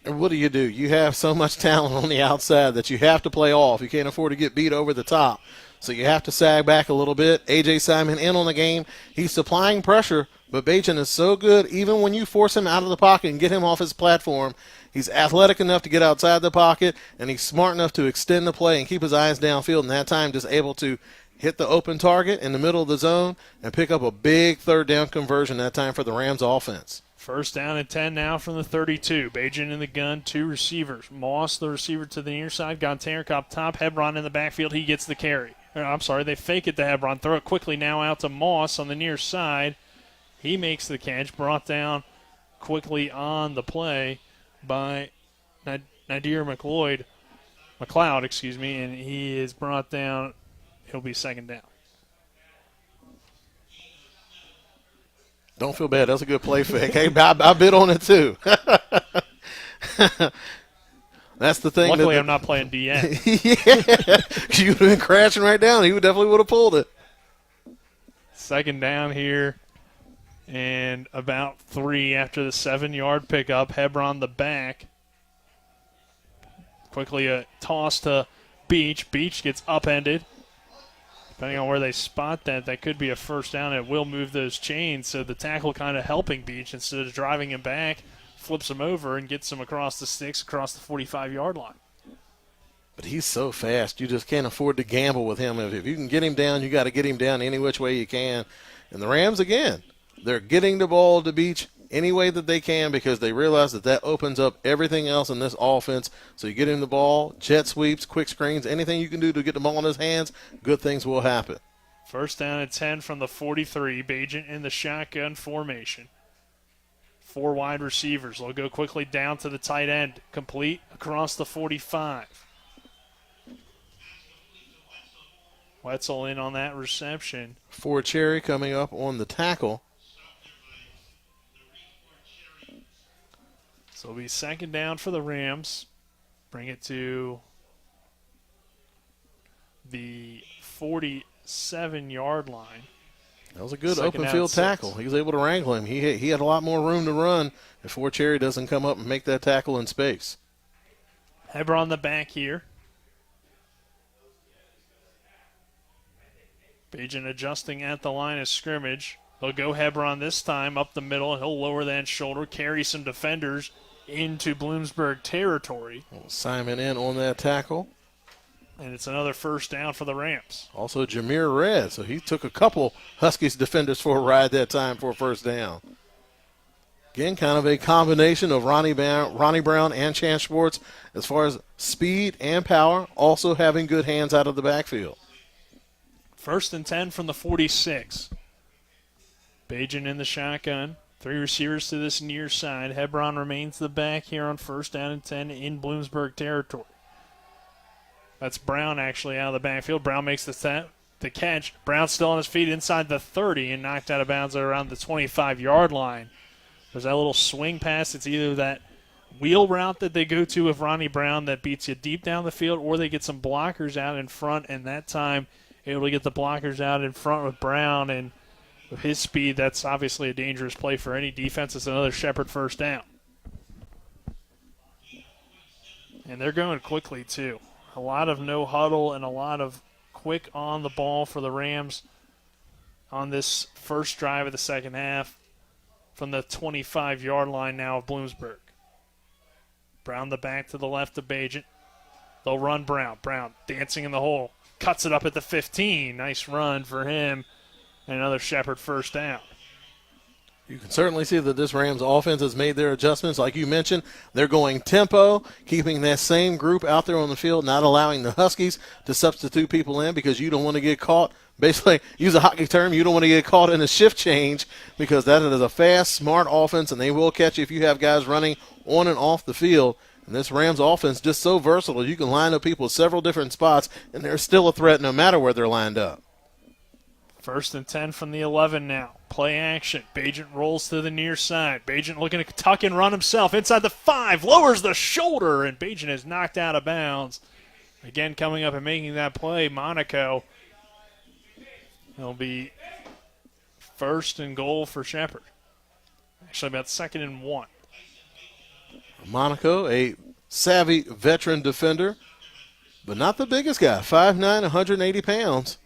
And what do? You have so much talent on the outside that you have to play off. You can't afford to get beat over the top. So you have to sag back a little bit. A.J. Simon in on the game. He's supplying pressure, but Bajan is so good, even when you force him out of the pocket and get him off his platform, he's athletic enough to get outside the pocket, and he's smart enough to extend the play and keep his eyes downfield, and that time just able to hit the open target in the middle of the zone and pick up a big third down conversion that time for the Rams offense. First down and 10 now from the 32. Bajan in the gun, 2 receivers. Moss, the receiver to the near side. Gontarik up top. Hebron in the backfield. He gets the carry. They fake it to Hebron. Throw it quickly now out to Moss on the near side. He makes the catch. Brought down quickly on the play by Nadir McLeod, and he is brought down. He'll be second down. Don't feel bad. That's a good play fake. Hey, I bid on it too. That's the thing. Luckily, I'm not playing DN. Yeah, you would have been crashing right down. He definitely would have pulled it. Second down here, and about 3 after the 7-yard pickup. Hebron the back. Quickly a toss to Beach. Beach gets upended. Depending on where they spot that could be a first down. It will move those chains, so the tackle kind of helping Beach instead of driving him back, flips him over and gets him across the sticks, across the 45-yard line. But he's so fast, you just can't afford to gamble with him. If you can get him down, you got to get him down any which way you can. And the Rams, again, they're getting the ball to Beach any way that they can because they realize that opens up everything else in this offense. So you get him the ball, jet sweeps, quick screens, anything you can do to get the ball in his hands, good things will happen. First down and 10 from the 43. Bajan in the shotgun formation. 4 wide receivers. They'll go quickly down to the tight end. Complete across the 45. Wetzel in on that reception. Ford Cherry coming up on the tackle. So it'll be second down for the Rams. Bring it to the 47-yard line. That was a good open field tackle. He was able to wrangle him. He had a lot more room to run if Ford Cherry doesn't come up and make that tackle in space. Hebron the back here. Bajan adjusting at the line of scrimmage. They'll go Hebron this time up the middle. He'll lower that shoulder, carry some defenders into Bloomsburg territory. Simon in on that tackle. And it's another first down for the Rams. Also Jameer Red, so he took a couple Huskies defenders for a ride that time for a first down. Again, kind of a combination of Ronnie Brown and Chance Schwartz as far as speed and power, also having good hands out of the backfield. First and 10 from the 46. Bajan in the shotgun. 3 receivers to this near side. Hebron remains the back here on first down and 10 in Bloomsburg territory. That's Brown actually out of the backfield. Brown makes the catch. Brown still on his feet inside the 30 and knocked out of bounds around the 25-yard line. There's that little swing pass. It's either that wheel route that they go to with Ronnie Brown that beats you deep down the field, or they get some blockers out in front, and that time able to get the blockers out in front with Brown, and with his speed, that's obviously a dangerous play for any defense. It's another Shepherd first down. And they're going quickly, too. A lot of no huddle and a lot of quick on the ball for the Rams on this first drive of the second half from the 25-yard line now of Bloomsburg. Brown the back to the left of Bajan. They'll run Brown. Brown dancing in the hole. Cuts it up at the 15. Nice run for him. And another Shepherd first down. You can certainly see that this Rams offense has made their adjustments. Like you mentioned, they're going tempo, keeping that same group out there on the field, not allowing the Huskies to substitute people in because you don't want to get caught. Basically, use a hockey term, you don't want to get caught in a shift change because that is a fast, smart offense, and they will catch you if you have guys running on and off the field. And this Rams offense is just so versatile. You can line up people at several different spots, and they're still a threat no matter where they're lined up. First and 10 from the 11 now. Play action. Bajan rolls to the near side. Bajan looking to tuck and run himself inside the 5. Lowers the shoulder, and Bajan is knocked out of bounds. Again, coming up and making that play, Monaco. It'll be first and goal for Shepherd. Actually, about 2nd and 1. Monaco, a savvy veteran defender, but not the biggest guy. 5'9", 180 pounds.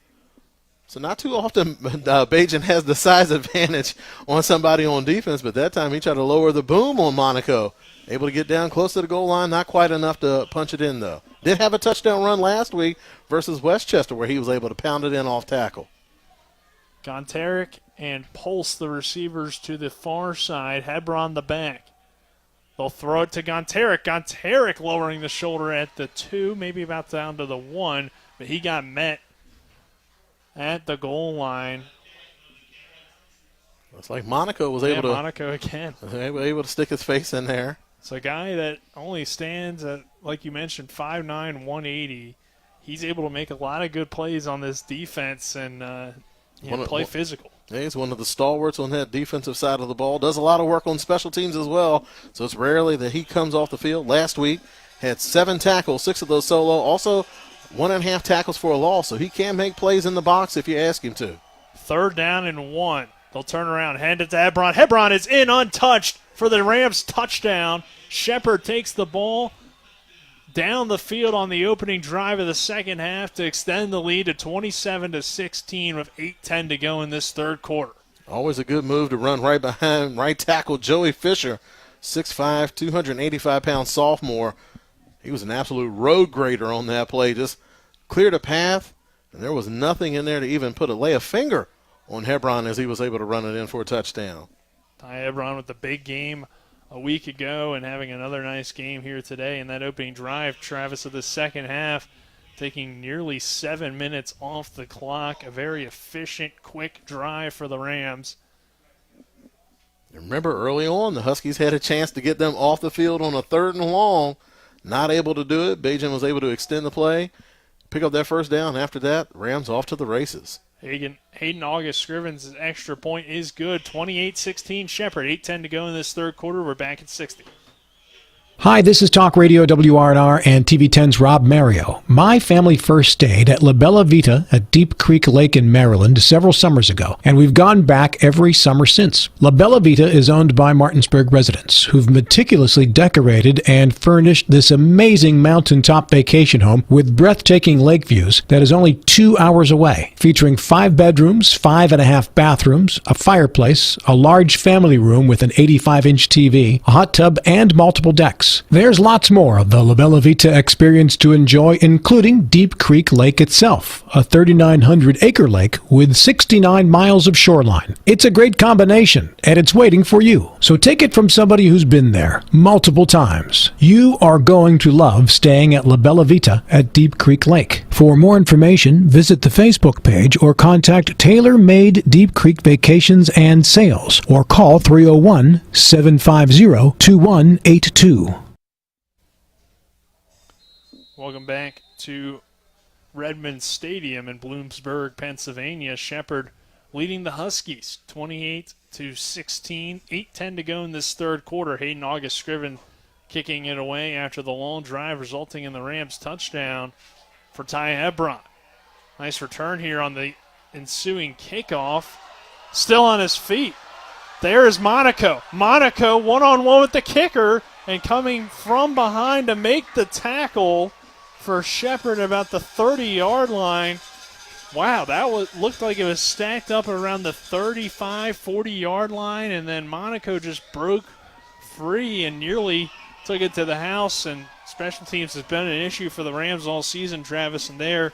So not too often Bajan has the size advantage on somebody on defense, but that time he tried to lower the boom on Monaco. Able to get down close to the goal line, not quite enough to punch it in, though. Did have a touchdown run last week versus Westchester where he was able to pound it in off tackle. Gonteric and Pulse, the receivers, to the far side. Hebron the back. They'll throw it to Gonteric. Gonteric lowering the shoulder at the 2, maybe about down to the 1, but he got met at the goal line. It's like Monaco was able to. Monaco again. Able to stick his face in there. It's a guy that only stands at, like you mentioned, 5'9", 180. He's able to make a lot of good plays on this defense and play physical. Yeah, he's one of the stalwarts on that defensive side of the ball. Does a lot of work on special teams as well, so it's rarely that he comes off the field. Last week, had 7 tackles, 6 of those solo. Also, 1.5 tackles for a loss, so he can make plays in the box if you ask him to. 3rd down and 1. They'll turn around, hand it to Hebron. Hebron is in untouched for the Rams touchdown. Shepard takes the ball down the field on the opening drive of the second half to extend the lead to 27-16 with 8:10 to go in this third quarter. Always a good move to run right behind right tackle Joey Fisher, 6'5", 285-pound sophomore. He was an absolute road grader on that play. Just cleared a path, and there was nothing in there to even lay a finger on Hebron as he was able to run it in for a touchdown. Ty Hebron with the big game a week ago and having another nice game here today in that opening drive. Travis, of the second half, taking nearly 7 minutes off the clock. A very efficient, quick drive for the Rams. Remember, early on, the Huskies had a chance to get them off the field on a 3rd and long. Not able to do it. Bajan was able to extend the play, pick up that first down. After that, Rams off to the races. Hayden August Scrivens' extra point is good. 28-16 Shepherd. 8:10 to go in this third quarter. We're back at 60. Hi, this is Talk Radio WRNR and TV10's Rob Mario. My family first stayed at La Bella Vita at Deep Creek Lake in Maryland several summers ago, and we've gone back every summer since. La Bella Vita is owned by Martinsburg residents who've meticulously decorated and furnished this amazing mountaintop vacation home with breathtaking lake views that is only 2 hours away, featuring 5 bedrooms, 5.5 bathrooms, a fireplace, a large family room with an 85-inch TV, a hot tub, and multiple decks. There's lots more of the La Bella Vita experience to enjoy, including Deep Creek Lake itself, a 3,900-acre lake with 69 miles of shoreline. It's a great combination, and it's waiting for you. So take it from somebody who's been there multiple times. You are going to love staying at La Bella Vita at Deep Creek Lake. For more information, visit the Facebook page or contact Tailor Made Deep Creek Vacations and Sales or call 301-750-2182. Welcome back to Redmond Stadium in Bloomsburg, Pennsylvania. Shepherd leading the Huskies 28-16. 8:10 to go in this third quarter. Hayden August Scriven kicking it away after the long drive, resulting in the Rams touchdown for Ty Hebron. Nice return here on the ensuing kickoff. Still on his feet. There is Monaco. Monaco one-on-one with the kicker and coming from behind to make the tackle for Shepherd about the 30-yard line. Wow, that looked like it was stacked up around the 35, 40-yard line, and then Monaco just broke free and nearly took it to the house. And special teams has been an issue for the Rams all season, Travis, and they're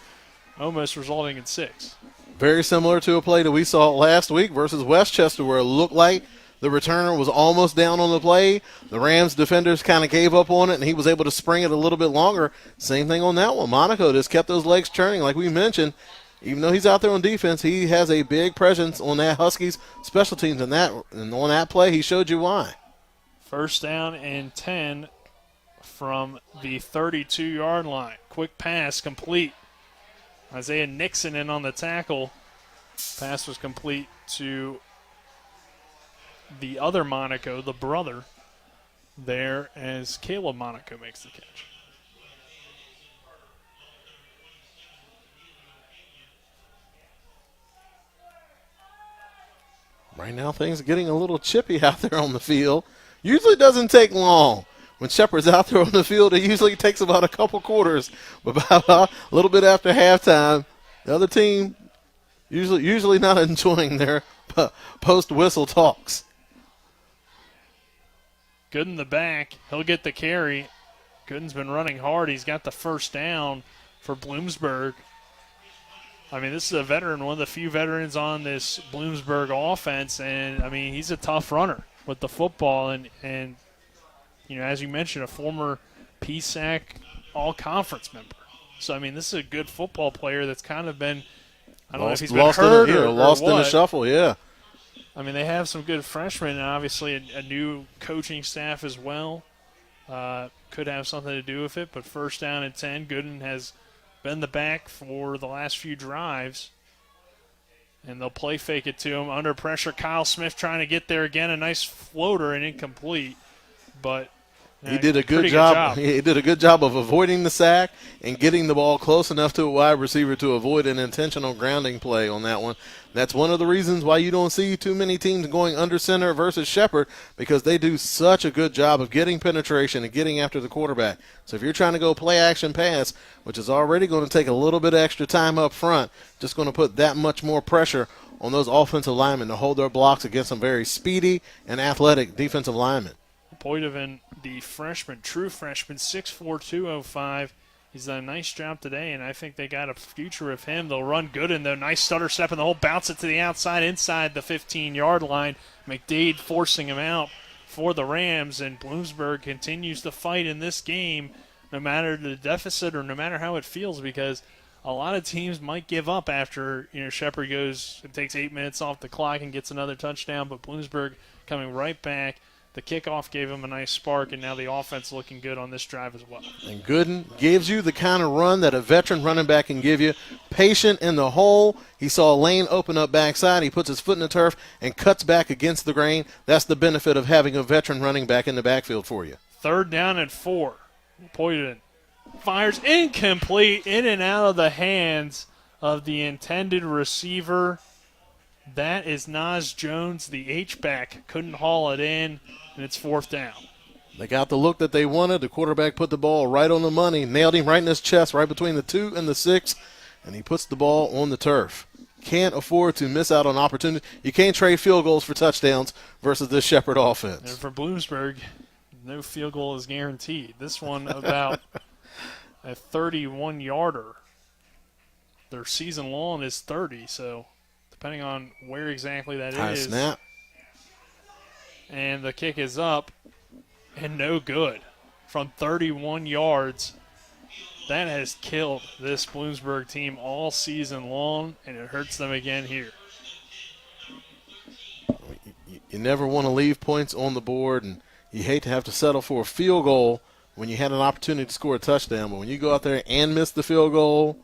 almost resulting in 6. Very similar to a play that we saw last week versus Westchester, where it looked like the returner was almost down on the play. The Rams defenders kind of gave up on it, and he was able to spring it a little bit longer. Same thing on that one. Monaco just kept those legs churning, like we mentioned. Even though he's out there on defense, he has a big presence on that Huskies special teams, and on that play, he showed you why. First down and 10 from the 32-yard line. Quick pass complete. Isaiah Nixon in on the tackle. Pass was complete to the other Monaco, the brother, there as Caleb Monaco makes the catch. Right now, things are getting a little chippy out there on the field. Usually doesn't take long. When Shepard's out there on the field, it usually takes about a couple quarters. But about a little bit after halftime, the other team usually not enjoying their post-whistle talks. Good in the back. He'll get the carry. Gooden's been running hard. He's got the first down for Bloomsburg. I mean, this is a veteran, one of the few veterans on this Bloomsburg offense, and, I mean, he's a tough runner with the football, and you know, as you mentioned, a former PSAC all-conference member. So, I mean, this is a good football player that's kind of been, I don't know if he's been hurt or lost what. in the shuffle, yeah. I mean, they have some good freshmen, and obviously a new coaching staff as well. Could have something to do with it, but first down and 10, Gooden has been the back for the last few drives. And they'll play fake it to him. Under pressure, Kyle Smith trying to get there again. A nice floater and incomplete. But he did a good job. He did a good job of avoiding the sack and getting the ball close enough to a wide receiver to avoid an intentional grounding play on that one. That's one of the reasons why you don't see too many teams going under center versus Shepherd, because they do such a good job of getting penetration and getting after the quarterback. So if you're trying to go play action pass, which is already going to take a little bit of extra time up front, just going to put that much more pressure on those offensive linemen to hold their blocks against some very speedy and athletic defensive linemen. Poitevin, the freshman, true freshman, 6'4", 205. He's done a nice job today, and I think they got a future with him. They'll run good in there. Nice stutter step in the hole. Bounce it to the outside, inside the 15-yard line. McDade forcing him out for the Rams, and Bloomsburg continues to fight in this game no matter the deficit or no matter how it feels, because a lot of teams might give up after, you know, Shepherd goes and takes 8 minutes off the clock and gets another touchdown, but Bloomsburg coming right back. The kickoff gave him a nice spark, and now the offense looking good on this drive as well. And Gooden gives you the kind of run that a veteran running back can give you. Patient in the hole. He saw a lane open up backside. He puts his foot in the turf and cuts back against the grain. That's the benefit of having a veteran running back in the backfield for you. 3rd down and 4. Poitevin fires incomplete, in and out of the hands of the intended receiver. That is Nas Jones, the H-back. Couldn't haul it in, and it's 4th down. They got the look that they wanted. The quarterback put the ball right on the money, nailed him right in his chest, right between the 2 and the 6, and he puts the ball on the turf. Can't afford to miss out on opportunity. You can't trade field goals for touchdowns versus this Shepherd offense. And for Bloomsburg, no field goal is guaranteed. This one about a 31-yarder. Their season long is 30, so depending on where exactly that High is. Snap. And the kick is up and no good. From 31 yards, that has killed this Bloomsburg team all season long, and it hurts them again here. You never want to leave points on the board, and you hate to have to settle for a field goal when you had an opportunity to score a touchdown. But when you go out there and miss the field goal.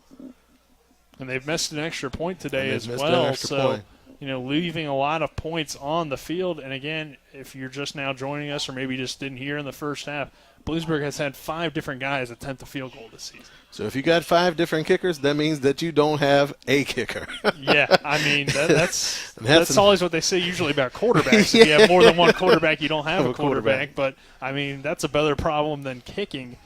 And they've missed an extra point today as well. So, you know, leaving a lot of points on the field. And, again, if you're just now joining us or maybe just didn't hear in the first half, Bloomsburg has had 5 different guys attempt a field goal this season. So if you got 5 different kickers, that means that you don't have a kicker. Yeah, I mean, that's always what they say usually about quarterbacks. If you have more than one quarterback, you don't have a quarterback. But, I mean, that's a better problem than kicking.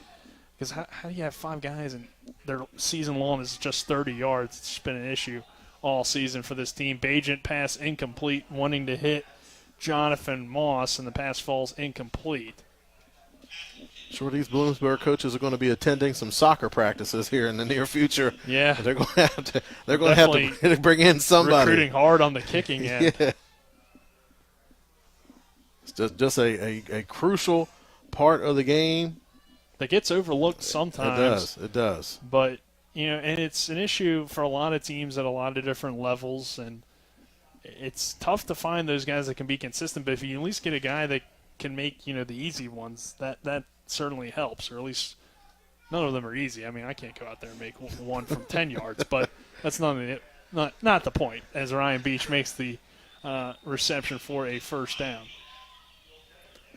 Because how do you have 5 guys and their season long is just 30 yards? It's just been an issue all season for this team. Bajent pass incomplete, wanting to hit Jonathan Moss, and the pass falls incomplete. Sure, these Bloomsburg coaches are going to be attending some soccer practices here in the near future. Yeah, they're going to have to. They're going to have to bring in somebody. Recruiting hard on the kicking end. Yeah. It's just a crucial part of the game that gets overlooked sometimes. It does. But, you know, and it's an issue for a lot of teams at a lot of different levels, and it's tough to find those guys that can be consistent. But if you at least get a guy that can make, you know, the easy ones, that certainly helps, or at least none of them are easy. I mean, I can't go out there and make one from 10 yards, but that's not the point, as Ryan Beach makes the reception for a first down.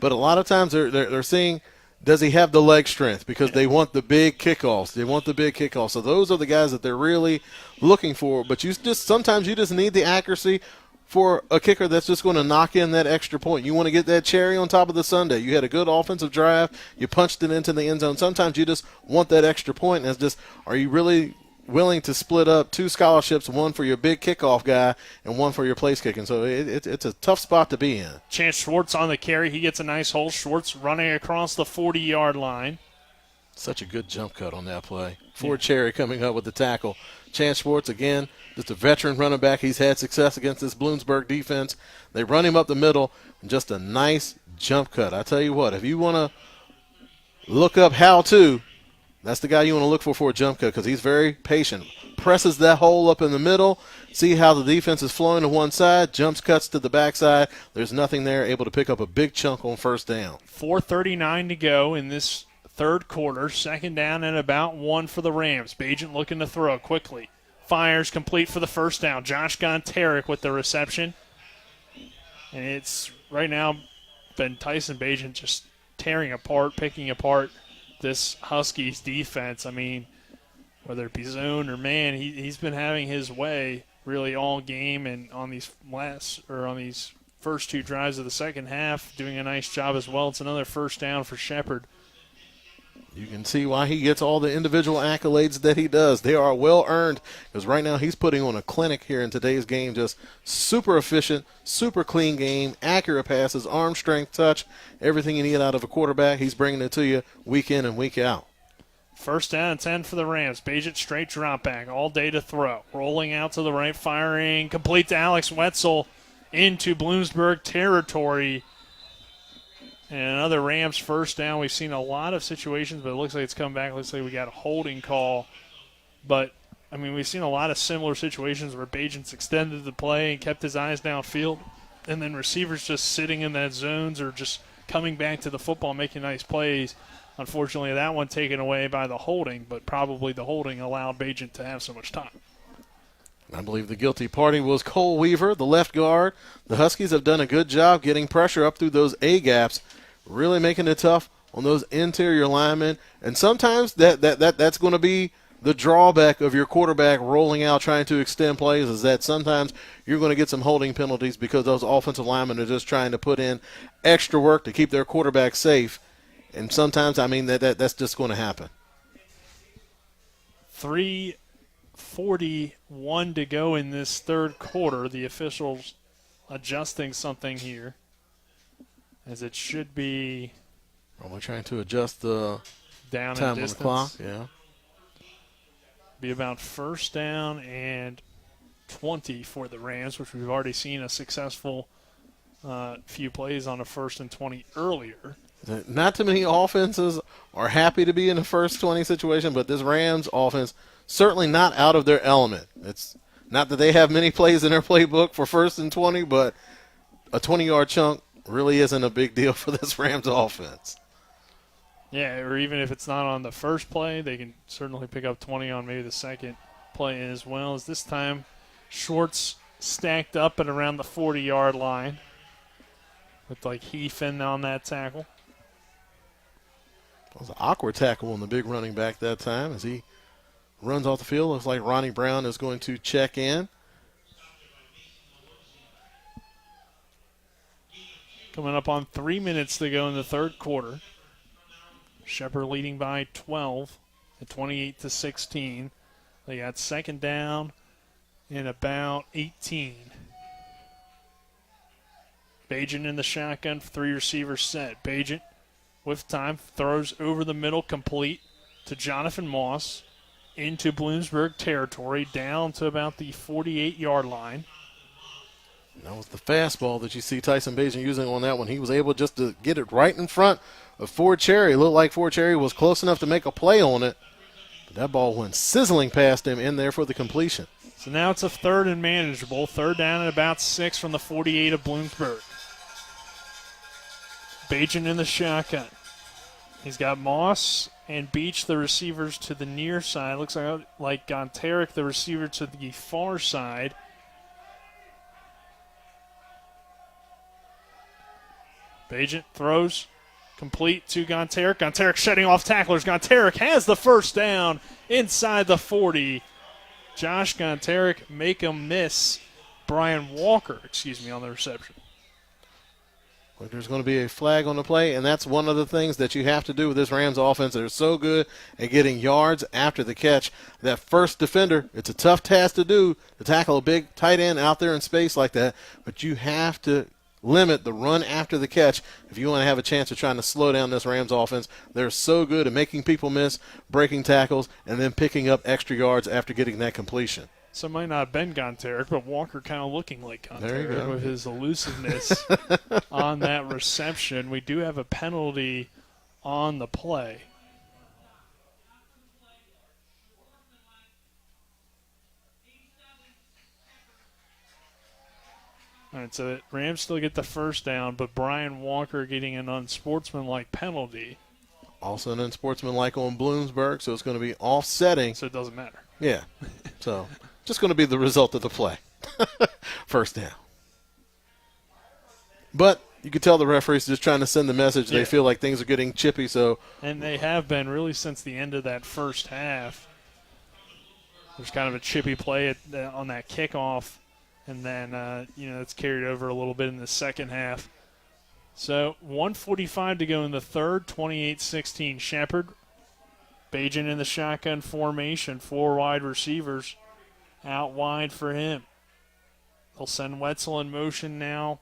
But a lot of times they're seeing, does he have the leg strength? Because they want the big kickoffs. So those are the guys that they're really looking for. But sometimes you just need the accuracy for a kicker that's just going to knock in that extra point. You want to get that cherry on top of the sundae. You had a good offensive drive. You punched it into the end zone. Sometimes you just want that extra point. And it's just, are you really willing to split up 2 scholarships, one for your big kickoff guy and one for your place kicking? So it's a tough spot to be in. Chance Schwartz on the carry. He gets a nice hole. Schwartz running across the 40-yard line. Such a good jump cut on that play. Ford Cherry coming up with the tackle Chance Schwartz, again, just a veteran running back. He's had success against this Bloomsburg defense. They run him up the middle, and just a nice jump cut. I tell you what, if you want to look up how to, that's the guy you want to look for a jump cut because he's very patient. Presses that hole up in the middle, see how the defense is flowing to one side, jumps cuts to the backside. There's nothing there, able to pick up a big chunk on first down. 4:39 to go in this third quarter. Second down and about 1 for the Rams. Bagent looking to throw quickly. Fires complete for the first down. Josh Gontarek with the reception. And it's right now been Tyson Bagent just tearing apart, picking apart this Huskies defense. I mean, whether it be zone or man, he's been having his way really all game, and on these first 2 drives of the second half, doing a nice job as well. It's another first down for Shepherd. You can see why he gets all the individual accolades that he does. They are well earned because right now he's putting on a clinic here in today's game. Just super efficient, super clean game, accurate passes, arm strength, touch, everything you need out of a quarterback. He's bringing it to you week in and week out. First down and 10 for the Rams. Bagent straight drop back, all day to throw. Rolling out to the right, firing, complete to Alex Wetzel into Bloomsburg territory. And another Rams first down. We've seen a lot of situations, but it looks like it's come back. It looks like we got a holding call. But, I mean, we've seen a lot of similar situations where Bagent's extended the play and kept his eyes downfield, and then receivers just sitting in that zones or just coming back to the football, making nice plays. Unfortunately, that one taken away by the holding, but probably the holding allowed Bagent to have so much time. I believe the guilty party was Cole Weaver, the left guard. The Huskies have done a good job getting pressure up through those A-gaps, really making it tough on those interior linemen. And sometimes that's going to be the drawback of your quarterback rolling out trying to extend plays, is that sometimes you're going to get some holding penalties because those offensive linemen are just trying to put in extra work to keep their quarterback safe. And sometimes, I mean, that's just going to happen. 3:41 to go in this third quarter. The officials adjusting something here, as it should be. We're trying to adjust the down time and on the clock. Yeah. Be about first down and 20 for the Rams, which we've already seen a successful few plays on a 1st and 20 earlier. Not too many offenses are happy to be in the first 20 situation, but this Rams offense certainly not out of their element. It's not that they have many plays in their playbook for 1st and 20, but a 20-yard chunk really isn't a big deal for this Rams offense. Yeah, or even if it's not on the first play, they can certainly pick up 20 on maybe the second play as well. As this time, Schwartz stacked up at around the 40-yard line. Looked like Heathen on that tackle. It was an awkward tackle on the big running back that time as he runs off the field. Looks like Ronnie Brown is going to check in. Coming up on 3 minutes to go in the third quarter. Shepherd leading by 12 at 28-16. They got second down in about 18. Bagent in the shotgun, 3 receivers set. Bagent with time throws over the middle, complete to Jonathan Moss into Bloomsburg territory, down to about the 48-yard line. That was the fastball that you see Tyson Bagent using on that one. He was able just to get it right in front of Ford Cherry. It looked like Ford Cherry was close enough to make a play on it, but that ball went sizzling past him in there for the completion. So now it's a 3rd and manageable. 3rd down and about 6 from the 48 of Bloomsburg. Bagent in the shotgun. He's got Moss and Beach, the receivers, to the near side. Looks like Gontarek, the receiver, to the far side. Bagent throws complete to Gontarek. Gontarek shedding off tacklers. Gontarek has the first down inside the 40. Josh Gontarek make him miss Brian Walker, on the reception. Well, there's going to be a flag on the play, and that's one of the things that you have to do with this Rams offense. They're so good at getting yards after the catch. That first defender, it's a tough task to do, to tackle a big tight end out there in space like that, but you have to limit the run after the catch if you want to have a chance of trying to slow down this Rams offense. They're so good at making people miss, breaking tackles, and then picking up extra yards after getting that completion. So it might not have been Gonteric, but Walker kind of looking like Gonteric with his elusiveness on that reception. We do have a penalty on the play. All right, so the Rams still get the first down, but Brian Walker getting an unsportsmanlike penalty. Also an unsportsmanlike on Bloomsburg, so it's going to be offsetting. So it doesn't matter. Yeah. So just going to be the result of the play. First down. But you can tell the referees just trying to send the message. They feel like things are getting chippy. And they have been really since the end of that first half. There's kind of a chippy play on that kickoff. And then, it's carried over a little bit in the second half. So 1:45 to go in the third, 28-16 Shepherd. Bajan in the shotgun formation, 4 wide receivers out wide for him. They'll send Wetzel in motion now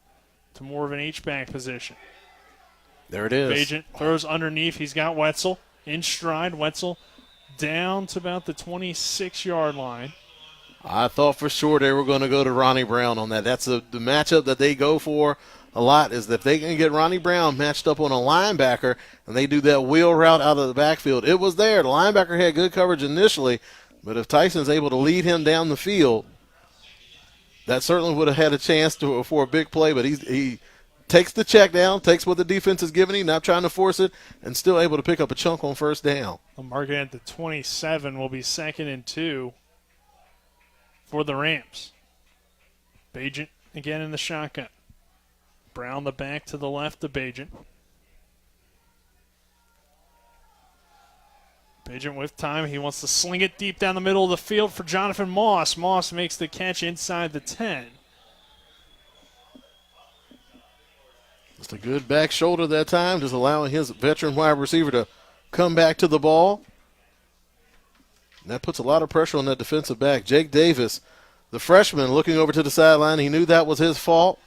to more of an H-back position. There it is. Bajan throws underneath. He's got Wetzel in stride. Wetzel down to about the 26-yard line. I thought for sure they were going to go to Ronnie Brown on that. That's the matchup that they go for a lot, is that they can get Ronnie Brown matched up on a linebacker and they do that wheel route out of the backfield. It was there. The linebacker had good coverage initially, but if Tyson's able to lead him down the field, that certainly would have had a chance for a big play, but he takes the check down, takes what the defense is giving him, not trying to force it, and still able to pick up a chunk on first down. A marking at the 27 will be 2nd and 2. For the Rams. Bajan again in the shotgun. Brown the back to the left of Bajan. Bajan with time. He wants to sling it deep down the middle of the field for Jonathan Moss. Moss makes the catch inside the 10. Just a good back shoulder that time, just allowing his veteran wide receiver to come back to the ball. And that puts a lot of pressure on that defensive back. Jake Davis, the freshman, looking over to the sideline. He knew that was his fault.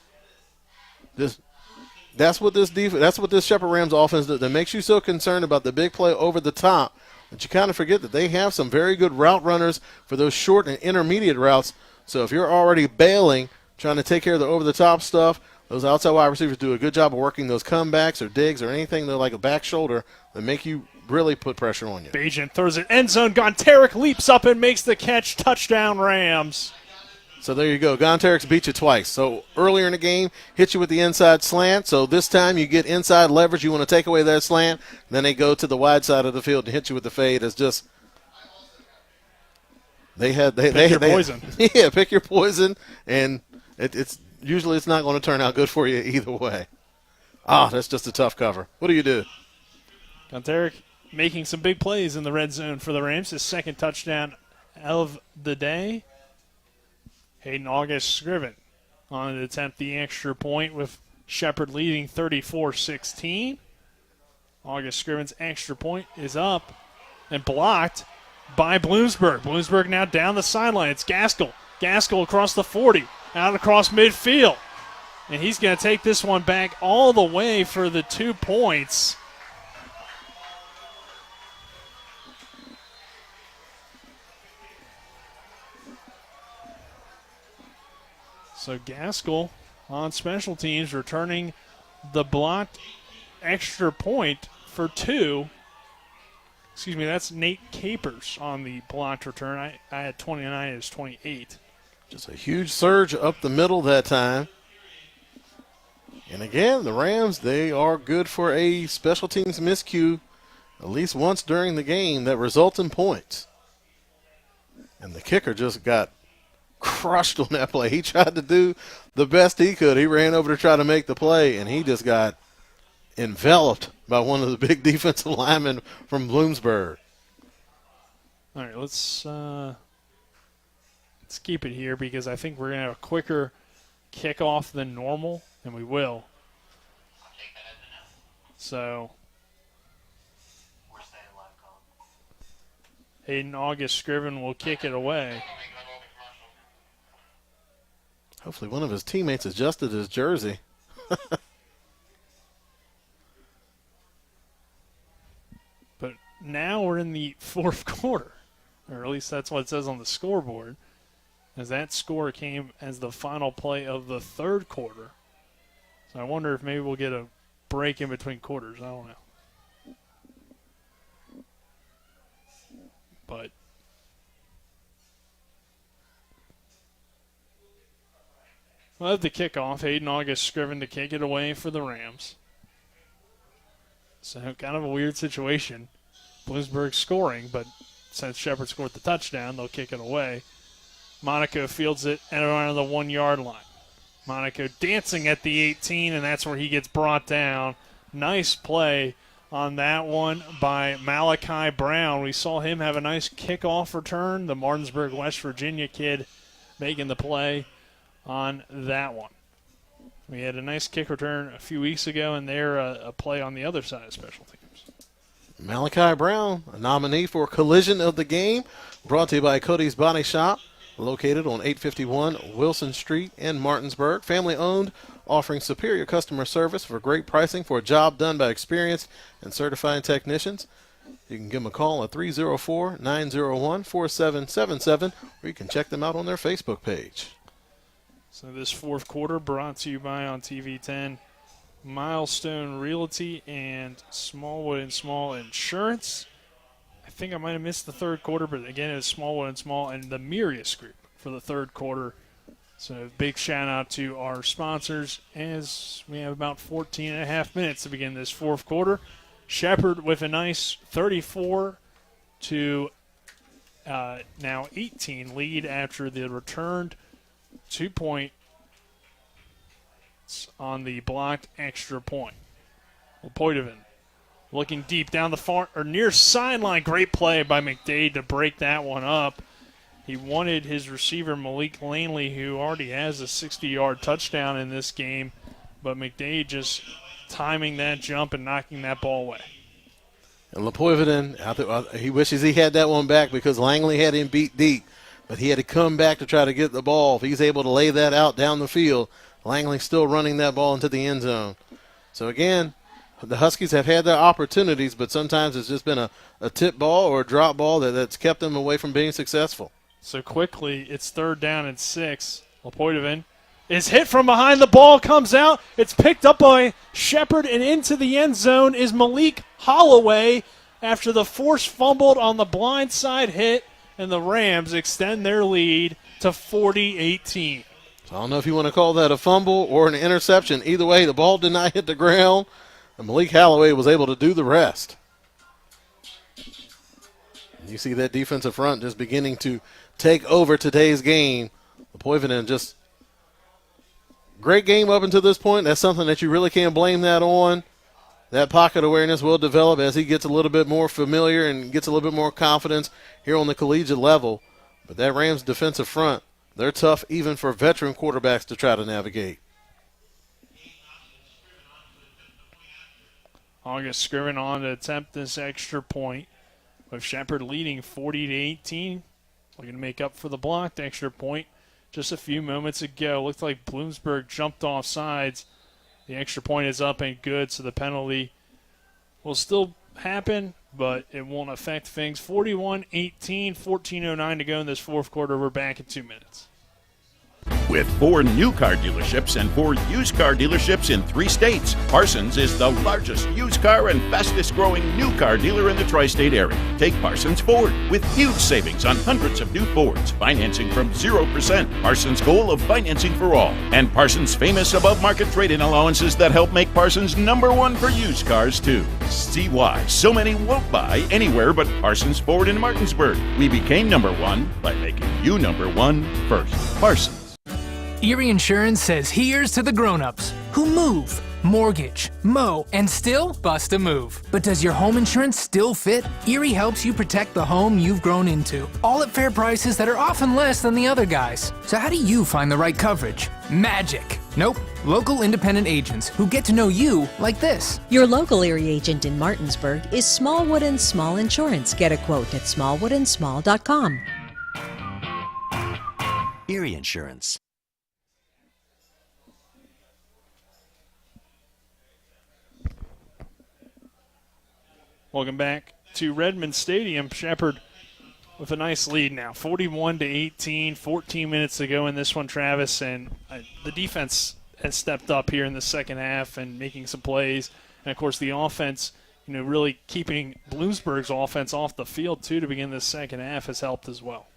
That's what this Shepherd Rams offense does. That makes you so concerned about the big play over the top that you kind of forget that they have some very good route runners for those short and intermediate routes. So if you're already bailing, trying to take care of the over-the-top stuff, those outside wide receivers do a good job of working those comebacks or digs or anything that like a back shoulder that make you really put pressure on you. Bajan throws it end zone. Gonteric leaps up and makes the catch. Touchdown, Rams. So there you go. Gonteric's beat you twice. So earlier in the game, hit you with the inside slant. So this time you get inside leverage. You want to take away that slant. Then they go to the wide side of the field and hit you with the fade. It's just pick your poison. Yeah, pick your poison, and it's usually it's not going to turn out good for you either way. That's just a tough cover. What do you do? Gonteric making some big plays in the red zone for the Rams. His second touchdown of the day. Hayden August Scriven on to attempt the extra point with Shepherd leading 34-16. August Scriven's extra point is up and blocked by Bloomsburg. Bloomsburg now down the sideline. It's Gaskell. Gaskell across the 40, out across midfield. And he's going to take this one back all the way for the 2 points. So Gaskell on special teams returning the blocked extra point for 2. Excuse me, that's Nate Capers on the blocked return. I had 29, it was 28. Just a huge surge up the middle that time. And again, the Rams, they are good for a special teams miscue at least once during the game that results in points. And the kicker just got crushed on that play. He tried to do the best he could. He ran over to try to make the play, and he just got enveloped by one of the big defensive linemen from Bloomsburg. All right, let's keep it here because I think we're going to have a quicker kickoff than normal, and we will. So Hayden August Scriven will kick it away. Hopefully one of his teammates adjusted his jersey. But now we're in the fourth quarter, or at least that's what it says on the scoreboard, as that score came as the final play of the third quarter. So I wonder if maybe we'll get a break in between quarters. I don't know. But we'll have the kickoff. Hayden August Scriven to kick it away for the Rams. So kind of a weird situation. Bloomsburg scoring, but since Shepherd scored the touchdown, they'll kick it away. Monaco fields it at around the 1 yard line. Monaco dancing at the 18, and that's where he gets brought down. Nice play on that one by Malachi Brown. We saw him have a nice kickoff return. The Martinsburg, West Virginia kid making the play on that one. We had a nice kick return a few weeks ago, and they're a play on the other side of special teams. Malachi Brown, a nominee for Collision of the Game, brought to you by Cody's Body Shop, located on 851 Wilson Street in Martinsburg. Family owned, offering superior customer service for great pricing for a job done by experienced and certified technicians. You can give them a call at 304-901-4777, or you can check them out on their Facebook page. So this fourth quarter brought to you by, on TV 10, Milestone Realty and Smallwood & Small Insurance. I think I might have missed the third quarter, but again, it was Smallwood & Small and the Mirius Group for the third quarter. So big shout out to our sponsors as we have about 14 and a half minutes to begin this fourth quarter. Shepherd with a nice 34 to now 18 lead after the returned 2-point on the blocked extra point. Lepoitovan looking deep down the far or near sideline. Great play by McDade to break that one up. He wanted his receiver Malik Lanley, who already has a 60-yard touchdown in this game, but McDade just timing that jump and knocking that ball away. And Lepoitovan, he wishes he had that one back because Langley had him beat deep, but he had to come back to try to get the ball. If he's able to lay that out down the field, Langley's still running that ball into the end zone. So again, the Huskies have had their opportunities, but sometimes it's just been a tip ball or a drop ball that's kept them away from being successful. So quickly, it's 3rd down and 6. Lepoitovan is hit from behind. The ball comes out. It's picked up by Shepherd, and into the end zone is Malik Holloway after the forced fumbled on the blind side hit, and the Rams extend their lead to 40-18. So I don't know if you want to call that a fumble or an interception. Either way, the ball did not hit the ground, and Malik Holloway was able to do the rest. And you see that defensive front just beginning to take over today's game. Lepoitovan just great game up until this point. That's something that you really can't blame that on. That pocket awareness will develop as he gets a little bit more familiar and gets a little bit more confidence here on the collegiate level. But that Rams defensive front, they're tough even for veteran quarterbacks to try to navigate. August Scriven on to attempt this extra point, with Shepherd leading 40-18. Looking to make up for the blocked extra point just a few moments ago. Looked like Bloomsburg jumped off sides. The extra point is up and good, so the penalty will still happen, but it won't affect things. 41-18, 14:09 to go in this fourth quarter. We're back in 2 minutes. With 4 new car dealerships and 4 used car dealerships in 3 states, Parsons is the largest used car and fastest growing new car dealer in the tri-state area. Take Parsons Ford with huge savings on hundreds of new Fords, financing from 0%, Parsons' goal of financing for all, and Parsons' famous above-market trade-in allowances that help make Parsons #1 for used cars too. See why so many won't buy anywhere but Parsons Ford in Martinsburg. We became #1 by making you #1 first. Parsons. Erie Insurance says here's to the grown-ups who move, mortgage, mow, and still bust a move. But does your home insurance still fit? Erie helps you protect the home you've grown into, all at fair prices that are often less than the other guys. So how do you find the right coverage? Magic. Nope. Local independent agents who get to know you like this. Your local Erie agent in Martinsburg is Smallwood & Small Insurance. Get a quote at smallwoodandsmall.com. Erie Insurance. Welcome back to Redmond Stadium. Shepherd with a nice lead now, 41-18, 14 minutes to go in this one, Travis. And the defense has stepped up here in the second half and making some plays. And, of course, the offense, really keeping Bloomsburg's offense off the field, too, to begin the second half has helped as well.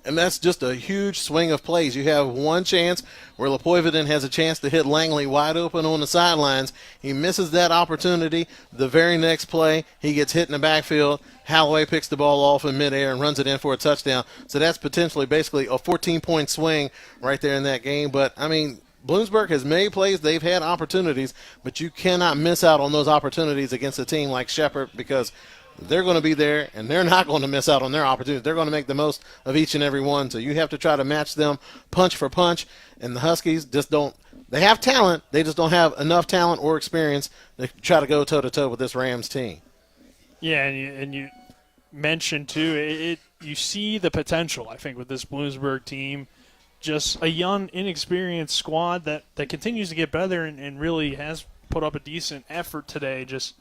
And that's just a huge swing of plays. You have one chance where Lepoiveden has a chance to hit Langley wide open on the sidelines. He misses that opportunity. The very next play, he gets hit in the backfield. Holloway picks the ball off in midair and runs it in for a touchdown. So that's potentially basically a 14-point swing right there in that game. But, Bloomsburg has made plays. They've had opportunities, but you cannot miss out on those opportunities against a team like Shepherd because they're going to be there, and they're not going to miss out on their opportunities. They're going to make the most of each and every one. So you have to try to match them punch for punch. And the Huskies just don't – they have talent. They just don't have enough talent or experience to try to go toe-to-toe with this Rams team. Yeah, and you mentioned, too, you see the potential, I think, with this Bloomsburg team. Just a young, inexperienced squad that continues to get better and really has put up a decent effort today. Just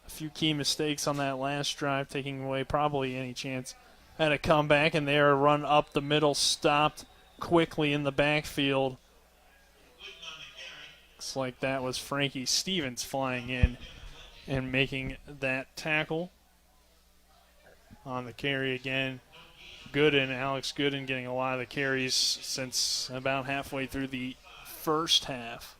a few key mistakes on that last drive, taking away probably any chance at a comeback, and their run up the middle stopped quickly in the backfield. Looks like that was Frankie Stevens flying in and making that tackle. On the carry again, Alex Gooden getting a lot of the carries since about halfway through the first half.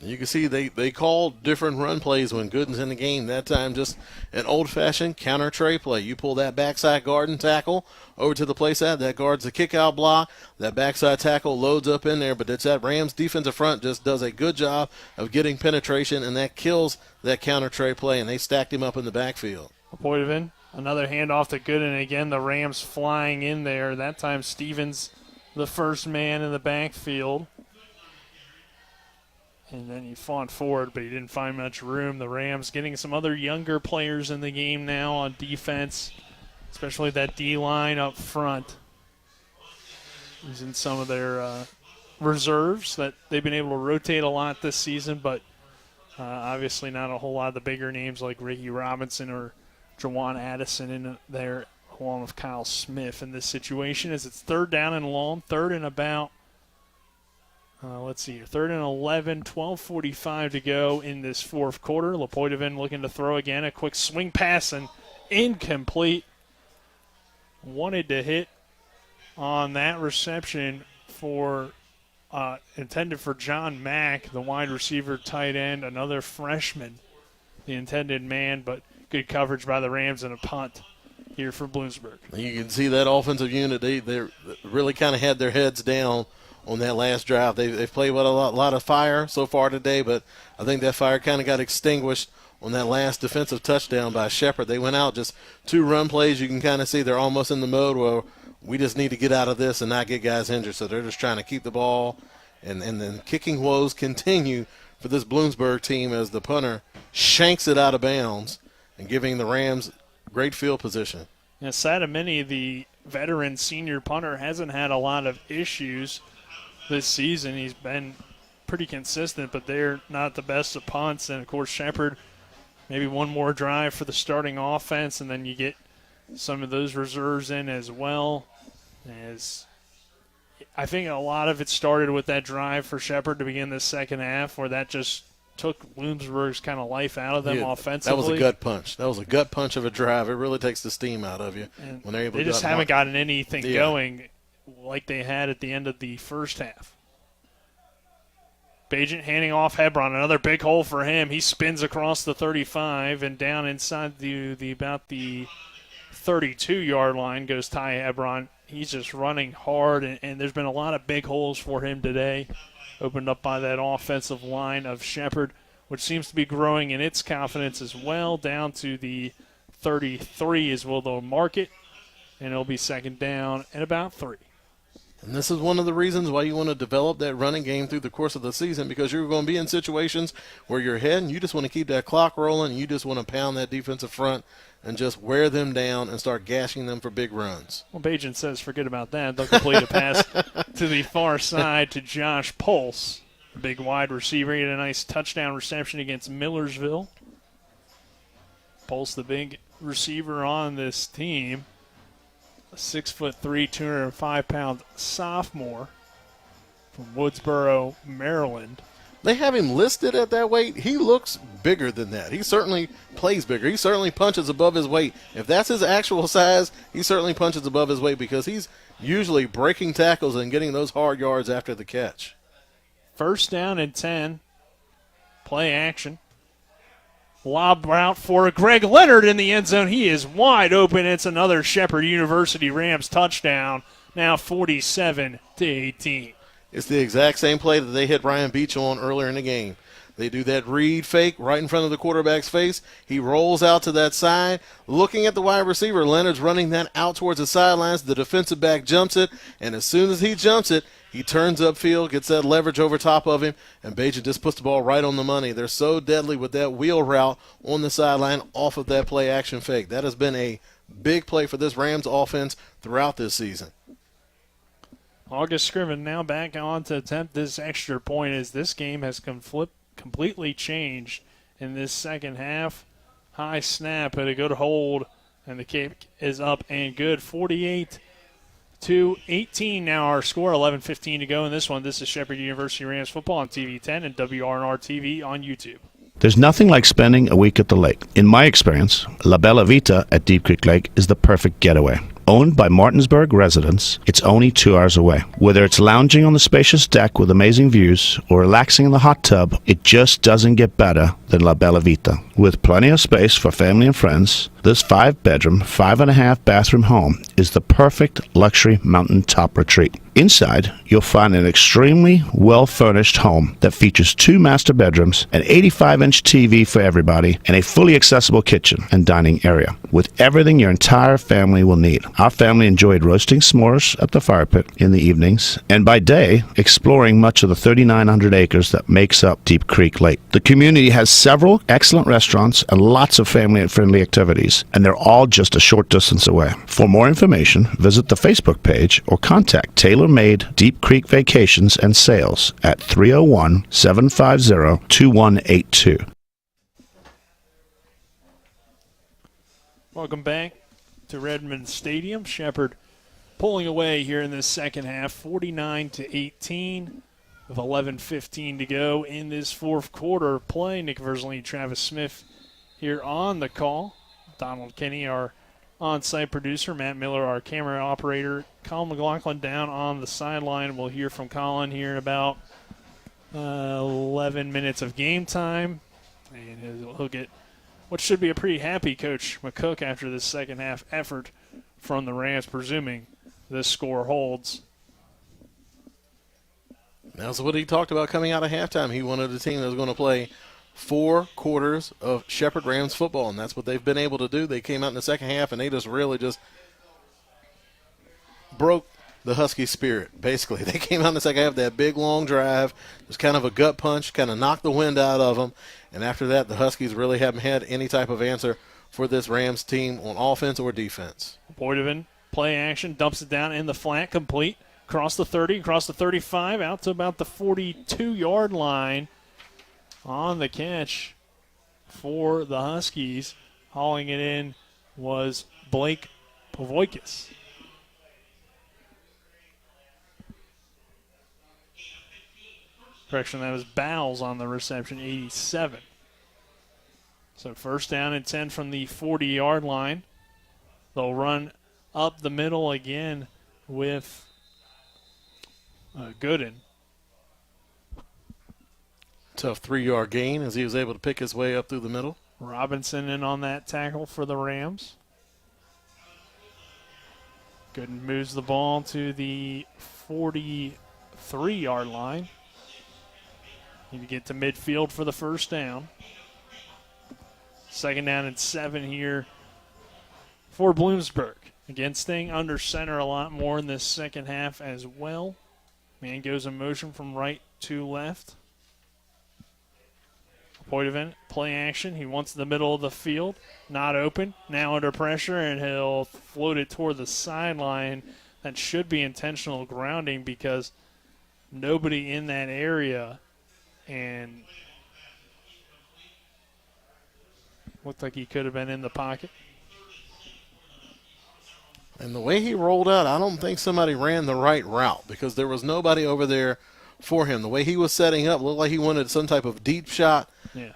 You can see they call different run plays when Gooden's in the game. That time just an old-fashioned counter tray play. You pull that backside guard and tackle over to the play side. That guard's the kick-out block. That backside tackle loads up in there, but it's that Rams defensive front just does a good job of getting penetration, and that kills that counter tray play, and they stacked him up in the backfield. Lepoiveden, another handoff to Gooden. Again, the Rams flying in there. That time Stevens, the first man in the backfield. And then he fought forward, but he didn't find much room. The Rams getting some other younger players in the game now on defense, especially that D-line up front. Using some of their reserves that they've been able to rotate a lot this season, but obviously not a whole lot of the bigger names like Ricky Robinson or Jawan Addison in there, along with Kyle Smith in this situation. As it's third down and long, third and about, third and 11, 12:45 to go in this fourth quarter. Lepoiveden looking to throw again, a quick swing pass and incomplete. Wanted to hit on that reception for intended for John Mack, the wide receiver tight end, another freshman, the intended man, but good coverage by the Rams and a punt here for Bloomsburg. You can see that offensive unit, they really kind of had their heads down on that last drive. They've played with a lot of fire so far today, but I think that fire kind of got extinguished on that last defensive touchdown by Shepherd. They went out just two run plays. You can kind of see they're almost in the mode where we just need to get out of this and not get guys injured. So they're just trying to keep the ball. And then kicking woes continue for this Bloomsburg team as the punter shanks it out of bounds and giving the Rams great field position. Yeah, Sadamini, the veteran senior punter, hasn't had a lot of issues this season. He's been pretty consistent, but they're not the best of punts. And, of course, Shepherd, maybe one more drive for the starting offense, and then you get some of those reserves in as well. As I think a lot of it started with that drive for Shepherd to begin the second half, where that just took Bloomsburg's kind of life out of them offensively. That was a gut punch. That was a gut punch of a drive. It really takes the steam out of you when they're able to. They just haven't gotten anything going like they had at the end of the first half. Bajent handing off Hebron, another big hole for him. He spins across the 35 and down inside the about the 32-yard line goes Ty Hebron. He's just running hard, and there's been a lot of big holes for him today, opened up by that offensive line of Shepherd, which seems to be growing in its confidence as well. Down to the 33 is where they'll mark it, and it'll be second down at about 3. And this is one of the reasons why you want to develop that running game through the course of the season, because you're going to be in situations where you're ahead and you just want to keep that clock rolling, and you just want to pound that defensive front and just wear them down and start gashing them for big runs. Well, Bajent says forget about that. They'll complete a pass to the far side to Josh Pulse, a big wide receiver. He had a nice touchdown reception against Millersville. Pulse, the big receiver on this team, a 6'3", 205-pound sophomore from Woodsboro, Maryland. They have him listed at that weight. He looks bigger than that. He certainly plays bigger. He certainly punches above his weight. If that's his actual size, he certainly punches above his weight because he's usually breaking tackles and getting those hard yards after the catch. First down and 10. Play action. Lob route for Greg Leonard in the end zone. He is wide open. It's another Shepherd University Rams touchdown. Now 47-18. It's the exact same play that they hit Ryan Beach on earlier in the game. They do that read fake right in front of the quarterback's face. He rolls out to that side. Looking at the wide receiver, Leonard's running that out towards the sidelines. The defensive back jumps it, and as soon as he jumps it, he turns upfield, gets that leverage over top of him, and Bajan just puts the ball right on the money. They're so deadly with that wheel route on the sideline off of that play action fake. That has been a big play for this Rams offense throughout this season. August Scriven now back on to attempt this extra point as this game has completely changed in this second half. High snap, but a good hold, and the kick is up and good. 48-18 now our score, 11:15 to go in this one. This is Shepherd University Rams football on TV 10 and WRNR TV on YouTube. There's nothing like spending a week at the lake. In my experience, La Bella Vita at Deep Creek Lake is the perfect getaway. Owned by Martinsburg residents, it's only 2 hours away. Whether it's lounging on the spacious deck with amazing views or relaxing in the hot tub, it just doesn't get better than La Bella Vita. With plenty of space for family and friends, this 5-bedroom, 5.5-bathroom home is the perfect luxury mountaintop retreat. Inside, you'll find an extremely well-furnished home that features 2 master bedrooms, an 85-inch TV for everybody, and a fully accessible kitchen and dining area, with everything your entire family will need. Our family enjoyed roasting s'mores at the fire pit in the evenings, and by day, exploring much of the 3,900 acres that makes up Deep Creek Lake. The community has several excellent restaurants and lots of family-friendly activities, and they're all just a short distance away. For more information, visit the Facebook page or contact Tailor-Made Deep Creek Vacations and Sales at 301-750-2182. Welcome back to Redmond Stadium. Shepherd pulling away here in this second half, 49-18 with 11:15 to go in this fourth quarter play. Nick Verzley, Travis Smith here on the call. Donald Kenny, our on-site producer. Matt Miller, our camera operator. Colin McLaughlin down on the sideline. We'll hear from Colin here in about 11 minutes of game time. And he'll get what should be a pretty happy Coach McCook after this second half effort from the Rams, presuming this score holds. That's what he talked about coming out of halftime. He wanted a team that was going to play 4 quarters of Shepherd Rams football, and that's what they've been able to do. They came out in the second half, and they just really just broke the Husky spirit, basically. They came out in the second half, that big, long drive. It was kind of a gut punch, kind of knocked the wind out of them. And after that, the Huskies really haven't had any type of answer for this Rams team on offense or defense. Boydovan, play action, dumps it down in the flat, complete. Across the 30, across the 35, out to about the 42-yard line. On the catch for the Huskies, hauling it in was Blake Pavoikis. Correction, that was Bowles on the reception, 87. So first down and 10 from the 40-yard line. They'll run up the middle again with Gooden. Tough 3-yard gain as he was able to pick his way up through the middle. Robinson in on that tackle for the Rams. Gooden moves the ball to the 43-yard line. Need to get to midfield for the first down. Second down and 7 here for Bloomsburg. Again, staying under center a lot more in this second half as well. Man goes in motion from right to left. Poitevin, play action. He wants the middle of the field. Not open. Now under pressure, and he'll float it toward the sideline. That should be intentional grounding because nobody in that area. And Looked like he could have been in the pocket. And the way he rolled out, I don't think somebody ran the right route because there was nobody over there for him. The way he was setting up looked like he wanted some type of deep shot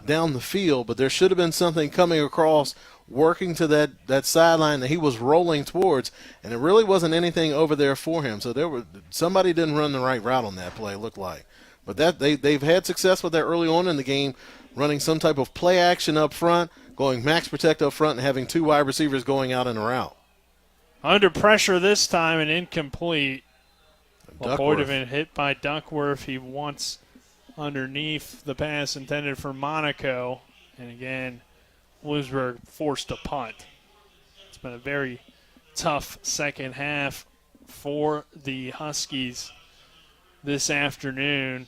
down the field, but there should have been something coming across, working to that sideline that he was rolling towards, and it really wasn't anything over there for him. So somebody didn't run the right route on that play, it looked like. But they've had success with that early on in the game, running some type of play action up front, going max protect up front, and having 2 wide receivers going out in a route. Under pressure this time and incomplete. Laporte have been hit by Duckworth. He wants underneath the pass intended for Monaco. And again, Bloomsburg forced a punt. It's been a very tough second half for the Huskies this afternoon.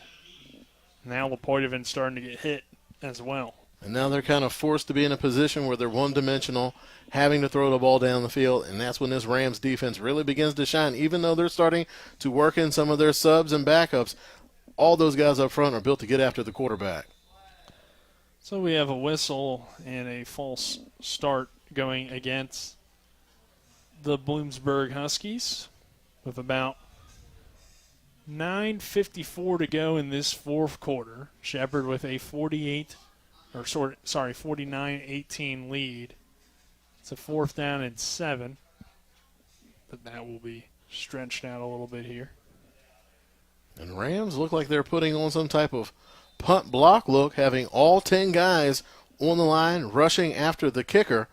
Now Laporte have been starting to get hit as well. And now they're kind of forced to be in a position where they're one-dimensional, having to throw the ball down the field, and that's when this Rams defense really begins to shine. Even though they're starting to work in some of their subs and backups, all those guys up front are built to get after the quarterback. So we have a whistle and a false start going against the Bloomsburg Huskies with about 9:54 to go in this fourth quarter. Shepherd with a 49-18 lead. It's a 4th down and 7, but that will be stretched out a little bit here. And Rams look like they're putting on some type of punt block look, having all 10 guys on the line rushing after the kicker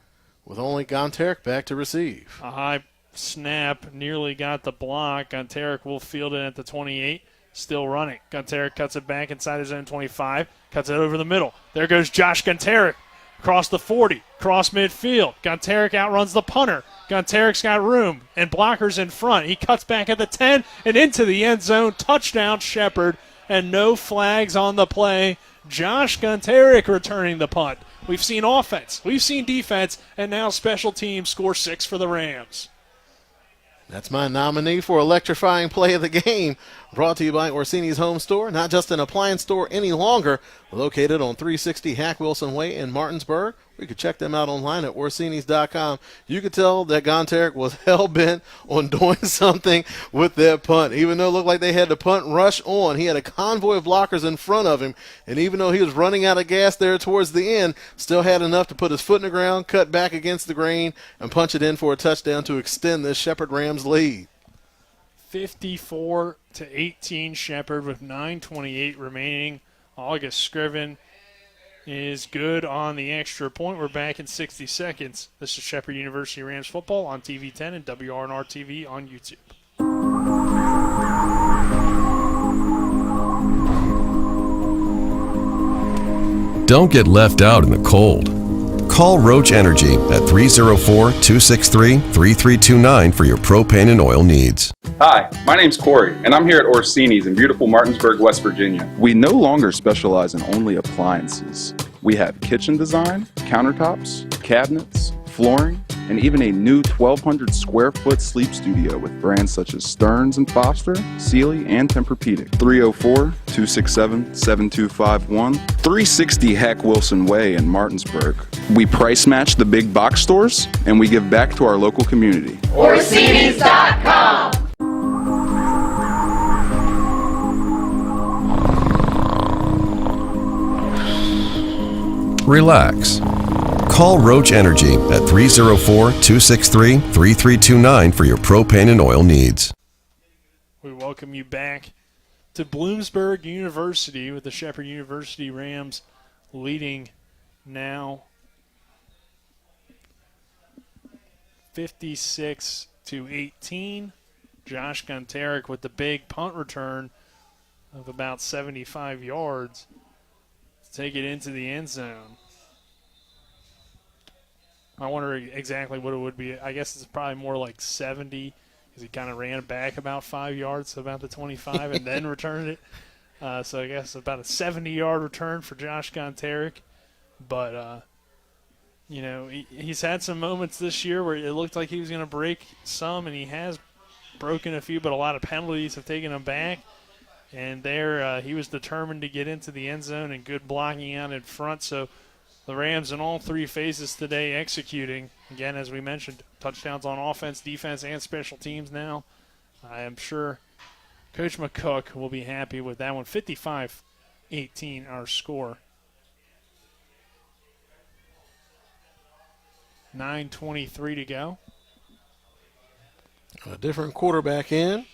with only Gonteric back to receive. A high snap nearly got the block. Gonteric will field it at the 28. Still running. Gonteric cuts it back inside his own 25. Cuts it over the middle. There goes Josh Gonteric. Across the 40. Cross midfield. Gonteric outruns the punter. Gonteric's got room and blockers in front. He cuts back at the 10 and into the end zone. Touchdown Shepherd, and no flags on the play. Josh Gonteric returning the punt. We've seen offense. We've seen defense. And now special teams score 6 for the Rams. That's my nominee for electrifying play of the game. Brought to you by Orsini's Home Store, not just an appliance store any longer. Located on 360 Hack Wilson Way in Martinsburg. You can check them out online at Orsinis.com. You could tell that Gonteric was hell-bent on doing something with that punt. Even though it looked like they had the punt rush on, he had a convoy of blockers in front of him. And even though he was running out of gas there towards the end, still had enough to put his foot in the ground, cut back against the grain, and punch it in for a touchdown to extend this Shepherd Rams lead. 54-18 Shepherd with 9:28 remaining. August Scriven is good on the extra point. We're back in 60 seconds. This is Shepherd University Rams football on TV10 and WRNR TV on YouTube. Don't get left out in the cold. Call Roach Energy at 304-263-3329 for your propane and oil needs. Hi, my name's Corey, and I'm here at Orsini's in beautiful Martinsburg, West Virginia. We no longer specialize in only appliances. We have kitchen design, countertops, cabinets, flooring, and even a new 1,200 square foot sleep studio with brands such as Stearns & Foster, Sealy, and Tempur-Pedic. 304-267-7251, 360 Hack Wilson Way in Martinsburg. We price match the big box stores, and we give back to our local community. Orsini's.com. Relax. Call Roach Energy at 304-263-3329 for your propane and oil needs. We welcome you back to Bloomsburg University with the Shepherd University Rams leading now 56-18. Josh Gonteric with the big punt return of about 75 yards to take it into the end zone. I wonder exactly what it would be. I guess it's probably more like 70 because he kind of ran back about 5 yards, so about the 25, and then returned it. So I guess about a 70-yard return for Josh Gonteric. But, you know, he's had some moments this year where it looked like he was going to break some, and he has broken a few, but a lot of penalties have taken him back. And there he was determined to get into the end zone and good blocking out in front. So The Rams in all three phases today executing. Again, as we mentioned, touchdowns on offense, defense, and special teams now. I am sure Coach McCook will be happy with that one. 55-18 our score. 9:23 to go. A different quarterback in.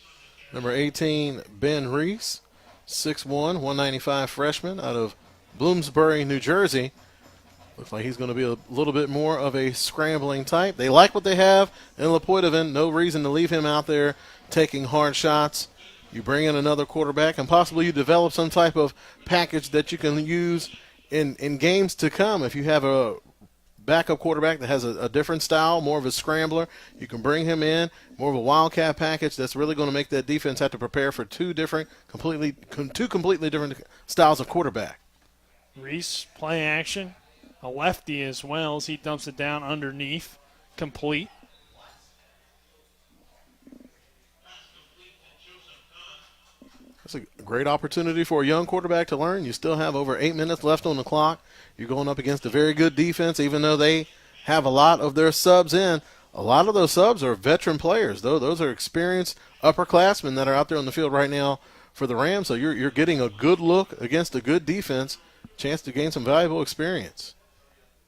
Number 18, Ben Reese, 6'1", 195 freshman out of Bloomsburg, New Jersey. Looks like he's going to be a little bit more of a scrambling type. They like what they have in Lepoitovin. No reason to leave him out there taking hard shots. You bring in another quarterback, and possibly you develop some type of package that you can use in games to come. If you have a backup quarterback that has a different style, more of a scrambler, you can bring him in, more of a wildcat package that's really going to make that defense have to prepare for two completely different styles of quarterback. Reese, play action. A lefty as well as he dumps it down underneath. Complete. That's a great opportunity for a young quarterback to learn. You still have over 8 minutes left on the clock. You're going up against a very good defense, even though they have a lot of their subs in. A lot of those subs are veteran players, though. Those are experienced upperclassmen that are out there on the field right now for the Rams. So you're getting a good look against a good defense, chance to gain some valuable experience.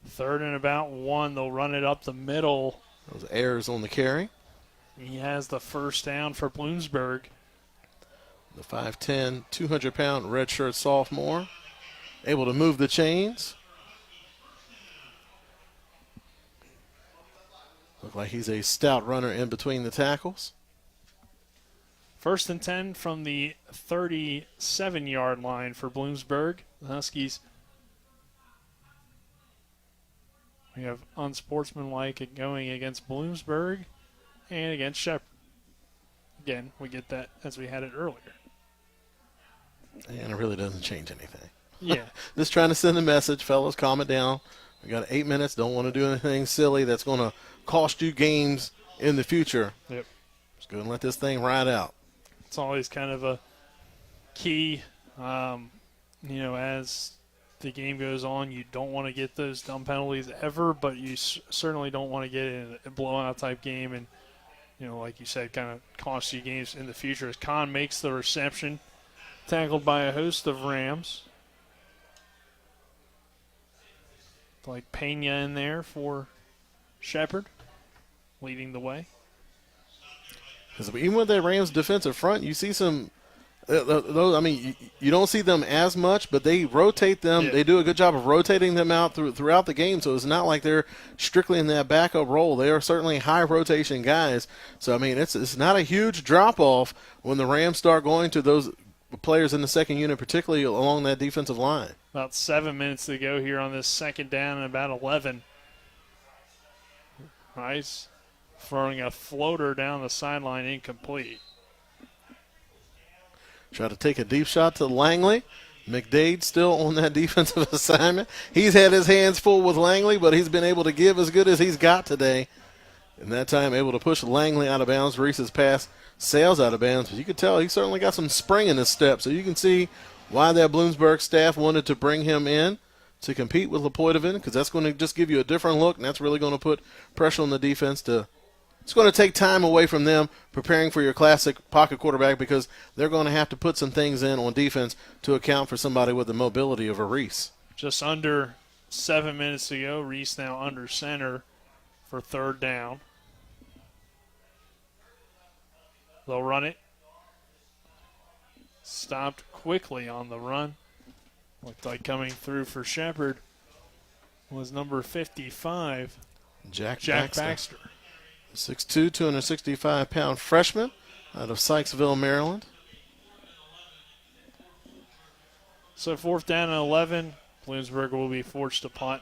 3rd and about 1. They'll run it up the middle. Those errors on the carry. He has the first down for Bloomsburg. The 5'10", 200-pound redshirt sophomore, able to move the chains. Look like he's a stout runner in between the tackles. 1st and 10 from the 37-yard line for Bloomsburg. The Huskies, we have unsportsmanlike going against Bloomsburg and against Shepherd. Again, we get that as we had it earlier. And it really doesn't change anything. Yeah. Just trying to send a message. Fellas, calm it down. We got 8 minutes. Don't want to do anything silly that's going to cost you games in the future. Yep. Just go and let this thing ride out. It's always kind of a key, as the game goes on, you don't want to get those dumb penalties ever, but you certainly don't want to get in a blowout type game and, like you said, kind of cost you games in the future. As Kahn makes the reception, tackled by a host of Rams. Like Pena in there for Shepherd, leading the way. Because even with that Rams defensive front, you see some you don't see them as much, but they rotate them. Yeah. They do a good job of rotating them out throughout the game, so it's not like they're strictly in that backup role. They are certainly high rotation guys. So, it's not a huge drop-off when the Rams start going to those players in the second unit, particularly along that defensive line. About 7 minutes to go here on this 2nd down and about 11. Rice throwing a floater down the sideline, incomplete. Try to take a deep shot to Langley. McDade still on that defensive assignment. He's had his hands full with Langley, but he's been able to give as good as he's got today. And that time able to push Langley out of bounds. Reese's pass sails out of bounds. But you can tell he's certainly got some spring in his step. So you can see why that Bloomsburg staff wanted to bring him in to compete with Lepoitovin, because that's going to just give you a different look, and that's really going to put pressure on the defense to – it's going to take time away from them preparing for your classic pocket quarterback, because they're going to have to put some things in on defense to account for somebody with the mobility of a Reese. Just under 7 minutes to go. Reese now under center for 3rd down. They'll run it. Stopped quickly on the run. Looked like coming through for Shepherd was number 55, Jack Baxter. 6'2", 265-pound freshman out of Sykesville, Maryland. So 4th down and 11. Bloomsburg will be forced to punt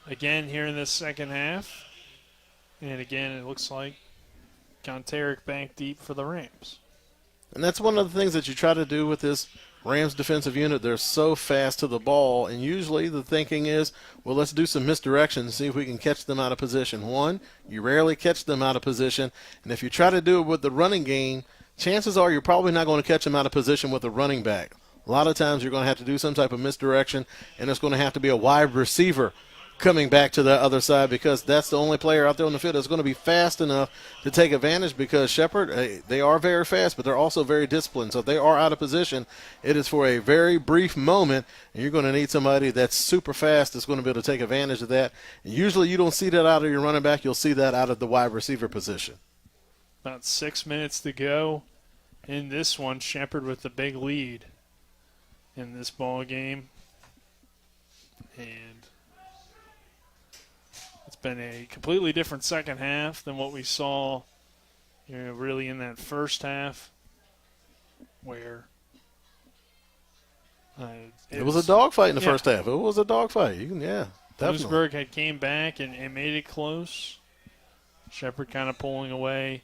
again here in this second half. And again, it looks like Conteric back deep for the Rams. And that's one of the things that you try to do with this Rams defensive unit. They're so fast to the ball, and usually the thinking is, well, let's do some misdirection and see if we can catch them out of position. One, you rarely catch them out of position, and if you try to do it with the running game, chances are you're probably not going to catch them out of position with a running back. A lot of times you're going to have to do some type of misdirection, and it's going to have to be a wide receiver coming back to the other side, because that's the only player out there on the field that's going to be fast enough to take advantage, because Shepherd, they are very fast, but they're also very disciplined. So if they are out of position, it is for a very brief moment, and you're going to need somebody that's super fast that's going to be able to take advantage of that. And usually you don't see that out of your running back. You'll see that out of the wide receiver position. About 6 minutes to go in this one. Shepherd with the big lead in this ball game. And it's been a completely different second half than what we saw, really in that first half, where it was a dogfight in the first half. It was a dogfight. Definitely. Bloomsburg had came back and made it close. Shepherd kind of pulling away,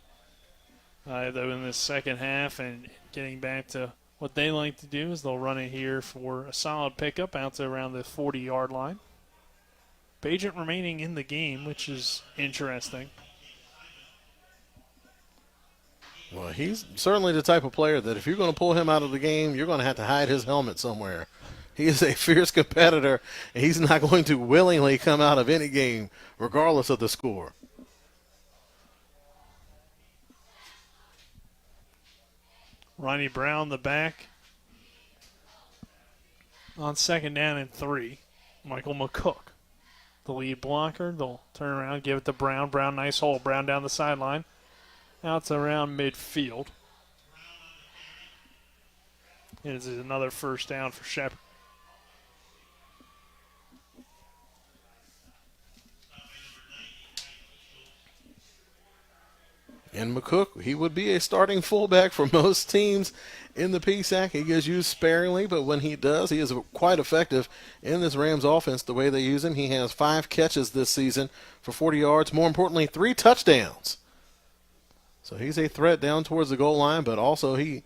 though, in this second half, and getting back to what they like to do is they'll run it here for a solid pickup out to around the 40-yard line. Bagent remaining in the game, which is interesting. Well, he's certainly the type of player that if you're going to pull him out of the game, you're going to have to hide his helmet somewhere. He is a fierce competitor, and he's not going to willingly come out of any game, regardless of the score. Ronnie Brown, the back. On second down and 3, Michael McCook, the lead blocker. They'll turn around, give it to Brown. Brown, nice hole. Brown down the sideline. Out to around midfield. It is another first down for Shepherd. And McCook, he would be a starting fullback for most teams in the PSAC. He gets used sparingly, but when he does, he is quite effective in this Rams offense the way they use him. He has 5 catches this season for 40 yards. More importantly, 3 touchdowns. So he's a threat down towards the goal line, but also he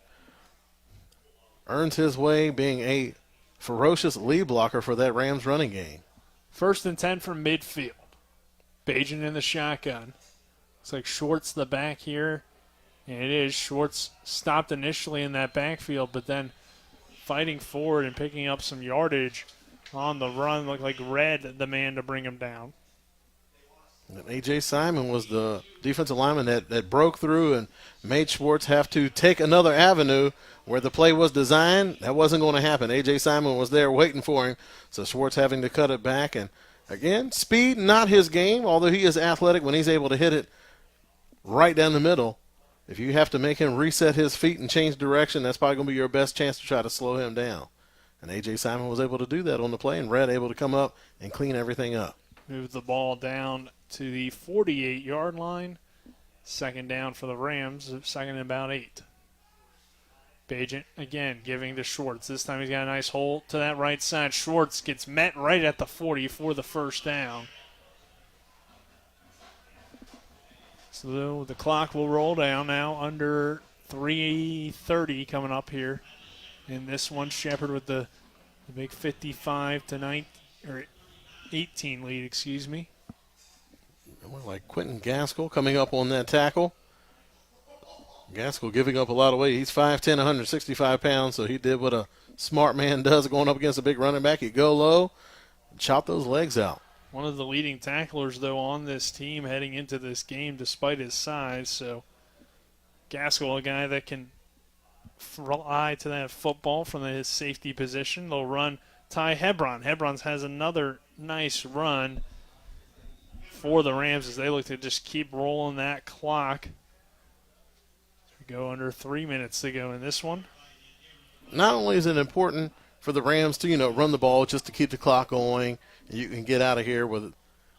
earns his way being a ferocious lead blocker for that Rams running game. 1st and 10 from midfield. Bagent in the shotgun. Looks like Schwartz the back here, and it is. Schwartz stopped initially in that backfield, but then fighting forward and picking up some yardage on the run. Looked like Red the man to bring him down. And A.J. Simon was the defensive lineman that broke through and made Schwartz have to take another avenue where the play was designed. That wasn't going to happen. A.J. Simon was there waiting for him, so Schwartz having to cut it back. And, again, speed, not his game, although he is athletic when he's able to hit it right down the middle. If you have to make him reset his feet and change direction, that's probably going to be your best chance to try to slow him down. And A.J. Simon was able to do that on the play, and Red able to come up and clean everything up. Move the ball down to the 48-yard line. Second down for the Rams, second and about 8. Bagent, again, giving to Schwartz. This time he's got a nice hole to that right side. Schwartz gets met right at the 40 for the first down. So the clock will roll down now, under 3:30 coming up here. In this one, Shepherd with the big 55 to 18 lead, excuse me. Like Quentin Gaskell coming up on that tackle. Gaskell giving up a lot of weight. He's 5'10", 165 pounds, so he did what a smart man does going up against a big running back. He'd go low and chop those legs out. One of the leading tacklers, though, on this team heading into this game despite his size. So Gaskell, a guy that can fly to that football from his safety position. They'll run Ty Hebron. Hebron has another nice run for the Rams as they look to just keep rolling that clock. We go under 3 minutes to go in this one. Not only is it important for the Rams to, run the ball just to keep the clock going, and you can get out of here with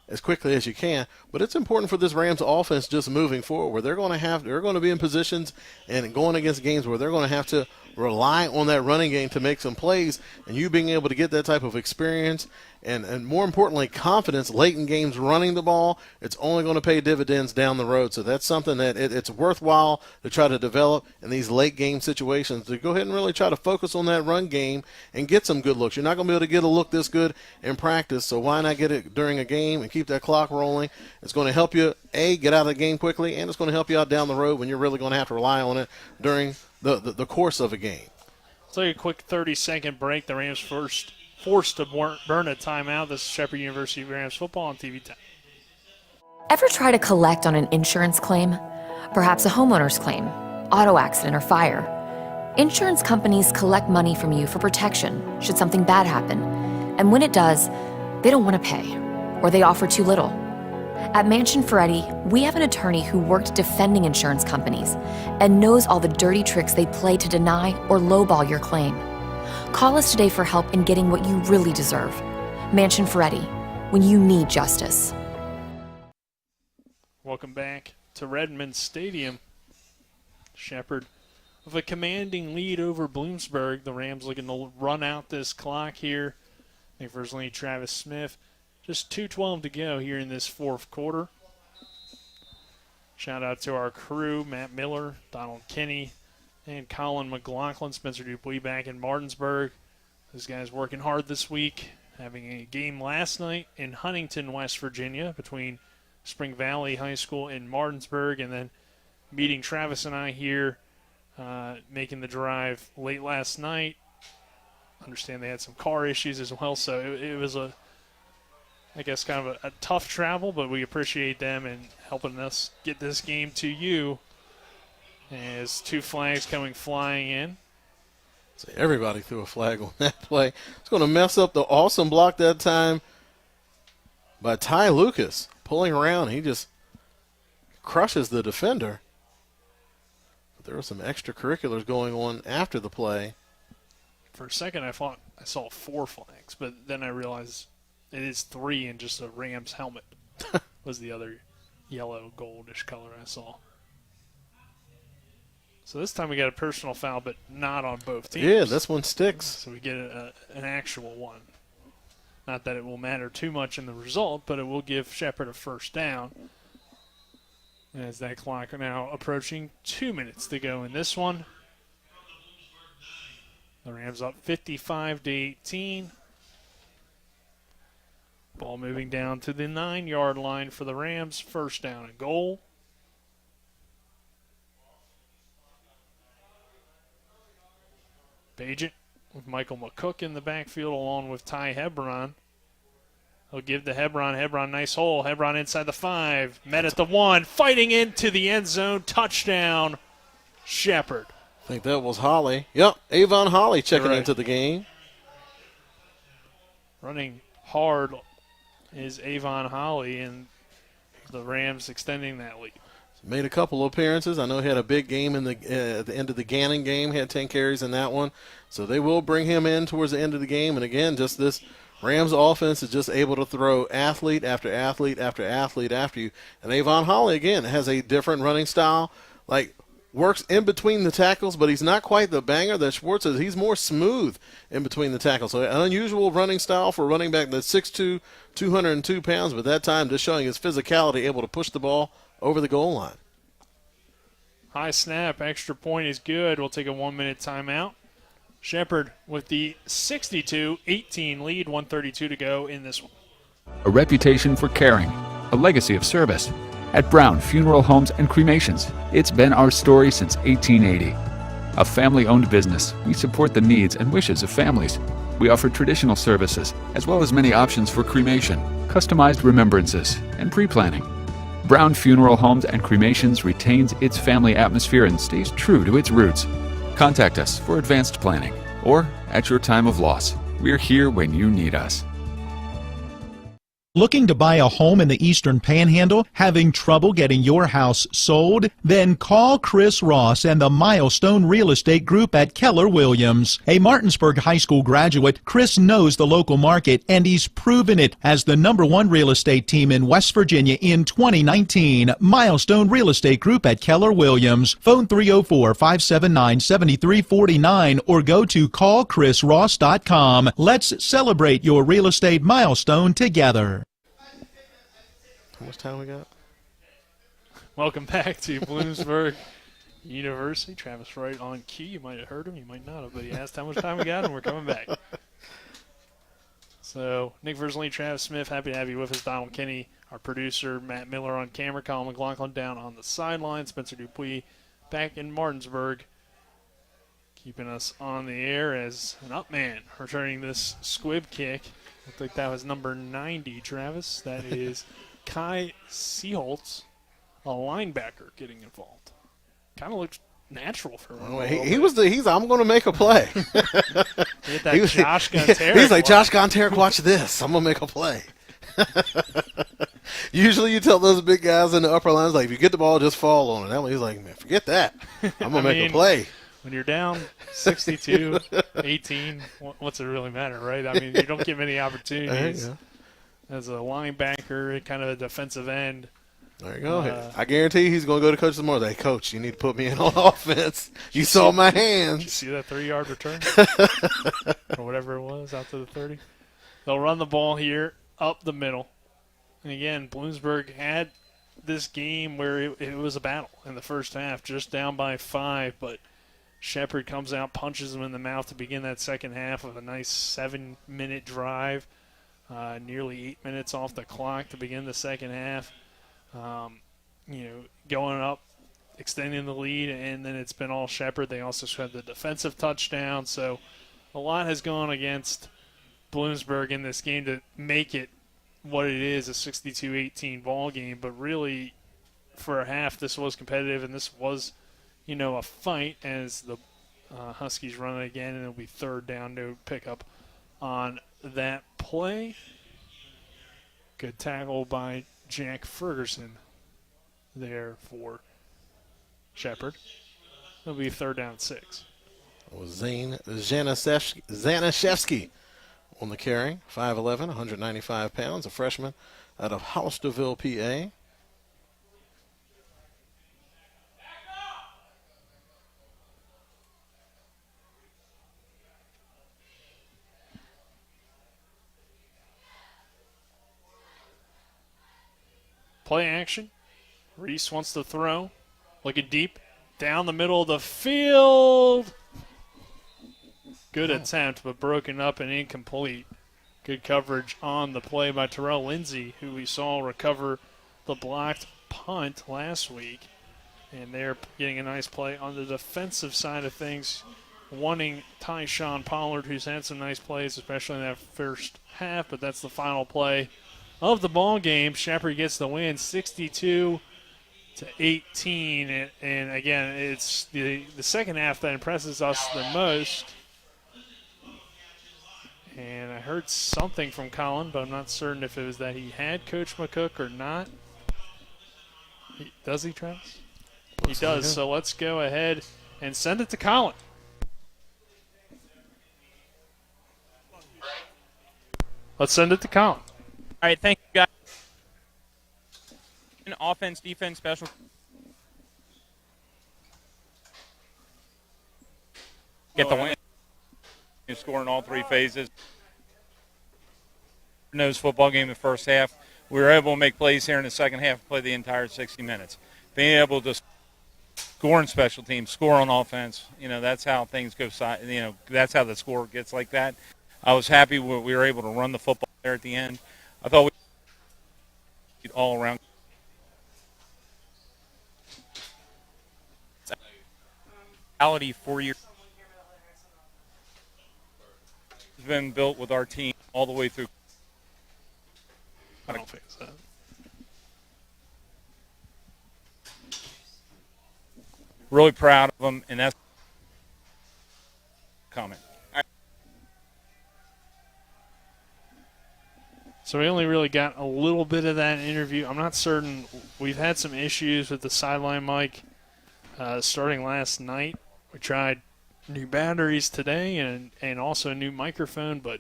as quickly as you can, but it's important for this Rams offense just moving forward. They're going to be in positions and going against games where they're going to have to rely on that running game to make some plays, and you being able to get that type of experience and more importantly, confidence late in games running the ball, it's only going to pay dividends down the road. So that's something that it's worthwhile to try to develop in these late game situations, to go ahead and really try to focus on that run game and get some good looks. You're not going to be able to get a look this good in practice, so why not get it during a game and keep that clock rolling? It's going to help you, get out of the game quickly, and it's going to help you out down the road when you're really going to have to rely on it during the course of a game. take a quick 30-second break. The Rams forced to burn a timeout. This is Shepherd University Rams football on TV 10. Ever try to collect on an insurance claim? Perhaps a homeowner's claim, auto accident, or fire. Insurance companies collect money from you for protection should something bad happen. And when it does, they don't want to pay, or they offer too little. At Mansion Ferretti, we have an attorney who worked defending insurance companies and knows all the dirty tricks they play to deny or lowball your claim. Call us today for help in getting what you really deserve. Mansion Ferretti, when you need justice. Welcome back to Redmond Stadium. Shepherd with a commanding lead over Bloomsburg. The Rams looking to run out this clock here. First lead, Travis Smith. Just 2:12 to go here in this fourth quarter. Shout out to our crew, Matt Miller, Donald Kinney, and Colin McLaughlin. Spencer Dupuis back in Martinsburg. Those guys working hard this week. Having a game last night in Huntington, West Virginia, between Spring Valley High School and Martinsburg, and then meeting Travis and I here, making the drive late last night. Understand they had some car issues as well, so it was I guess kind of a tough travel, but we appreciate them and helping us get this game to you. As two flags coming flying in. So everybody threw a flag on that play. It's going to mess up the awesome block that time by Ty Lucas. Pulling around, he just crushes the defender. But there were some extracurriculars going on after the play. For a second, I thought I saw 4 flags, but then I realized it is 3 and just a Rams helmet was the other yellow goldish color I saw. So this time we got a personal foul, but not on both teams. Yeah, this one sticks. So we get an actual one. Not that it will matter too much in the result, but it will give Shepherd a first down. As that clock now approaching 2 minutes to go in this one. The Rams up 55-18. Ball moving down to the 9-yard line for the Rams. First down and goal. Bagent with Michael McCook in the backfield along with Ty Hebron. He'll give to Hebron. Hebron, nice hole. Hebron inside the 5. Met at the 1. Fighting into the end zone. Touchdown, Shepherd. I think that was Holly. Yep, Avon Holly checking into the game. Running hard is Avon Holly, and the Rams extending that lead. Made a couple of appearances. I know he had a big game in at the end of the Gannon game. He had 10 carries in that one. So they will bring him in towards the end of the game. And, again, just this Rams offense is just able to throw athlete after athlete after athlete after you. And Avon Holly, again, has a different running style. Like, works in between the tackles, but he's not quite the banger that Schwartz is. He's more smooth in between the tackles. So an unusual running style for a running back that's 6'2", 202 pounds, but that time just showing his physicality, able to push the ball over the goal line. High snap, extra point is good. We'll take a 1-minute timeout. Shepherd with the 62-18 lead, 1:32 to go in this one. A reputation for caring, a legacy of service. At Brown Funeral Homes and Cremations, it's been our story since 1880. A family-owned business, we support the needs and wishes of families. We offer traditional services, as well as many options for cremation, customized remembrances, and pre-planning. Brown Funeral Homes and Cremations retains its family atmosphere and stays true to its roots. Contact us for advanced planning, or at your time of loss. We're here when you need us. Looking to buy a home in the Eastern Panhandle? Having trouble getting your house sold? Then call Chris Ross and the Milestone Real Estate Group at Keller Williams. A Martinsburg High School graduate, Chris knows the local market, and he's proven it as the #1 real estate team in West Virginia in 2019. Milestone Real Estate Group at Keller Williams. Phone 304-579-7349 or go to callchrisross.com. Let's celebrate your real estate milestone together. How much time we got? Welcome back to Bloomsburg University. Travis Wright on cue. You might have heard him. You might not have, but he asked how much time we got, and we're coming back. So, Nick Versley, Travis Smith, happy to have you with us. Donald Kinney, our producer, Matt Miller on camera, Colin McLaughlin down on the sideline, Spencer Dupuis back in Martinsburg, keeping us on the air as an up man returning this squib kick. Looked like that was number 90, Travis. That is Kai Seholtz, a linebacker, getting involved. Kind of looked natural for him. He's I'm going to make a play. Get that Josh Gonteric. He's like, Josh Gonteric, watch this. I'm going to make a play. Usually you tell those big guys in the upper lines, like, if you get the ball, just fall on it. That one, he's like, man, forget that. I'm going to make a play. When you're down 62-18, what's it really matter, right? I mean, you don't get many opportunities as a linebacker, kind of a defensive end. There you go. I guarantee he's going to go to Coach tomorrow. Hey, Coach, you need to put me in on offense. You saw my hands. Did you see that 3-yard return? Or whatever it was, out to the 30. They'll run the ball here up the middle. And again, Bloomsburg had this game where it was a battle in the first half, just down by 5, but Shepherd comes out, punches him in the mouth to begin that second half of a nice 7-minute drive, nearly 8 minutes off the clock to begin the second half. Going up, extending the lead, and then it's been all Shepherd. They also had the defensive touchdown, so a lot has gone against Bloomsburg in this game to make it what it is, a 62-18 ball game. But really, for a half, this was competitive, and this was, a fight as the Huskies run it again, and it'll be third down to pick up on that play. Good tackle by Jack Ferguson there for Shepherd. It'll be third down 6. Zane Zanishevsky on the carry, 5'11", 195 pounds, a freshman out of Holsterville, PA. Play action. Reese wants to throw. Looking deep. Down the middle of the field. Good attempt, but broken up and incomplete. Good coverage on the play by Terrell Lindsay, who we saw recover the blocked punt last week. And they're getting a nice play on the defensive side of things, wanting Tyshawn Pollard, who's had some nice plays, especially in that first half, but that's the final play of the ball game. Shepherd gets the win, 62-18, and again, it's the second half that impresses us the most. And I heard something from Colin, but I'm not certain if it was that he had Coach McCook or not. Does he, Travis? He does. So let's go ahead and send it to Colin. Let's send it to Colin. All right, thank you, guys. Offense, defense, special. Get the win. You score in all 3 phases. Nose football game in the first half. We were able to make plays here in the second half and play the entire 60 minutes. Being able to score in special teams, score on offense, that's how things go. That's how the score gets like that. I was happy we were able to run the football there at the end. I thought we all around. Reality 4 years has been built with our team all the way through. I don't think so. Really proud of them, and that's comment. So we only really got a little bit of that interview. I'm not certain. We've had some issues with the sideline mic starting last night. We tried new batteries today and also a new microphone, but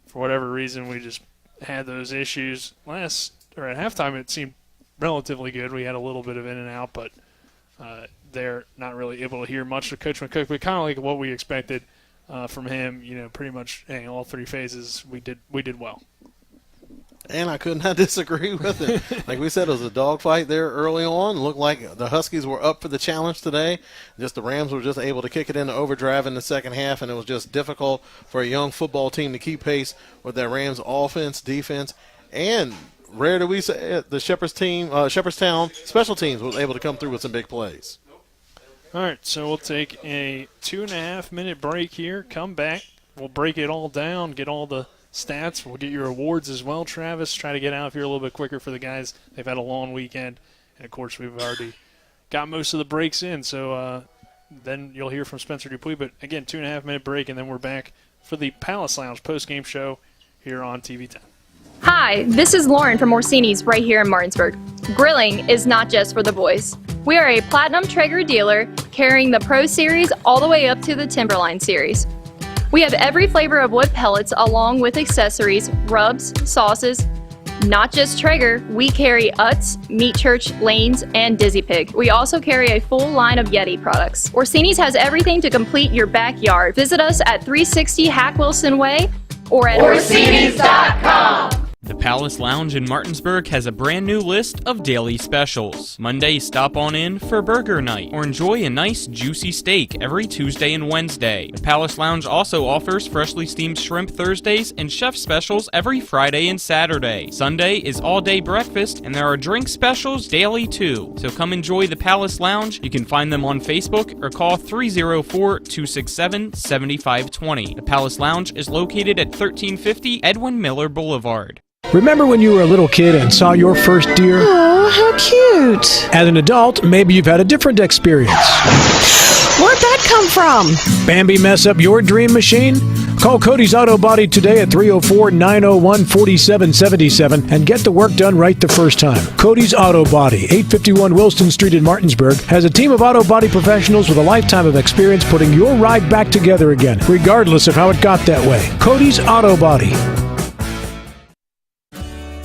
for whatever reason we just had those issues. At halftime it seemed relatively good. We had a little bit of in and out, but they're not really able to hear much of Coach McCook, but kind of like what we expected from him. Pretty much all 3 phases we did well. And I could not disagree with it. Like we said, it was a dogfight there early on. Looked like the Huskies were up for the challenge today. Just the Rams were just able to kick it into overdrive in the second half, and it was just difficult for a young football team to keep pace with that Rams offense, defense, and rare do we say the Shepherdstown special teams was able to come through with some big plays. All right, so we'll take a 2.5-minute break here. Come back. We'll break it all down, get all the stats. We'll get your awards as well, Travis. Try to get out of here a little bit quicker for the guys. They've had a long weekend. And, of course, we've already got most of the breaks in. So then you'll hear from Spencer Dupuis. But, again, 2.5-minute break, and then we're back for the Palace Lounge postgame show here on TV 10. Hi, this is Lauren from Orsini's right here in Martinsburg. Grilling is not just for the boys. We are a Platinum Traeger dealer carrying the Pro Series all the way up to the Timberline Series. We have every flavor of wood pellets along with accessories, rubs, sauces. Not just Traeger, we carry Utz, Meat Church, Lanes, and Dizzy Pig. We also carry a full line of Yeti products. Orsini's has everything to complete your backyard. Visit us at 360 Hack Wilson Way or at Orsinis.com. The Palace Lounge in Martinsburg has a brand new list of daily specials. Monday, stop on in for burger night or enjoy a nice juicy steak every Tuesday and Wednesday. The Palace Lounge also offers freshly steamed shrimp Thursdays and chef specials every Friday and Saturday. Sunday is all-day breakfast and there are drink specials daily too. So come enjoy the Palace Lounge. You can find them on Facebook or call 304-267-7520. The Palace Lounge is located at 1350 Edwin Miller Boulevard. Remember when you were a little kid and saw your first deer? Oh, how cute. As an adult, maybe you've had a different experience. Where'd that come from? Bambi mess up your dream machine? Call Cody's Auto Body today at 304-901-4777 and get the work done right the first time. Cody's Auto Body, 851 Wilston Street in Martinsburg, has a team of auto body professionals with a lifetime of experience putting your ride back together again, regardless of how it got that way. Cody's Auto Body.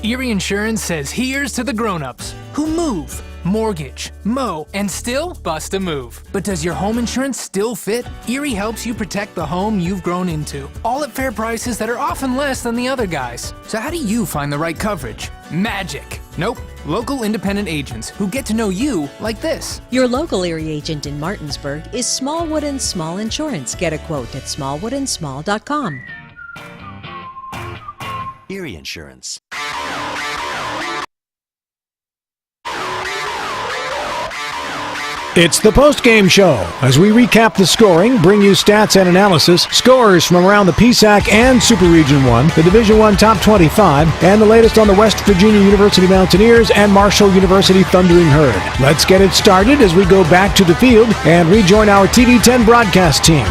Erie Insurance says here's to the grown-ups who move, mortgage, mow, and still bust a move. But does your home insurance still fit? Erie helps you protect the home you've grown into, all at fair prices that are often less than the other guys. So how do you find the right coverage? Magic. Nope. Local independent agents who get to know you like this. Your local Erie agent in Martinsburg is Smallwood & Small Insurance. Get a quote at smallwoodandsmall.com. Erie Insurance. It's the postgame show. As we recap the scoring, bring you stats and analysis, scores from around the PSAC and Super Region 1, the Division 1 Top 25, and the latest on the West Virginia University Mountaineers and Marshall University Thundering Herd. Let's get it started as we go back to the field and rejoin our TV 10 broadcast team.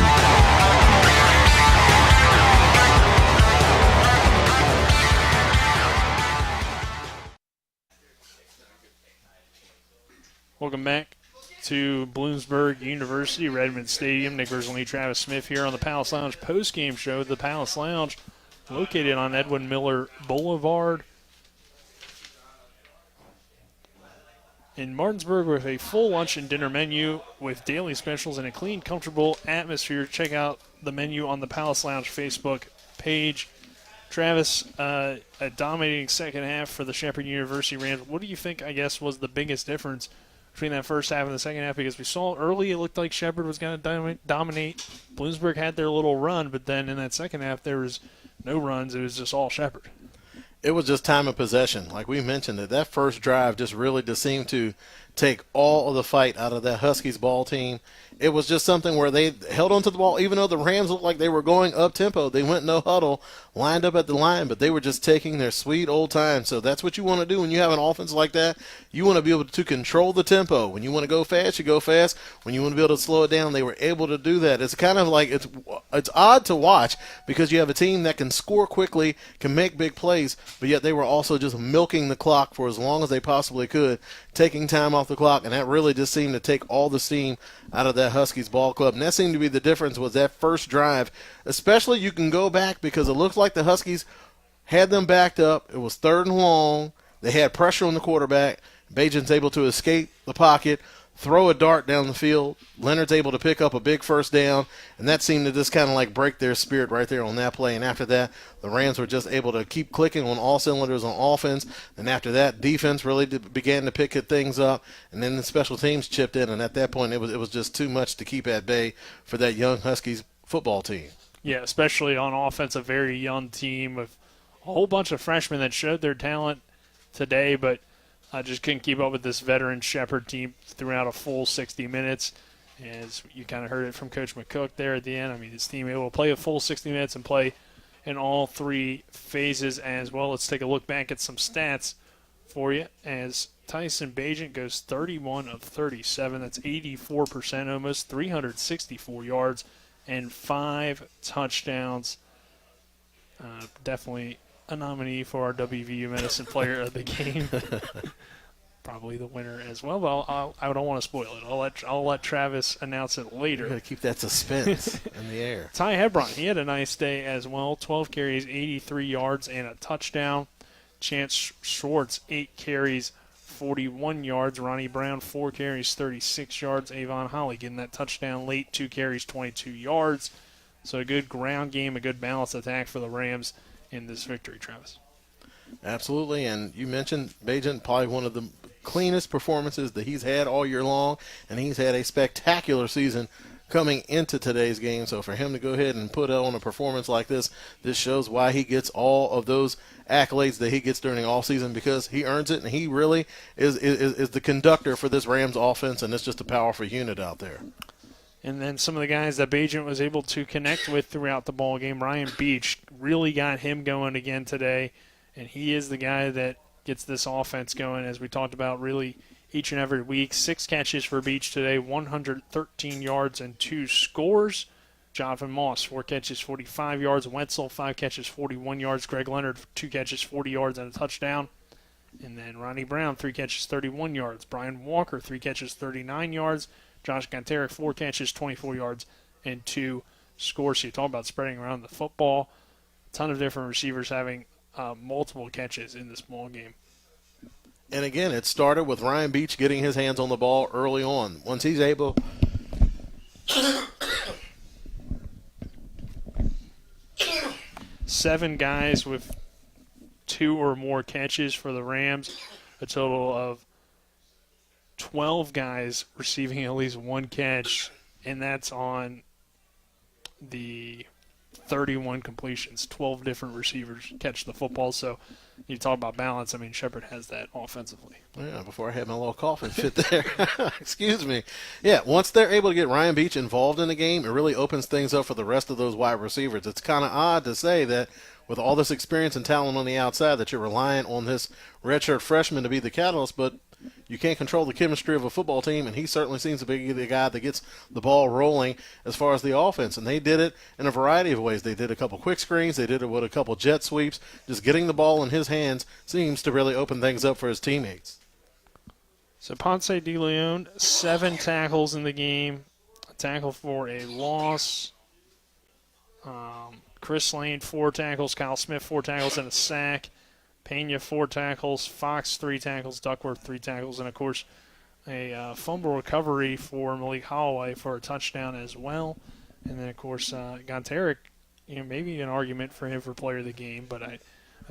Welcome back to Bloomsburg University, Redmond Stadium. Nick Verzley, Travis Smith here on the Palace Lounge postgame show. The Palace Lounge located on Edwin Miller Boulevard in Martinsburg with a full lunch and dinner menu with daily specials and a clean, comfortable atmosphere. Check out the menu on the Palace Lounge Facebook page. Travis, a dominating second half for the Shepherd University Rams. What do you think, I guess, was the biggest difference between that first half and the second half? Because we saw early it looked like Shepherd was going to dominate. Bloomsburg had their little run, but then in that second half there was no runs. It was just all Shepherd. It was just time of possession. Like we mentioned, that first drive just really just seemed to take all of the fight out of that Huskies ball team. It was just something where they held onto the ball, even though the Rams looked like they were going up-tempo. They went no huddle, lined up at the line, but they were just taking their sweet old time. So that's what you want to do when you have an offense like that. You want to be able to control the tempo. When you want to go fast, you go fast. When you want to be able to slow it down, they were able to do that. It's kind of like it's odd to watch because you have a team that can score quickly, can make big plays, but yet they were also just milking the clock for as long as they possibly could, taking time off the clock, and that really just seemed to take all the steam out of that Huskies ball club. And that seemed to be the difference was that first drive. Especially you can go back because it looked like the Huskies had them backed up. It was 3rd and long. They had pressure on the quarterback. Bajan's able to escape the pocket, throw a dart down the field. Leonard's able to pick up a big first down, and that seemed to just kind of like break their spirit right there on that play. And after that, the Rams were just able to keep clicking on all cylinders on offense. And after that, defense really began to pick things up, and then the special teams chipped in. And at that point, it was just too much to keep at bay for that young Huskies football team. Yeah, especially on offense, a very young team with a whole bunch of freshmen that showed their talent today, but I just couldn't keep up with this veteran Shepherd team throughout a full 60 minutes. As you kind of heard it from Coach McCook there at the end. I mean, his team able to play a full 60 minutes and play in all three phases as well. Let's take a look back at some stats for you as Tyson Bagent goes 31 of 37. That's 84% almost, 364 yards and 5 touchdowns. Definitely a nominee for our WVU Medicine Player of the Game. Probably the winner as well, but I don't want to spoil it. I'll let Travis announce it later. We're going to keep that suspense in the air. Ty Hebron, he had a nice day as well. 12 carries, 83 yards, and a touchdown. Chance Schwartz, 8 carries, 41 yards. Ronnie Brown, 4 carries, 36 yards. Avon Holly getting that touchdown late, 2 carries, 22 yards. So a good ground game, a good balanced attack for the Rams in this victory, Travis. Absolutely, and you mentioned Bagent, probably one of the cleanest performances that he's had all year long, and he's had a spectacular season coming into today's game. So for him to go ahead and put on a performance like this shows why he gets all of those accolades that he gets during all season, because he earns it, and he really is the conductor for this Rams offense, and it's just a powerful unit out there. And then some of the guys that Bagent was able to connect with throughout the ball game, Ryan Beach really got him going again today, and he is the guy that gets this offense going, as we talked about, really each and every week. 6 catches for Beach today, 113 yards and 2 scores. Jonathan Moss, 4 catches, 45 yards. Wetzel, 5 catches, 41 yards. Greg Leonard, 2 catches, 40 yards and a touchdown. And then Ronnie Brown, 3 catches, 31 yards. Brian Walker, 3 catches, 39 yards. Josh Gontarek, 4 catches, 24 yards and 2 scores. So you talk about spreading around the football. A ton of different receivers having multiple catches in this ball game. And again, it started with Ryan Beach getting his hands on the ball early on. Once he's able 7 guys with 2 or more catches for the Rams, a total of 12 guys receiving at least 1 catch, and that's on the 31 completions. 12 different receivers catch the football. So you talk about balance. I mean, Shepherd has that offensively. Yeah, before I had my little coughing fit there. Excuse me. Yeah, once they're able to get Ryan Beach involved in the game, it really opens things up for the rest of those wide receivers. It's kind of odd to say that with all this experience and talent on the outside that you're relying on this redshirt freshman to be the catalyst, but you can't control the chemistry of a football team, and he certainly seems to be the guy that gets the ball rolling as far as the offense. And they did it in a variety of ways. They did a couple quick screens. They did it with a couple jet sweeps. Just getting the ball in his hands seems to really open things up for his teammates. So Ponce de Leon, 7 tackles in the game, a tackle for a loss. Chris Lane, 4 tackles. Kyle Smith, 4 tackles and a sack. Pena, 4 tackles. Fox, 3 tackles. Duckworth, 3 tackles. And, of course, a fumble recovery for Malik Holloway for a touchdown as well. And then, of course, Gontarek, maybe an argument for him for player of the game, but I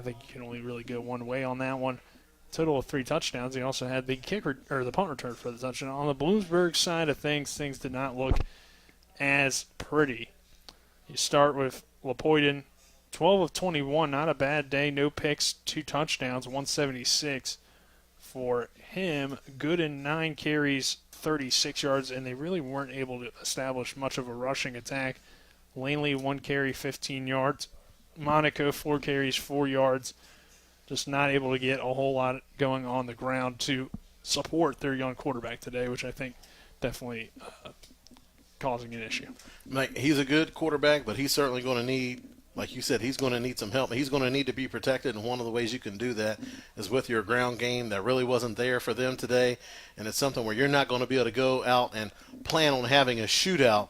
think you can only really go one way on that one. Total of 3 touchdowns. He also had the the punt return for the touchdown. On the Bloomsburg side of things did not look as pretty. You start with Lepoiden, 12 of 21, not a bad day. No picks, 2 touchdowns, 176 for him. Gooden, 9 carries, 36 yards, and they really weren't able to establish much of a rushing attack. Langley, 1 carry, 15 yards. Monaco, 4 carries, 4 yards. Just not able to get a whole lot going on the ground to support their young quarterback today, which I think definitely causing an issue. Mike, he's a good quarterback, but he's certainly going to need, like you said, he's going to need some help. He's going to need to be protected, and one of the ways you can do that is with your ground game that really wasn't there for them today, and it's something where you're not going to be able to go out and plan on having a shootout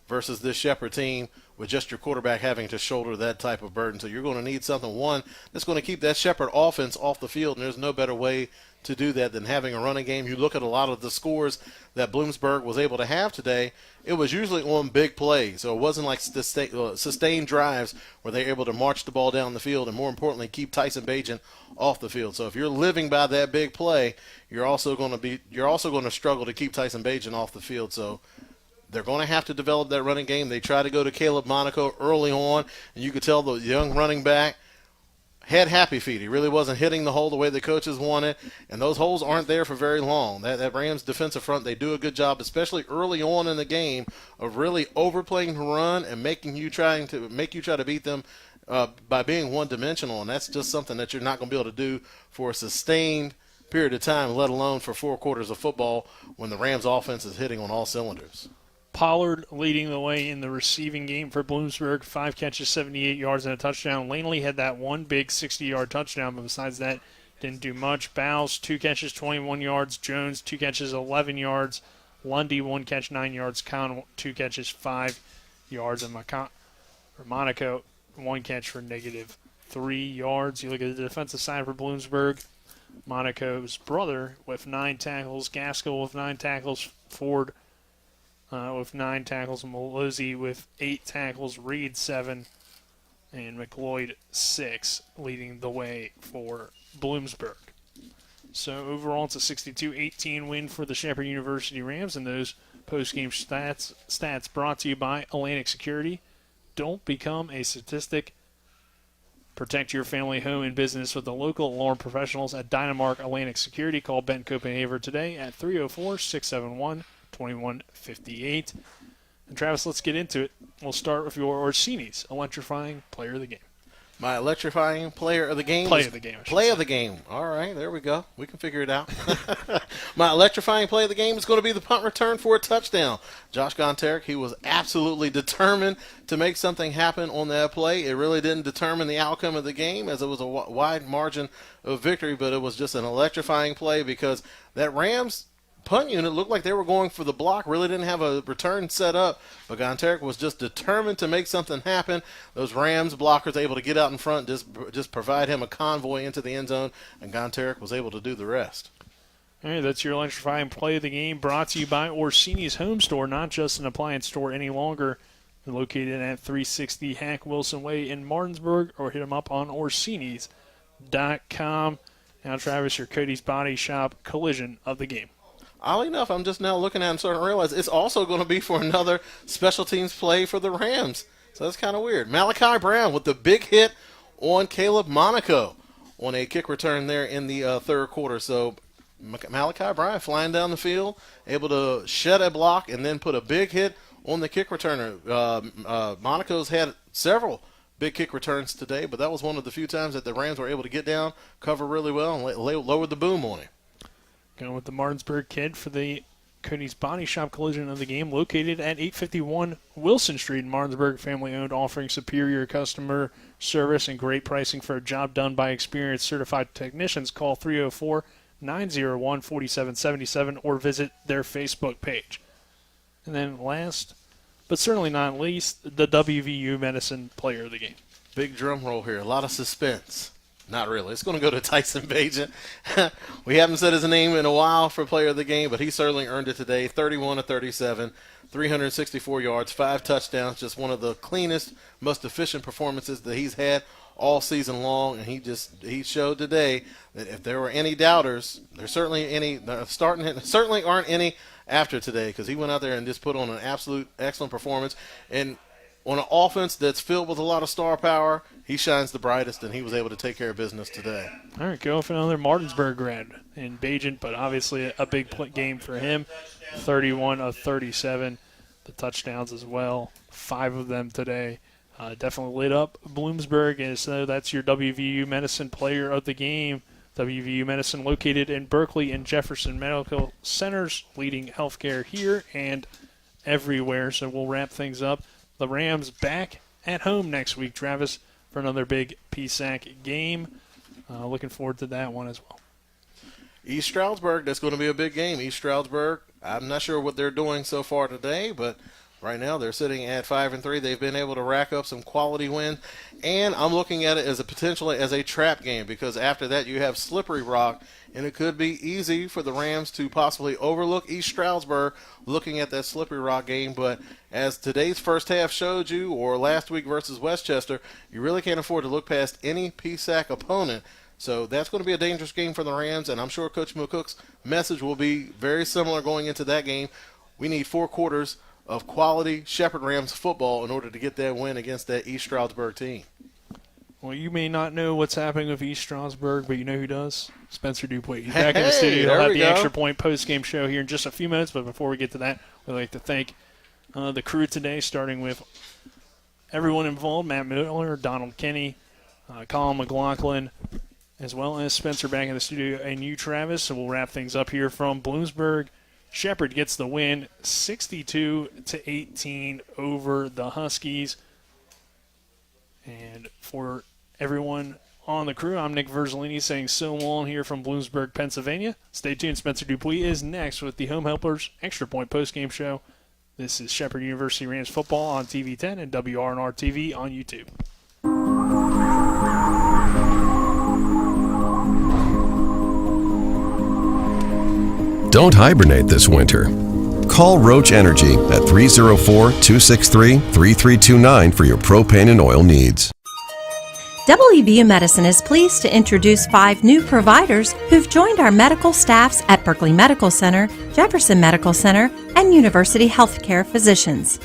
versus this Shepherd team with just your quarterback having to shoulder that type of burden. So you're going to need something, one, that's going to keep that Shepherd offense off the field, and there's no better way to do that than having a running game. You look at a lot of the scores that Bloomsburg was able to have today, it was usually on big plays. So it wasn't like sustained drives where they're able to march the ball down the field and, more importantly, keep Tyson Bagent off the field. So if you're living by that big play, you're also going to struggle to keep Tyson Bagent off the field. So they're going to have to develop that running game. They try to go to Caleb Monaco early on, and you could tell the young running back had happy feet. He really wasn't hitting the hole the way the coaches wanted, and those holes aren't there for very long. That Rams defensive front, they do a good job, especially early on in the game, of really overplaying the run and making you try to beat them by being one-dimensional, and that's just something that you're not going to be able to do for a sustained period of time, let alone for 4 quarters of football when the Rams offense is hitting on all cylinders. Pollard leading the way in the receiving game for Bloomsburg. 5 catches, 78 yards, and a touchdown. Langley had that one big 60-yard touchdown, but besides that, didn't do much. Bowles, 2 catches, 21 yards. Jones, 2 catches, 11 yards. Lundy, 1 catch, 9 yards. Conn, 2 catches, 5 yards. And Monaco, 1 catch for -3 yards. You look at the defensive side for Bloomsburg. Monaco's brother with 9 tackles. Gaskell with 9 tackles. Ford with 9 tackles, Malozzi with 8 tackles, Reed 7, and McLeod 6, leading the way for Bloomsburg. So overall, it's a 62-18 win for the Shepherd University Rams, and those post-game stats brought to you by Atlantic Security. Don't become a statistic. Protect your family, home, and business with the local alarm professionals at Dynamark Atlantic Security. Call Ben Copenhaver today at 304-671-2158. And Travis, let's get into it. We'll start with your Orsini's electrifying player of the game. My electrifying player of the game? Play of the game. Play of the game. All right, there we go. We can figure it out. My electrifying play of the game is going to be the punt return for a touchdown. Josh Gonteric, he was absolutely determined to make something happen on that play. It really didn't determine the outcome of the game as it was a wide margin of victory, but it was just an electrifying play because that Rams punt unit looked like they were going for the block, really didn't have a return set up, but Gonteric was just determined to make something happen. Those Rams blockers able to get out in front, just provide him a convoy into the end zone, and Gonteric was able to do the rest. All right, that's your electrifying play of the game, brought to you by Orsini's Home Store, not just an appliance store any longer. They're located at 360 Hack Wilson Way in Martinsburg, or hit them up on Orsini's.com. Now, Travis, your Cody's Body Shop collision of the game. Oddly enough, I'm just now looking at it and starting to realize it's also going to be for another special teams play for the Rams. So that's kind of weird. Malachi Brown with the big hit on Caleb Monaco on a kick return there in the third quarter. So Malachi Brown flying down the field, able to shed a block and then put a big hit on the kick returner. Monaco's had several big kick returns today, but that was one of the few times that the Rams were able to get down, cover really well, and lower the boom on him. Going with the Martinsburg kid for the Cody's Body Shop collision of the game, located at 851 Wilson Street in Martinsburg, family-owned, offering superior customer service and great pricing for a job done by experienced certified technicians. Call 304-901-4777 or visit their Facebook page. And then last, but certainly not least, the WVU Medicine player of the game. Big drum roll here, a lot of suspense. Not really. It's going to go to Tyson Bajan. We haven't said his name in a while for player of the game, but he certainly earned it today. 31 of 37, 364 yards, 5 touchdowns. Just one of the cleanest, most efficient performances that he's had all season long. And he showed today that if there were any doubters, there certainly aren't any after today, because he went out there and just put on an absolute excellent performance. And on an offense that's filled with a lot of star power, he shines the brightest, and he was able to take care of business today. All right, go for another Martinsburg grad in Bajent, but obviously a big game for him. 31 of 37, the touchdowns as well, 5 of them today. Definitely lit up Bloomsburg, and so that's your WVU Medicine player of the game. WVU Medicine located in Berkeley and Jefferson Medical Centers, leading healthcare here and everywhere. So we'll wrap things up. The Rams back at home next week, Travis, for another big PSAC game. Looking forward to that one as well. East Stroudsburg, that's going to be a big game. East Stroudsburg, I'm not sure what they're doing so far today, but right now they're sitting at 5-3. They've been able to rack up some quality wins, and I'm looking at it as potentially as a trap game, because after that you have Slippery Rock, and it could be easy for the Rams to possibly overlook East Stroudsburg looking at that Slippery Rock game. But as today's first half showed you, or last week versus Westchester, you really can't afford to look past any PSAC opponent. So that's going to be a dangerous game for the Rams, and I'm sure Coach McCook's message will be very similar going into that game. We need 4 quarters of quality Shepherd Rams football in order to get that win against that East Stroudsburg team. Well, you may not know what's happening with East Stroudsburg, but you know who does? Spencer Dupuis. He's back in the studio. He'll have the Extra Point post-game show here in just a few minutes, but before we get to that, we'd like to thank the crew today, starting with everyone involved, Matt Miller, Donald Kenny, Colin McLaughlin, as well as Spencer back in the studio, and you, Travis. So we'll wrap things up here from Bloomsburg. Shepherd gets the win, 62-18 over the Huskies. And for everyone on the crew, I'm Nick Verzolini saying so long here from Bloomsburg, Pennsylvania. Stay tuned. Spencer Dupuis is next with the Home Helpers Extra Point postgame show. This is Shepherd University Rams football on TV10 and WRNR TV on YouTube. Don't hibernate this winter. Call Roach Energy at 304-263-3329 for your propane and oil needs. WVU Medicine is pleased to introduce 5 new providers who've joined our medical staffs at Berkeley Medical Center, Jefferson Medical Center, and University Healthcare Physicians.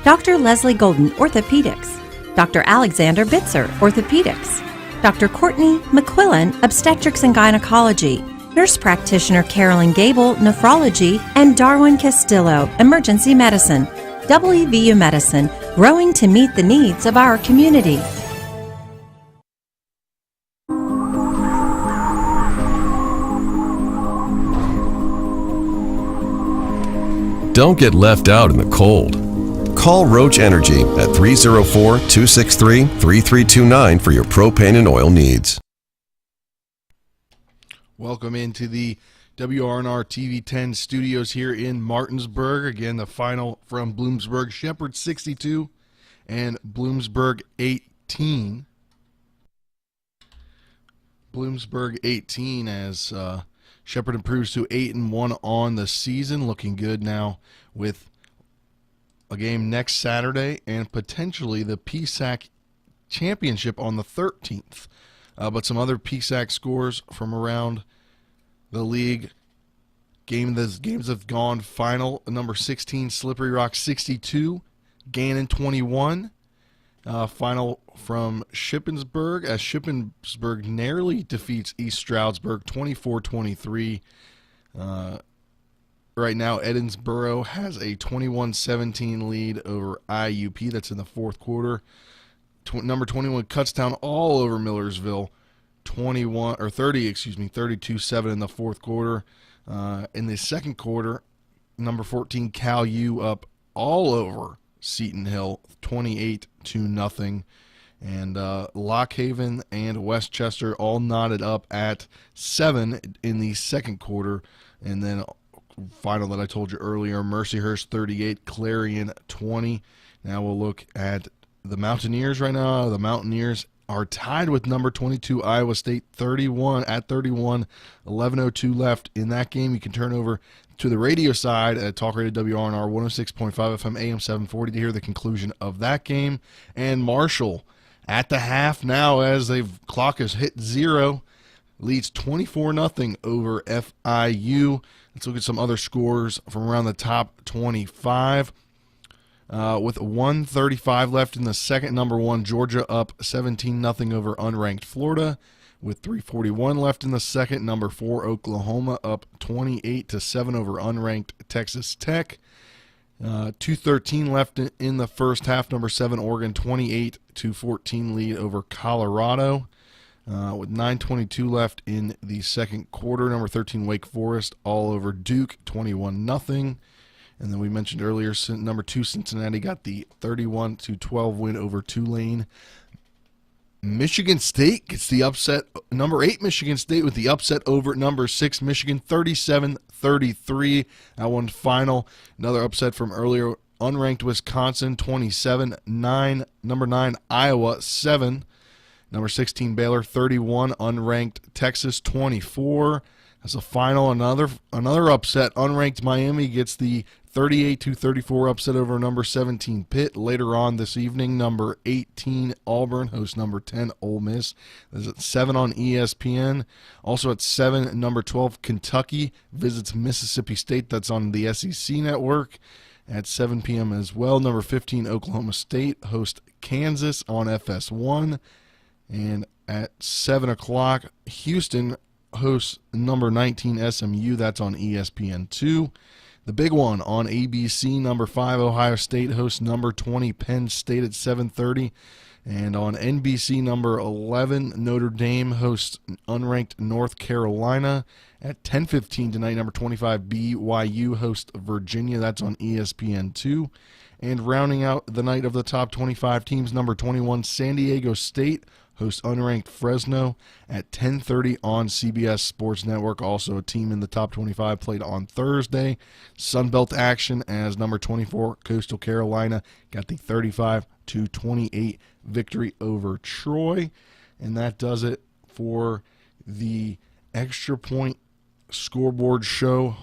Dr. Leslie Golden, Orthopedics. Dr. Alexander Bitzer, Orthopedics. Dr. Courtney McQuillan, Obstetrics and Gynecology. Nurse Practitioner Carolyn Gable, Nephrology, and Darwin Castillo, Emergency Medicine. WVU Medicine, growing to meet the needs of our community. Don't get left out in the cold. Call Roach Energy at 304-263-3329 for your propane and oil needs. Welcome into the WRNR TV 10 studios here in Martinsburg. Again, the final from Bloomsburg. Shepherd 62 and Bloomsburg 18. Bloomsburg 18 as Shepherd improves to 8-1 on the season. Looking good now with a game next Saturday and potentially the PSAC championship on the 13th. But some other PSAC scores from around the league. Games have gone final. Number 16, Slippery Rock 62, Gannon 21. Final from Shippensburg as Shippensburg narrowly defeats East Stroudsburg 24-23. Right now, Edensboro has a 21-17 lead over IUP. That's in the fourth quarter. Number 21 Kutztown all over Millersville, 32-7 in the fourth quarter. In the second quarter, number 14 Cal U up all over Seton Hill, 28-0. And Lockhaven and Westchester all knotted up at 7 in the second quarter. And then final that I told you earlier, Mercyhurst 38, Clarion 20. Now we'll look at the Mountaineers right now. The Mountaineers are tied with number 22 Iowa State 31 at 31. 11:02 left in that game. You can turn over to the radio side at Talk Radio WRNR 106.5 FM AM 740 to hear the conclusion of that game. And Marshall at the half now as the clock has hit 0, leads 24-0 over FIU. Let's look at some other scores from around the top 25. With 1:35 left in the second, number 1 Georgia up 17-0 over unranked Florida. With 3:41 left in the second, number 4 Oklahoma up 28-7 over unranked Texas Tech. 2:13 left in the first half, number 7 Oregon 28-14 lead over Colorado. With 9:22 left in the second quarter, number 13 Wake Forest all over Duke 21-0. And then we mentioned earlier, number 2 Cincinnati got the 31-12 win over Tulane. Michigan State gets the upset. Number 8 Michigan State with the upset over number 6 Michigan, 37-33. That one final. Another upset from earlier, unranked Wisconsin 27-9. Number 9 Iowa 7. Number 16 Baylor 31. Unranked Texas 24. As a final, another upset. Unranked Miami gets the 38-34 upset over number 17 Pitt. Later on this evening, number 18 Auburn hosts number 10 Ole Miss. That's at 7 on ESPN. Also at 7, number 12 Kentucky visits Mississippi State. That's on the SEC network at 7 p.m. as well. Number 15 Oklahoma State hosts Kansas on FS1. And at 7 o'clock, Houston hosts number 19 SMU. That's on ESPN2. The big one on ABC, number 5 Ohio State hosts number 20 Penn State at 7:30. And on NBC, number 11 Notre Dame hosts unranked North Carolina at 10:15 tonight. Number 25 BYU hosts Virginia. That's on ESPN2. And rounding out the night of the top 25 teams, number 21 San Diego State hosts unranked Fresno at 10:30 on CBS Sports Network. Also a team in the top 25 played on Thursday. Sunbelt action as number 24 Coastal Carolina got the 35-28 victory over Troy. And that does it for the Extra Point Scoreboard Show,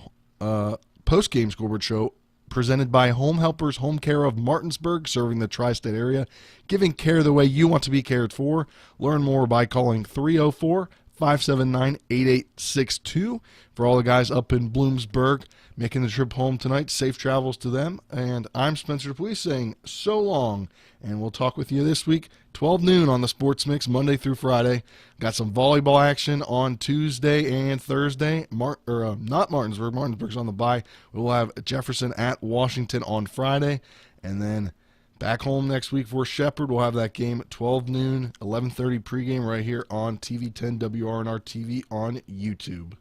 post-game scoreboard show, presented by Home Helpers Home Care of Martinsburg, serving the tri-state area, giving care the way you want to be cared for. Learn more by calling 304-579-8862. For all the guys up in Bloomsburg making the trip home tonight, safe travels to them. And I'm Spencer DePuy saying so long, and we'll talk with you this week, 12 noon on the Sports Mix, Monday through Friday. Got some volleyball action on Tuesday and Thursday. Not Martinsburg. Martinsburg's on the bye. We'll have Jefferson at Washington on Friday. And then back home next week for Shepherd. We'll have that game at 12 noon, 11:30 pregame right here on TV10 WRNR TV on YouTube.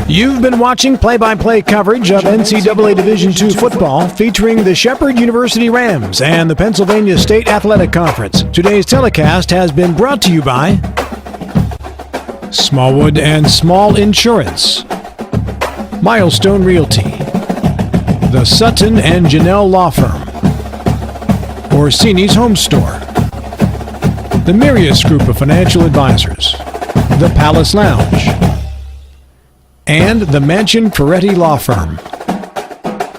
You've been watching play-by-play coverage of NCAA Division II football featuring the Shepherd University Rams and the Pennsylvania State Athletic Conference. Today's telecast has been brought to you by Smallwood and Small Insurance, Milestone Realty, the Sutton and Janelle Law Firm, Orsini's Home Store, the Mirius Group of Financial Advisors, the Palace Lounge, and the Mansion Ferretti Law Firm.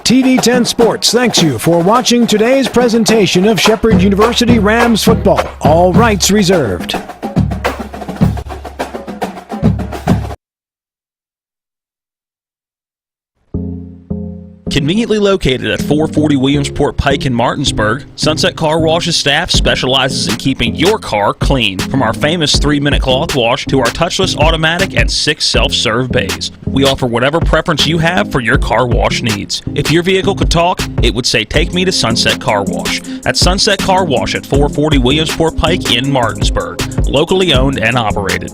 TV10 Sports thanks you for watching today's presentation of Shepherd University Rams football. All rights reserved. Conveniently located at 440 Williamsport Pike in Martinsburg, Sunset Car Wash's staff specializes in keeping your car clean. From our famous 3-minute cloth wash to our touchless automatic and 6 self-serve bays, we offer whatever preference you have for your car wash needs. If your vehicle could talk, it would say, "Take me to Sunset Car Wash." That's Sunset Car Wash at 440 Williamsport Pike in Martinsburg. Locally owned and operated.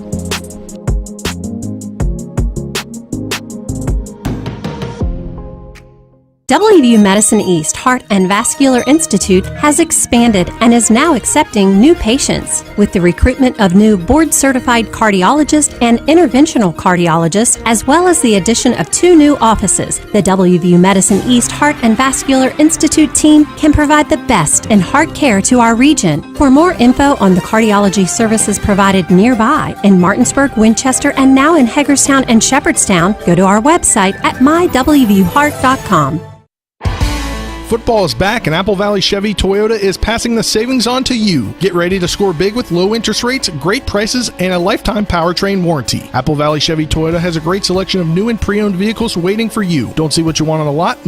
WVU Medicine East Heart and Vascular Institute has expanded and is now accepting new patients. With the recruitment of new board-certified cardiologists and interventional cardiologists, as well as the addition of 2 new offices, the WVU Medicine East Heart and Vascular Institute team can provide the best in heart care to our region. For more info on the cardiology services provided nearby in Martinsburg, Winchester, and now in Hagerstown and Shepherdstown, go to our website at mywvuheart.com. Football is back, and Apple Valley Chevy Toyota is passing the savings on to you. Get ready to score big with low interest rates, great prices, and a lifetime powertrain warranty. Apple Valley Chevy Toyota has a great selection of new and pre-owned vehicles waiting for you. Don't see what you want on the lot?